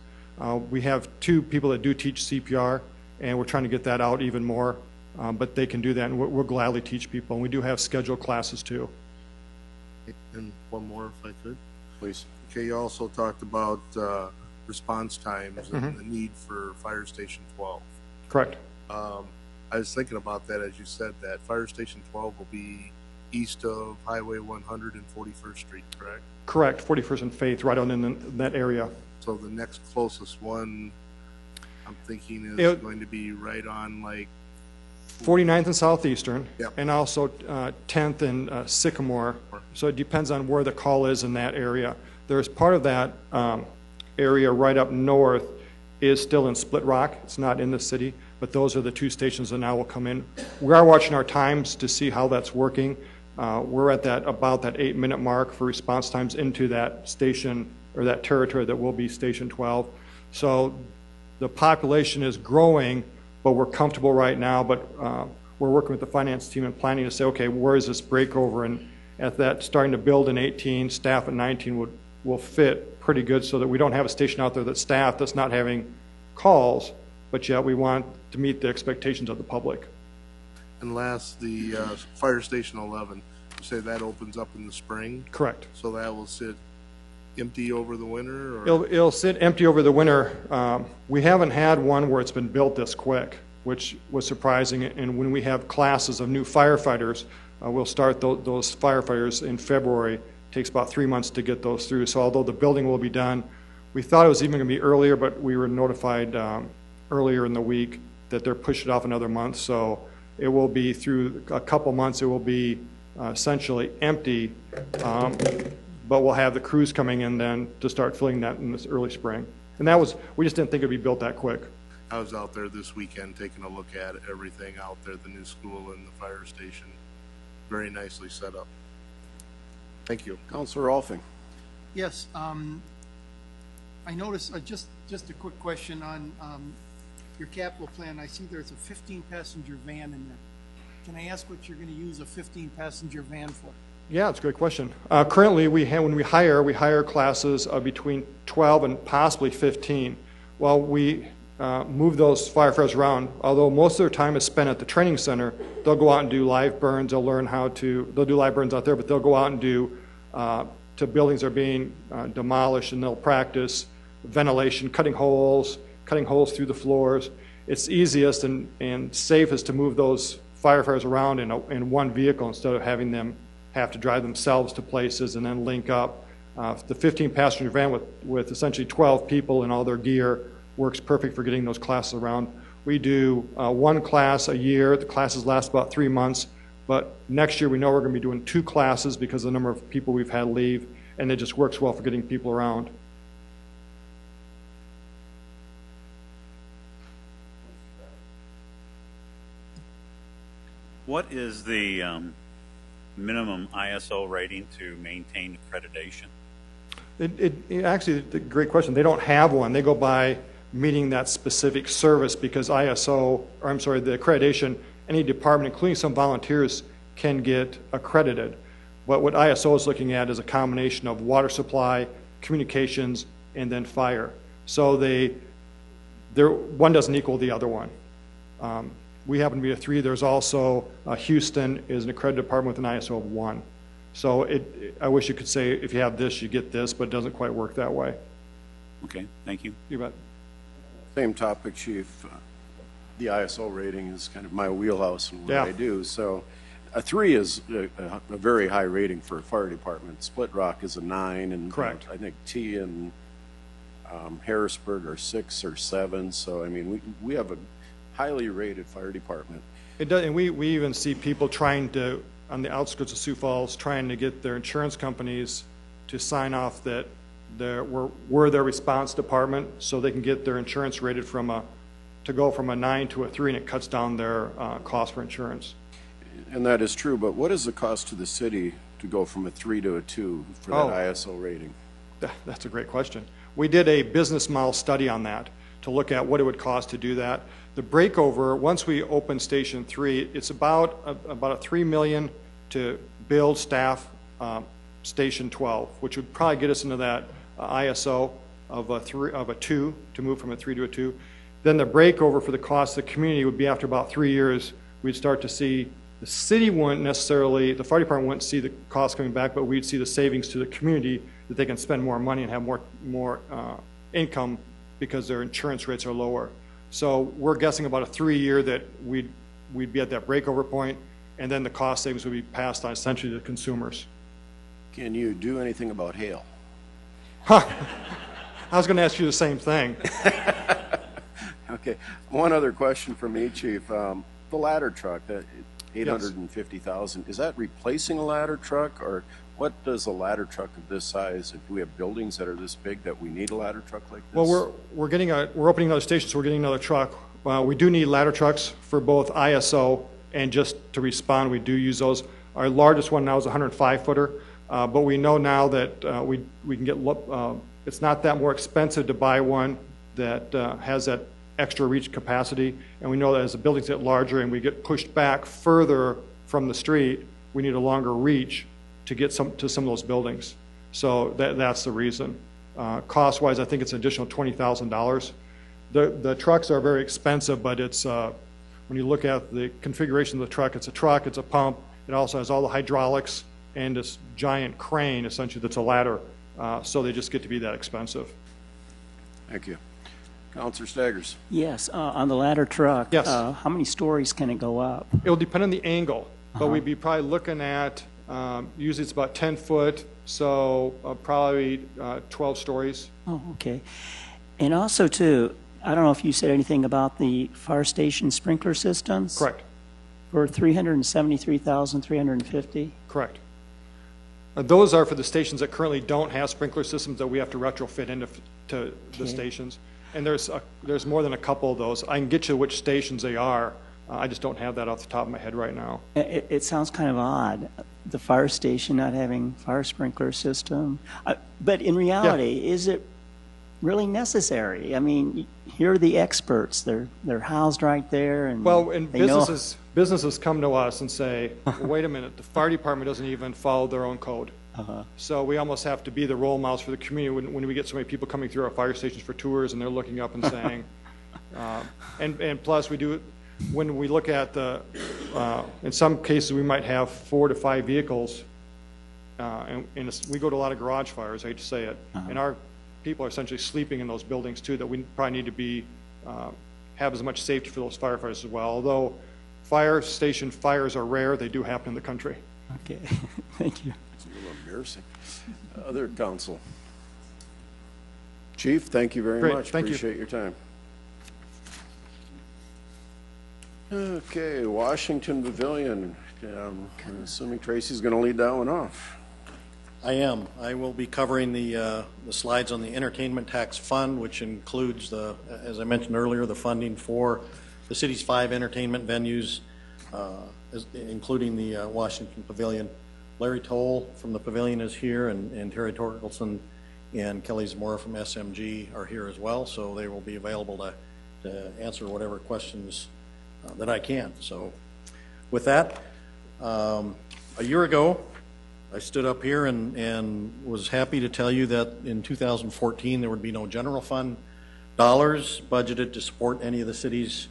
S15: We have 2 people that do teach CPR, and we're trying to get that out even more, but they can do that, and we'll gladly teach people. And we do have scheduled classes too.
S8: And one more, if I could.
S1: Please.
S8: Okay, you also talked about response times and the need for Fire Station 12.
S15: Correct.
S8: I was thinking about that as you said that. Fire Station 12 will be east of Highway 100 and 41st Street, correct?
S15: Correct, 41st and Faith, right on in that area.
S8: So the next closest one, I'm thinking, is going to be right on like
S15: 49th and Southeastern,
S8: yep,
S15: and also 10th and Sycamore. So it depends on where the call is in that area. There's part of that area right up north is still in Split Rock. It's not in the city, but those are the 2 stations that now will come in. We are watching our times to see how that's working. We're at about that 8-minute mark for response times into that station or that territory that will be Station 12. So the population is growing, but we're comfortable right now. But we're working with the finance team and planning to say, okay, where is this breakover? And at that, starting to build in 18, staff at 19 will fit pretty good, so that we don't have a station out there that's staffed that's not having calls, but yet we want to meet the expectations of the public.
S8: And last, the Fire Station 11, you say that opens up in the spring?
S15: Correct.
S8: So that will sit empty over the winter? Or?
S15: It'll sit empty over the winter. We haven't had one where it's been built this quick, which was surprising. And when we have classes of new firefighters, we'll start those firefighters in February. It takes about 3 months to get those through. So although the building will be done, we thought it was even going to be earlier, but we were notified earlier in the week that they're pushed it off another month. So it will be through a couple months. It will be essentially empty, but we'll have the crews coming in then to start filling that in this early spring. And that was, we just didn't think it'd be built that quick.
S8: I was out there this weekend taking a look at everything out there, the new school and the fire station. Very nicely set up. Thank you.
S1: Councilor Rolfing.
S10: Yes, I noticed, just a quick question on your capital plan. I see there's a 15-passenger van in there. Can I ask what you're going to use a 15-passenger van for?
S15: Yeah, it's a great question. Currently, when we hire classes of between 12 and possibly 15. Well, we move those firefighters around. Although most of their time is spent at the training center, they'll go out and do live burns. They'll learn how to, they'll do live burns out there, but they'll go out and do to buildings that are being demolished, and they'll practice ventilation, cutting holes through the floors. It's easiest and safest to move those firefighters around in one vehicle instead of having them have to drive themselves to places and then link up. The 15-passenger van with essentially 12 people and all their gear works perfect for getting those classes around. We do one class a year. The classes last about 3 months, but next year we know we're going to be doing 2 classes because of the number of people we've had leave, and it just works well for getting people around.
S9: What is the minimum ISO rating to maintain accreditation?
S15: Actually, a great question. They don't have one. They go by meeting that specific service because the accreditation, any department, including some volunteers, can get accredited. But what ISO is looking at is a combination of water supply, communications, and then fire. So they one doesn't equal the other one. We happen to be a 3. There's also Houston is an accredited department with an ISO of 1. So I wish you could say if you have this, you get this, but it doesn't quite work that way.
S9: Okay, thank you.
S15: You bet.
S1: Same topic, Chief. The ISO rating is kind of my wheelhouse and what I do. So a 3 is a very high rating for a fire department. Split Rock is a 9, and
S15: correct.
S1: I think T and Harrisburg are 6 or 7. So I mean, we have a highly rated fire department.
S15: It does, and we even see people trying to, on the outskirts of Sioux Falls, trying to get their insurance companies to sign off that we're their response department, so they can get their insurance rated to go from a 9 to a 3, and it cuts down their cost for insurance.
S1: And that is true, but what is the cost to the city to go from a 3 to a 2 for that ISO rating?
S15: That's a great question. We did a business model study on that to look at what it would cost to do that. The breakover, once we open Station 3, it's about a $3 million to build, staff Station 12, which would probably get us into that ISO of a 2 to move from a 3 to a 2. Then the breakover for the cost of the community would be after about 3 years. We'd start to see the city wouldn't necessarily, the fire department wouldn't see the cost coming back, but we'd see the savings to the community that they can spend more money and have more income because their insurance rates are lower. So we're guessing about a 3-year that we'd be at that breakover point, and then the cost savings would be passed on essentially to consumers.
S1: Can you do anything about hail?
S15: I was going to ask you the same thing.
S1: Okay. One other question from me, Chief. The ladder truck, that $850,000, is that replacing a ladder truck, or what does a ladder truck of this size, if we have buildings that are this big, that we need a ladder truck like this?
S15: Well, we're opening another station, so we're getting another truck. We do need ladder trucks for both ISO and just to respond. We do use those. Our largest one now is a 105-footer, but we know now that we can get. It's not that more expensive to buy one that has that extra reach capacity, and we know that as the buildings get larger and we get pushed back further from the street, we need a longer reach to get to some of those buildings. So that's the reason. Cost-wise, I think it's an additional $20,000. The trucks are very expensive, but it's when you look at the configuration of the truck, it's a pump. It also has all the hydraulics and this giant crane, essentially, that's a ladder. So they just get to be that expensive.
S1: Thank you. Councilor Staggers.
S3: Yes, on the ladder truck,
S15: yes.
S3: How many stories can it go up?
S15: It will depend on the angle, but we'd be probably looking at, usually it's about 10 foot, so probably 12 stories. Oh,
S3: okay. And also, too, I don't know if you said anything about the fire station sprinkler systems?
S15: Correct.
S3: For $373,350?
S15: Correct. Those are for the stations that currently don't have sprinkler systems that we have to retrofit into the stations. And there's more than a couple of those. I can get you which stations they are. I just don't have that off the top of my head right now.
S3: It sounds kind of odd, the fire station not having fire sprinkler system. But in reality, is it really necessary? I mean, here are the experts. They're housed right there. And
S15: well, and businesses come to us and say, well, wait a minute, the fire department doesn't even follow their own code. So we almost have to be the role models for the community when we get so many people coming through our fire stations for tours and they're looking up and saying, and plus we do, when we look at in some cases we might have 4 to 5 vehicles, and we go to a lot of garage fires, I hate to say it, and our people are essentially sleeping in those buildings too, that we probably need to be, have as much safety for those firefighters as well. Although fire station fires are rare, they do happen in the country.
S3: Okay, thank you.
S1: It's a little embarrassing. Other council. Chief, thank you very much. Appreciate your time. Okay, Washington Pavilion. I'm assuming Tracy's going to lead that one off.
S2: I am. I will be covering the slides on the entertainment tax fund, which includes as I mentioned earlier, the funding for the city's 5 entertainment venues, including the Washington Pavilion. Larry Toll from the Pavilion is here, and Terry Torkelson and Kelly Zamora from SMG are here as well, so they will be available to answer whatever questions that I can. So with that, a year ago, I stood up here and was happy to tell you that in 2014 there would be no general fund budgeted to support any of the city's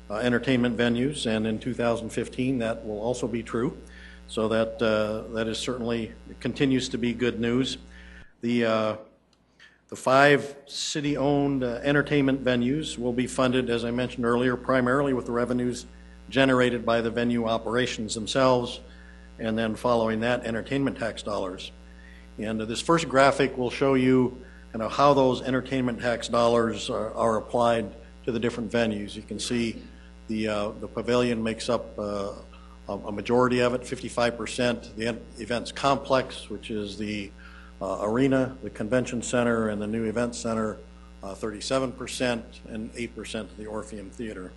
S2: entertainment venues, and in 2015 that will also be true. So that is certainly continues to be good news. The 5 city-owned entertainment venues will be funded, as I mentioned earlier, primarily with the revenues generated by the venue operations themselves, and then following that, entertainment tax dollars. And this first graphic will show you kind of how those entertainment tax dollars are applied to the different venues. You can see the pavilion makes up a majority of it, 55%. The events complex, which is the arena, the convention center, and the new event center, 37%, and 8% of the Orpheum Theater.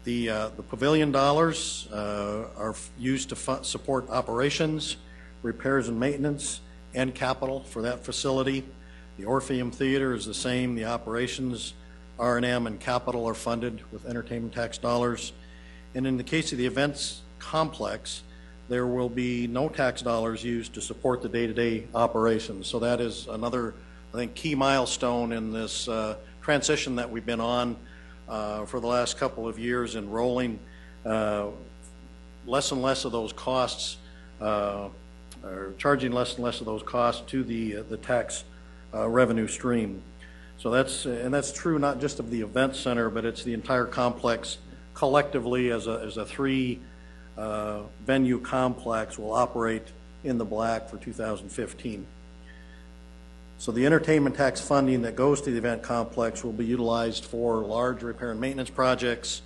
S2: The pavilion dollars are used to support operations, repairs and maintenance, and capital for that facility. The Orpheum Theater is the same. The operations, R&M, and capital are funded with entertainment tax dollars. And in the case of the events complex, there will be no tax dollars used to support the day-to-day operations. So that is another, I think, key milestone in this transition that we've been on for the last couple of years, in rolling less and less of those costs, or charging less and less of those costs to the tax revenue stream. So that's true not just of the event center, but it's the entire complex collectively as a 3 venue complex will operate in the black for 2015. So the entertainment tax funding that goes to the event complex will be utilized for large repair and maintenance projects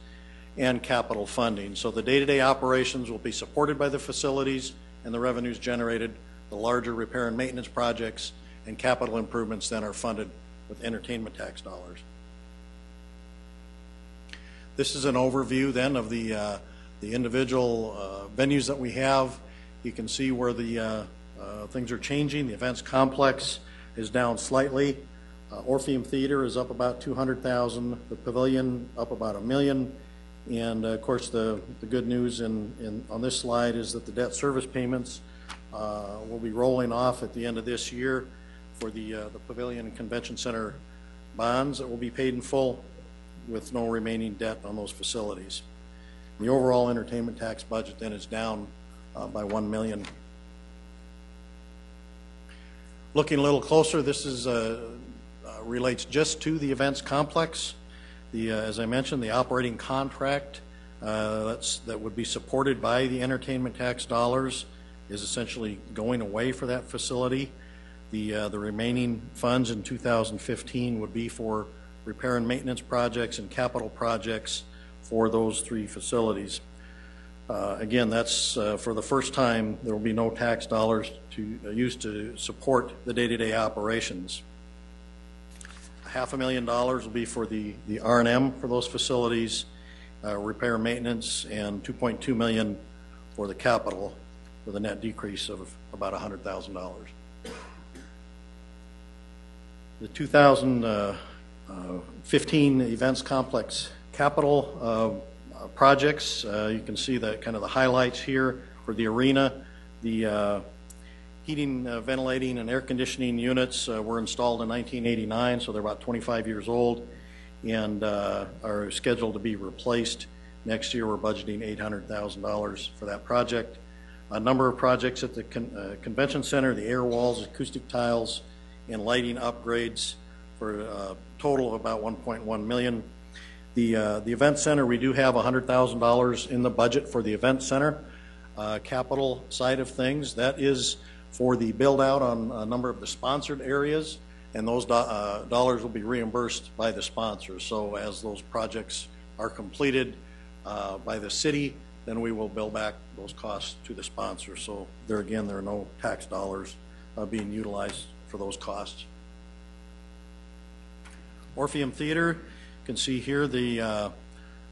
S2: and capital funding. So the day-to-day operations will be supported by the facilities and the revenues generated. The larger repair and maintenance projects and capital improvements then are funded with entertainment tax dollars. This is an overview then of the individual venues that we have. You can see where the things are changing. The events complex is down slightly. Orpheum Theater is up about $200,000. The Pavilion up about $1 million. And of course, the good news on this slide is that the debt service payments will be rolling off at the end of this year for the Pavilion and Convention Center bonds that will be paid in full, with no remaining debt on those facilities. The overall entertainment tax budget then is down by $1 million. Looking a little closer, this is relates just to the events complex. As I mentioned, the operating contract that would be supported by the entertainment tax dollars is essentially going away for that facility. The remaining funds in 2015 would be for repair and maintenance projects and capital projects for those 3 facilities. Again, that's for the first time there will be no tax dollars used to support the day-to-day operations. $500,000 will be for the R&M for those facilities, repair and maintenance, and $2.2 million for the capital, with a net decrease of about $100,000. The 2015 events complex capital projects, you can see the kind of the highlights here for the arena. The heating, ventilating, and air conditioning units were installed in 1989, so they're about 25 years old, and are scheduled to be replaced next year. We're budgeting $800,000 for that project. A number of projects at the convention center, the air walls, acoustic tiles, and lighting upgrades for a total of about $1.1 million. The event center, we do have $100,000 in the budget for the event center. Capital side of things, that is for the build out on a number of the sponsored areas, and those dollars will be reimbursed by the sponsors. So as those projects are completed by the city, then we will bill back those costs to the sponsors. So there again, there are no tax dollars being utilized for those costs. Orpheum Theater, you can see here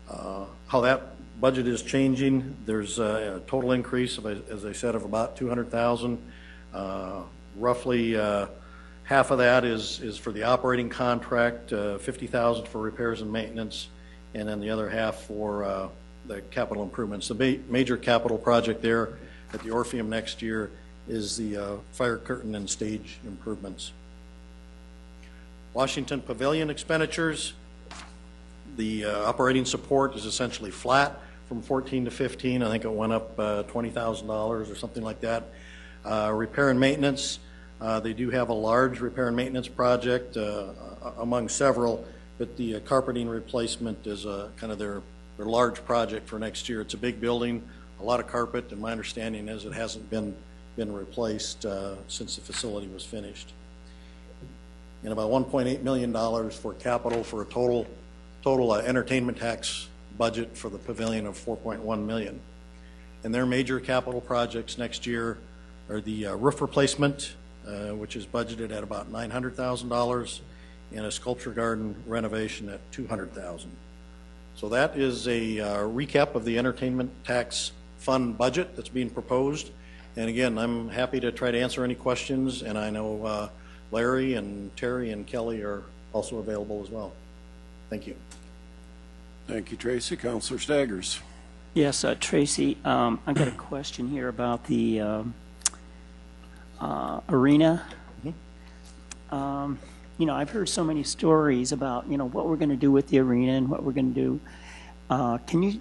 S2: how that budget is changing. There's a total increase of, as I said, of about $200,000. Roughly half of that is for the operating contract, $50,000 for repairs and maintenance, and then the other half for the capital improvements. The major capital project there at the Orpheum next year is the fire curtain and stage improvements. Washington Pavilion expenditures, the operating support is essentially flat from 14 to 15. I think it went up $20,000 or something like that. Repair and maintenance, they do have a large repair and maintenance project among several, but the carpeting replacement is kind of their large project for next year. It's a big building, a lot of carpet, and my understanding is it hasn't been replaced since the facility was finished. And about $1.8 million for capital for a total entertainment tax budget for the pavilion of $4.1 million. And their major capital projects next year are the roof replacement, which is budgeted at about $900,000, and a sculpture garden renovation at $200,000. So that is a recap of the entertainment tax fund budget that's being proposed. And again, I'm happy to try to answer any questions, and I know Larry and Terry and Kelly are also available as well. Thank you.
S1: Thank you, Tracy. Councilor Staggers.
S3: Yes, Tracy, I've got a question here about the arena.
S2: Mm-hmm.
S3: You know, I've heard so many stories about, you know, what we're going to do with the arena and what we're going to do. Can you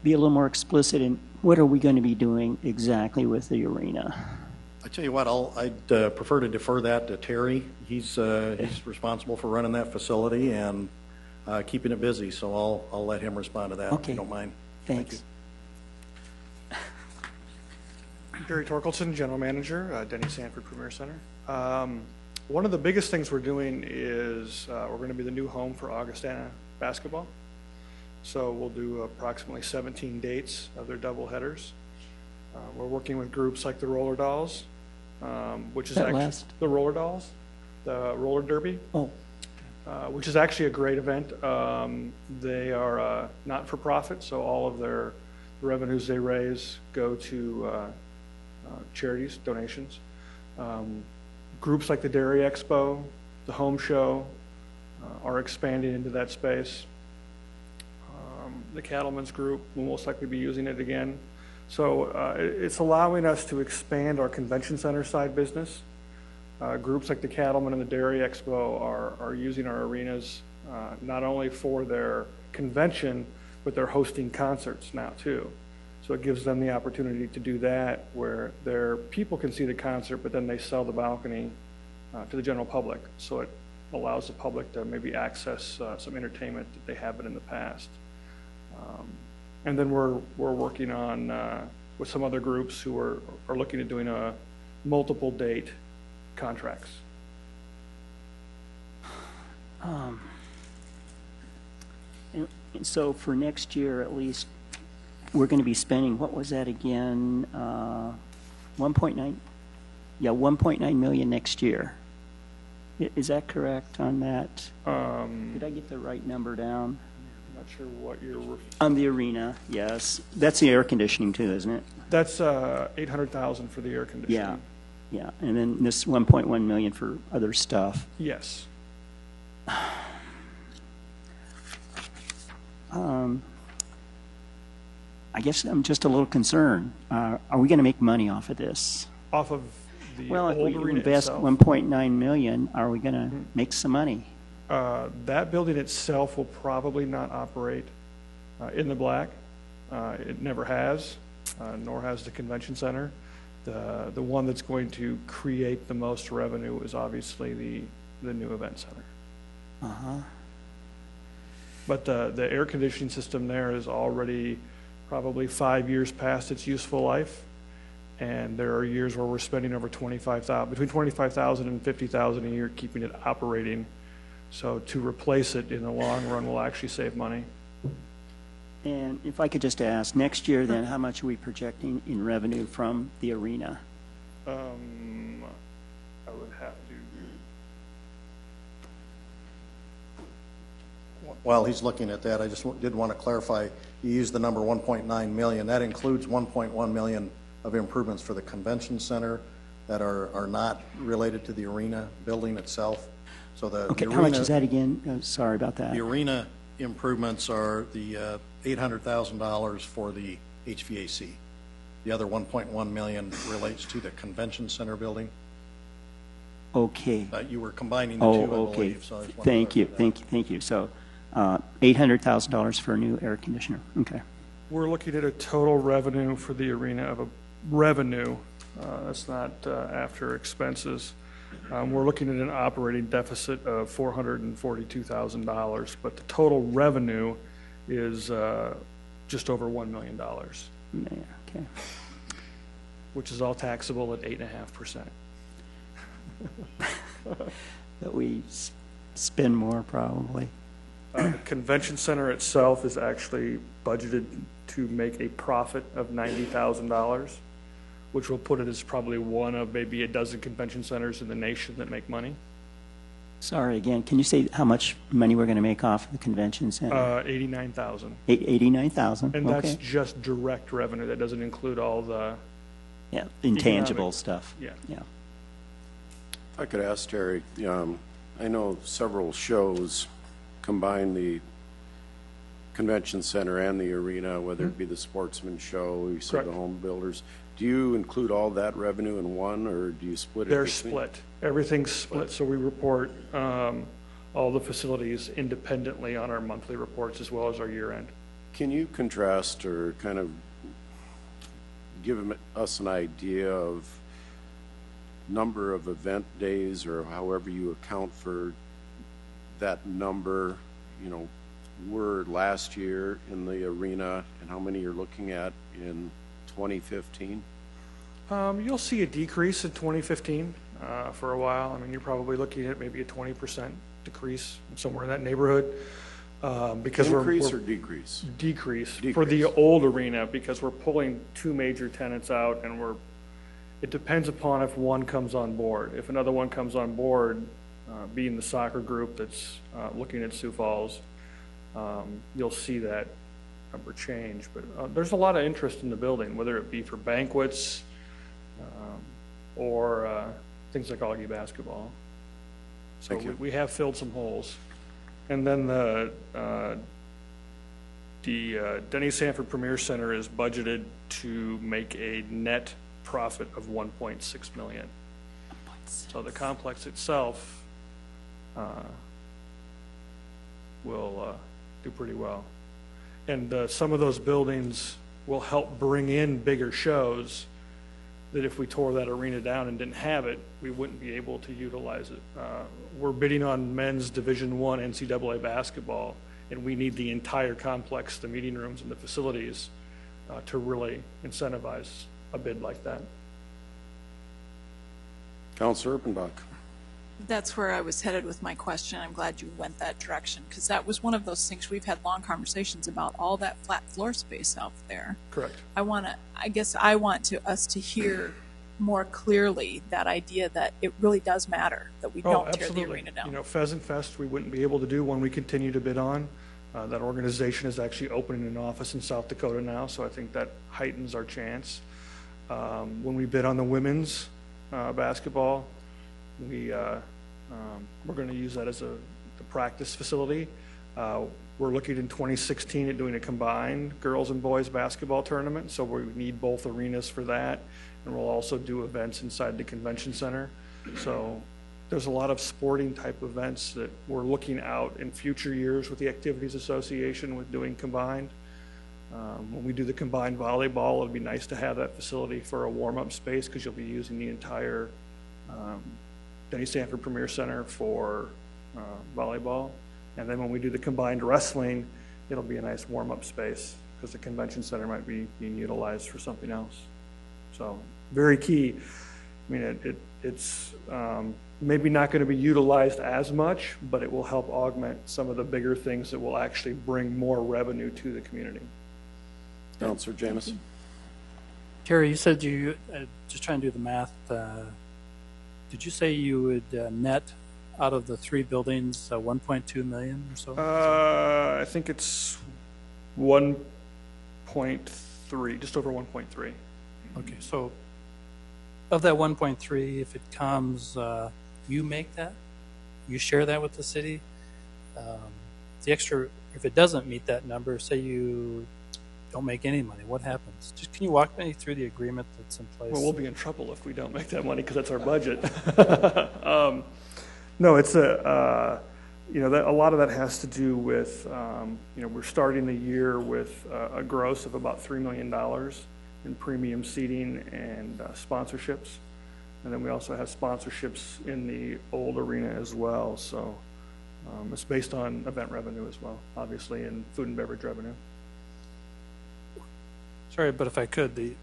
S3: be a little more explicit in what are we going to be doing exactly with the arena?
S2: I tell you what, I'd prefer to defer that to Terry. He's responsible for running that facility and keeping it busy, so I'll let him respond to that, if you don't mind.
S3: Thanks.
S16: Thank you. Gary Torkelson, General Manager, Denny Sanford Premier Center. One of the biggest things we're doing is we're going to be the new home for Augustana basketball. So we'll do approximately 17 dates of their double headers. We're working with groups like the Roller Dolls, which is actually the Roller Dolls, the Roller Derby, which is actually a great event. They are not-for-profit, so all of their revenues they raise go to charities, donations. Groups like the Dairy Expo, the Home Show, are expanding into that space. The Cattlemen's Group will most likely be using it again. So it's allowing us to expand our convention center side business. Groups like the Cattlemen and the Dairy Expo are using our arenas not only for their convention, but they're hosting concerts now too. So it gives them the opportunity to do that where their people can see the concert, but then they sell the balcony to the general public. So it allows the public to maybe access some entertainment that they haven't in the past. And then we're working on with some other groups who are looking at doing a multiple date contracts.
S3: And so for next year, at least, we're going to be spending, what was that again? 1.9? Yeah, 1.9 million next year. Is that correct on that? Did I get the right number down?
S16: Not sure what you're
S3: on the arena. Yes, that's the air conditioning too, isn't it?
S16: That's $800,000 for the air conditioning.
S3: Yeah, and then this 1.1 million for other stuff.
S16: Yes.
S3: I guess I'm just a little concerned. Are we going to make money off of this?
S16: Off of the
S3: well, if we
S16: arena
S3: invest
S16: itself?
S3: 1.9 million, are we going to make some money?
S16: That building itself will probably not operate in the black. It never has, nor has the convention center. The one that's going to create the most revenue is obviously the new event center. But the air conditioning system there is already probably 5 years past its useful life, and there are years where we're spending over between $25,000 and $50,000 a year keeping it operating. So to replace it in the long run will actually save money.
S3: And if I could just ask, next year then, how much are we projecting in revenue from the arena?
S16: I would have to.
S2: While he's looking at that, I just did want to clarify, you used the number 1.9 million. That includes 1.1 million of improvements for the convention center that are not related to the arena building itself. So the arena,
S3: how much is that again? Sorry about that.
S2: The arena improvements are the $800,000 for the HVAC. The other 1.1 million relates to the convention center building.
S3: Okay.
S2: You were combining the two, I believe. So I just wanted to
S3: Thank you,
S2: clarify
S3: thank you. So $800,000 for a new air conditioner. Okay.
S16: We're looking at a total revenue for the arena of a revenue. That's not after expenses. We're looking at an operating deficit of $442,000, but the total revenue is just over $1 million.
S3: Okay.
S16: Which is all taxable at 8.5%.
S3: That we spend more probably.
S16: The convention center itself is actually budgeted to make a profit of $90,000, which will put it as probably one of maybe a dozen convention centers in the nation that make money.
S3: Sorry, again, can you say how much money we're going to make off of the convention center?
S16: $89,000.
S3: $89,000.
S16: And that's just direct revenue. That doesn't include all the
S3: intangible stuff.
S16: Yeah.
S1: If I could ask Terry, I know several shows combine the convention center and the arena, whether it be the sportsman show, you said the home builders. Do you include all that revenue in one, or do you split it?
S16: They're split. Everything's split. So we report all the facilities independently on our monthly reports as well as our year end.
S1: Can you contrast or kind of give us an idea of number of event days, or however you account for that number, were last year in the arena, and how many you're looking at in 2015?
S16: You'll see a decrease in 2015 for a while. I mean, you're probably looking at maybe a 20% decrease, somewhere in that neighborhood. Because
S1: Increase or decrease?
S16: Decrease for the old arena, because we're pulling two major tenants out, and it depends upon if one comes on board. If another one comes on board, being the soccer group that's looking at Sioux Falls, you'll see that number change. But there's a lot of interest in the building, whether it be for banquets or things like Augie basketball. So we have filled some holes. And then the Denny Sanford Premier Center is budgeted to make a net profit of $1.6 million. So the complex itself will do pretty well. And some of those buildings will help bring in bigger shows that if we tore that arena down and didn't have it, we wouldn't be able to utilize it. We're bidding on men's Division I NCAA basketball, and we need the entire complex, the meeting rooms and the facilities, to really incentivize a bid like that.
S1: Councilor Erpenbach.
S6: That's where I was headed with my question. I'm glad you went that direction, because that was one of those things we've had long conversations about, all that flat floor space out there.
S16: Correct.
S6: I guess I want us to hear more clearly that idea that it really does matter that we don't tear the arena down.
S16: Pheasant Fest we wouldn't be able to do when we continue to bid on. That organization is actually opening an office in South Dakota now, so I think that heightens our chance. When we bid on the women's basketball, we're going to use that as the practice facility. We're looking in 2016 at doing a combined girls and boys basketball tournament, so we need both arenas for that, and we'll also do events inside the convention center. So there's a lot of sporting type events that we're looking out in future years with the Activities Association with doing combined. When we do the combined volleyball, it'd be nice to have that facility for a warm-up space, because you'll be using the entire Denny Sanford Premier Center for volleyball. And then when we do the combined wrestling, it'll be a nice warm-up space, because the convention center might be being utilized for something else. So very key. I mean, it's maybe not going to be utilized as much, but it will help augment some of the bigger things that will actually bring more revenue to the community.
S1: Councilor Jamison.
S11: Terry, you said you, just trying to do the math, did you say you would net out of the three buildings 1.2 million or so?
S16: I think it's 1.3, just over 1.3.
S11: Okay, so of that 1.3, if it comes, you make that? You share that with the city? The extra, if it doesn't meet that number, say you don't make any money, what happens? Just can you walk me through the agreement that's in place?
S16: Well, we'll be in trouble if we don't make that money because that's our budget. No, it's a lot of that has to do with we're starting the year with a gross of about $3 million in premium seating and sponsorships, and then we also have sponsorships in the old arena as well. So it's based on event revenue as well, obviously, and food and beverage revenue.
S11: Sorry, but if I could,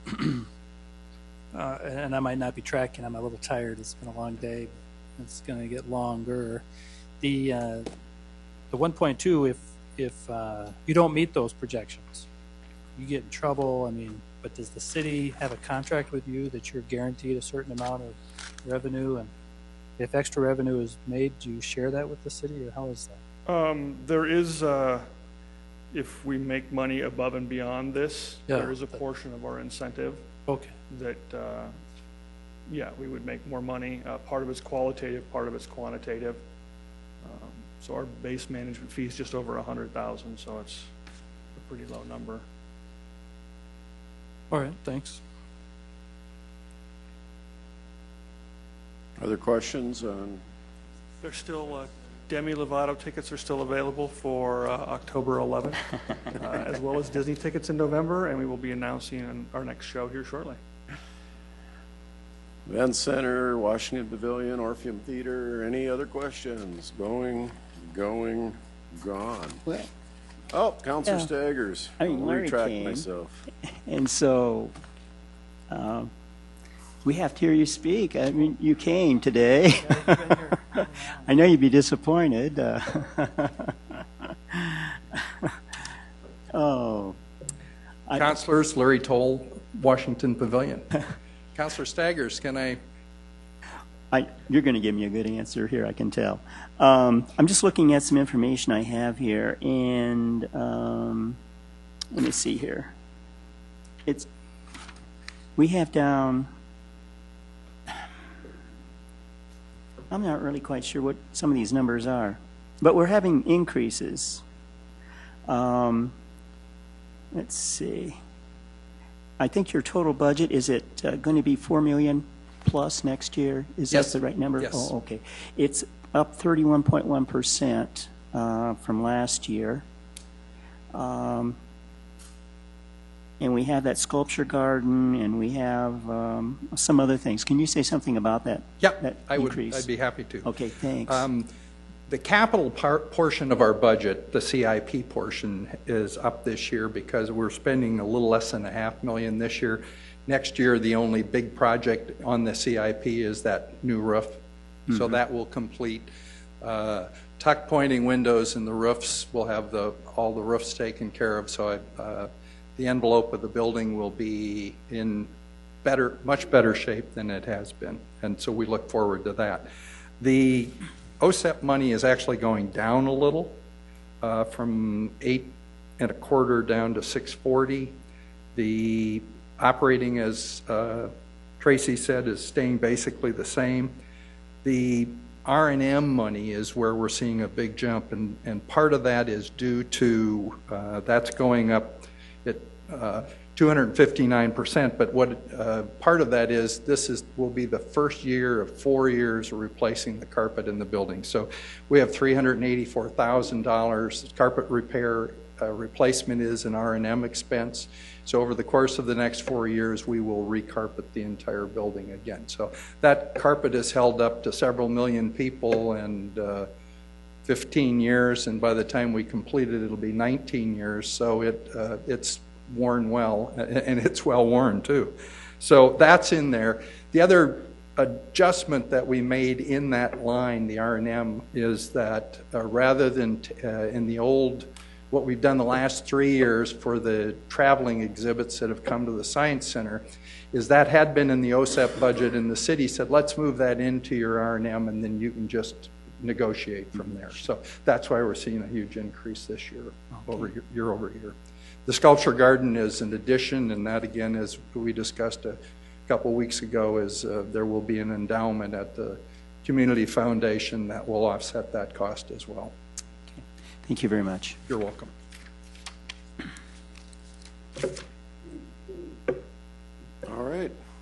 S11: and I might not be tracking, I'm a little tired, it's been a long day, it's going to get longer. The 1.2, if you don't meet those projections, you get in trouble. I mean, but does the city have a contract with you that you're guaranteed a certain amount of revenue? And if extra revenue is made, do you share that with the city, or how is that?
S16: There is, if we make money above and beyond this, there is a portion of our incentive.
S11: Okay.
S16: That, we would make more money. Part of it's qualitative, part of it's quantitative. So our base management fee is just over $100,000, so it's a pretty low number.
S11: All right, thanks.
S1: Other questions on?
S16: There's still Demi Lovato tickets are still available for October 11th, as well as Disney tickets in November, and we will be announcing our next show here shortly.
S1: Event Center, Washington Pavilion, Orpheum Theater, any other questions? Going, gone.
S3: Well,
S1: oh, Counselor Staggers.
S3: I mean,
S1: I'll
S3: Larry
S1: retract
S3: came,
S1: myself.
S3: And so we have to hear you speak. I mean, you came today. I know you'd be disappointed.
S17: Councilors, Larry Toll, Washington Pavilion. Councilor Staggers, can
S3: you're going to give me a good answer here, I can tell. I'm just looking at some information I have here, and let me see here. We have down, I'm not really quite sure what some of these numbers are, but we're having increases. Let's see. I think your total budget, is it going to be $4 million plus next year? Is that the right number?
S17: Yes.
S3: Oh, okay. It's up 31.1% from last year. And we have that sculpture garden, and we have some other things. Can you say something about that?
S17: Yeah,
S3: that increase?
S17: I'd be happy to.
S3: Okay, thanks.
S17: The capital portion of our budget, the CIP portion, is up this year because we're spending a little less than $500,000 this year. Next year, the only big project on the CIP is that new roof. Mm-hmm. So that will complete. Tuck pointing windows in the roofs, we'll have all the roofs taken care of. So the envelope of the building will be in much better shape than it has been. And so we look forward to that. The OSEP money is actually going down a little, from 8.25 down to 640. The operating, as Tracy said, is staying basically the same. The R&M money is where we're seeing a big jump, and part of that is due to that's going up at 259%, but what part of that is will be the first year of 4 years of replacing the carpet in the building. So we have $384,000 carpet repair replacement is an R&M expense. So over the course of the next 4 years, we will recarpet the entire building again. So that carpet is held up to several million people and 15 years, and by the time we complete it, it'll be 19 years. So it's worn well, and it's well worn too. So that's in there. The other adjustment that we made in that line, the R&M, is that rather than in the old, what we've done the last 3 years for the traveling exhibits that have come to the Science Center, is that had been in the OSEP budget, and the city said, let's move that into your R&M, and then you can just negotiate from there. So that's why we're seeing a huge increase this year, year over year. The sculpture garden is an addition, and that, again, as we discussed a couple weeks ago, is there will be an endowment at the community foundation that will offset that cost as well.
S3: Okay. Thank you very much.
S17: You're welcome.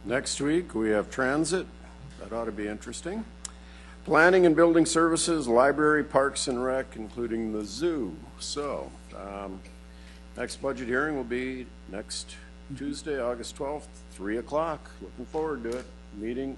S1: Next week, we have transit. That ought to be interesting. Planning and building services, library, parks and rec, including the zoo. So, next budget hearing will be next Tuesday, August 12th, 3 o'clock. Looking forward to it. Meeting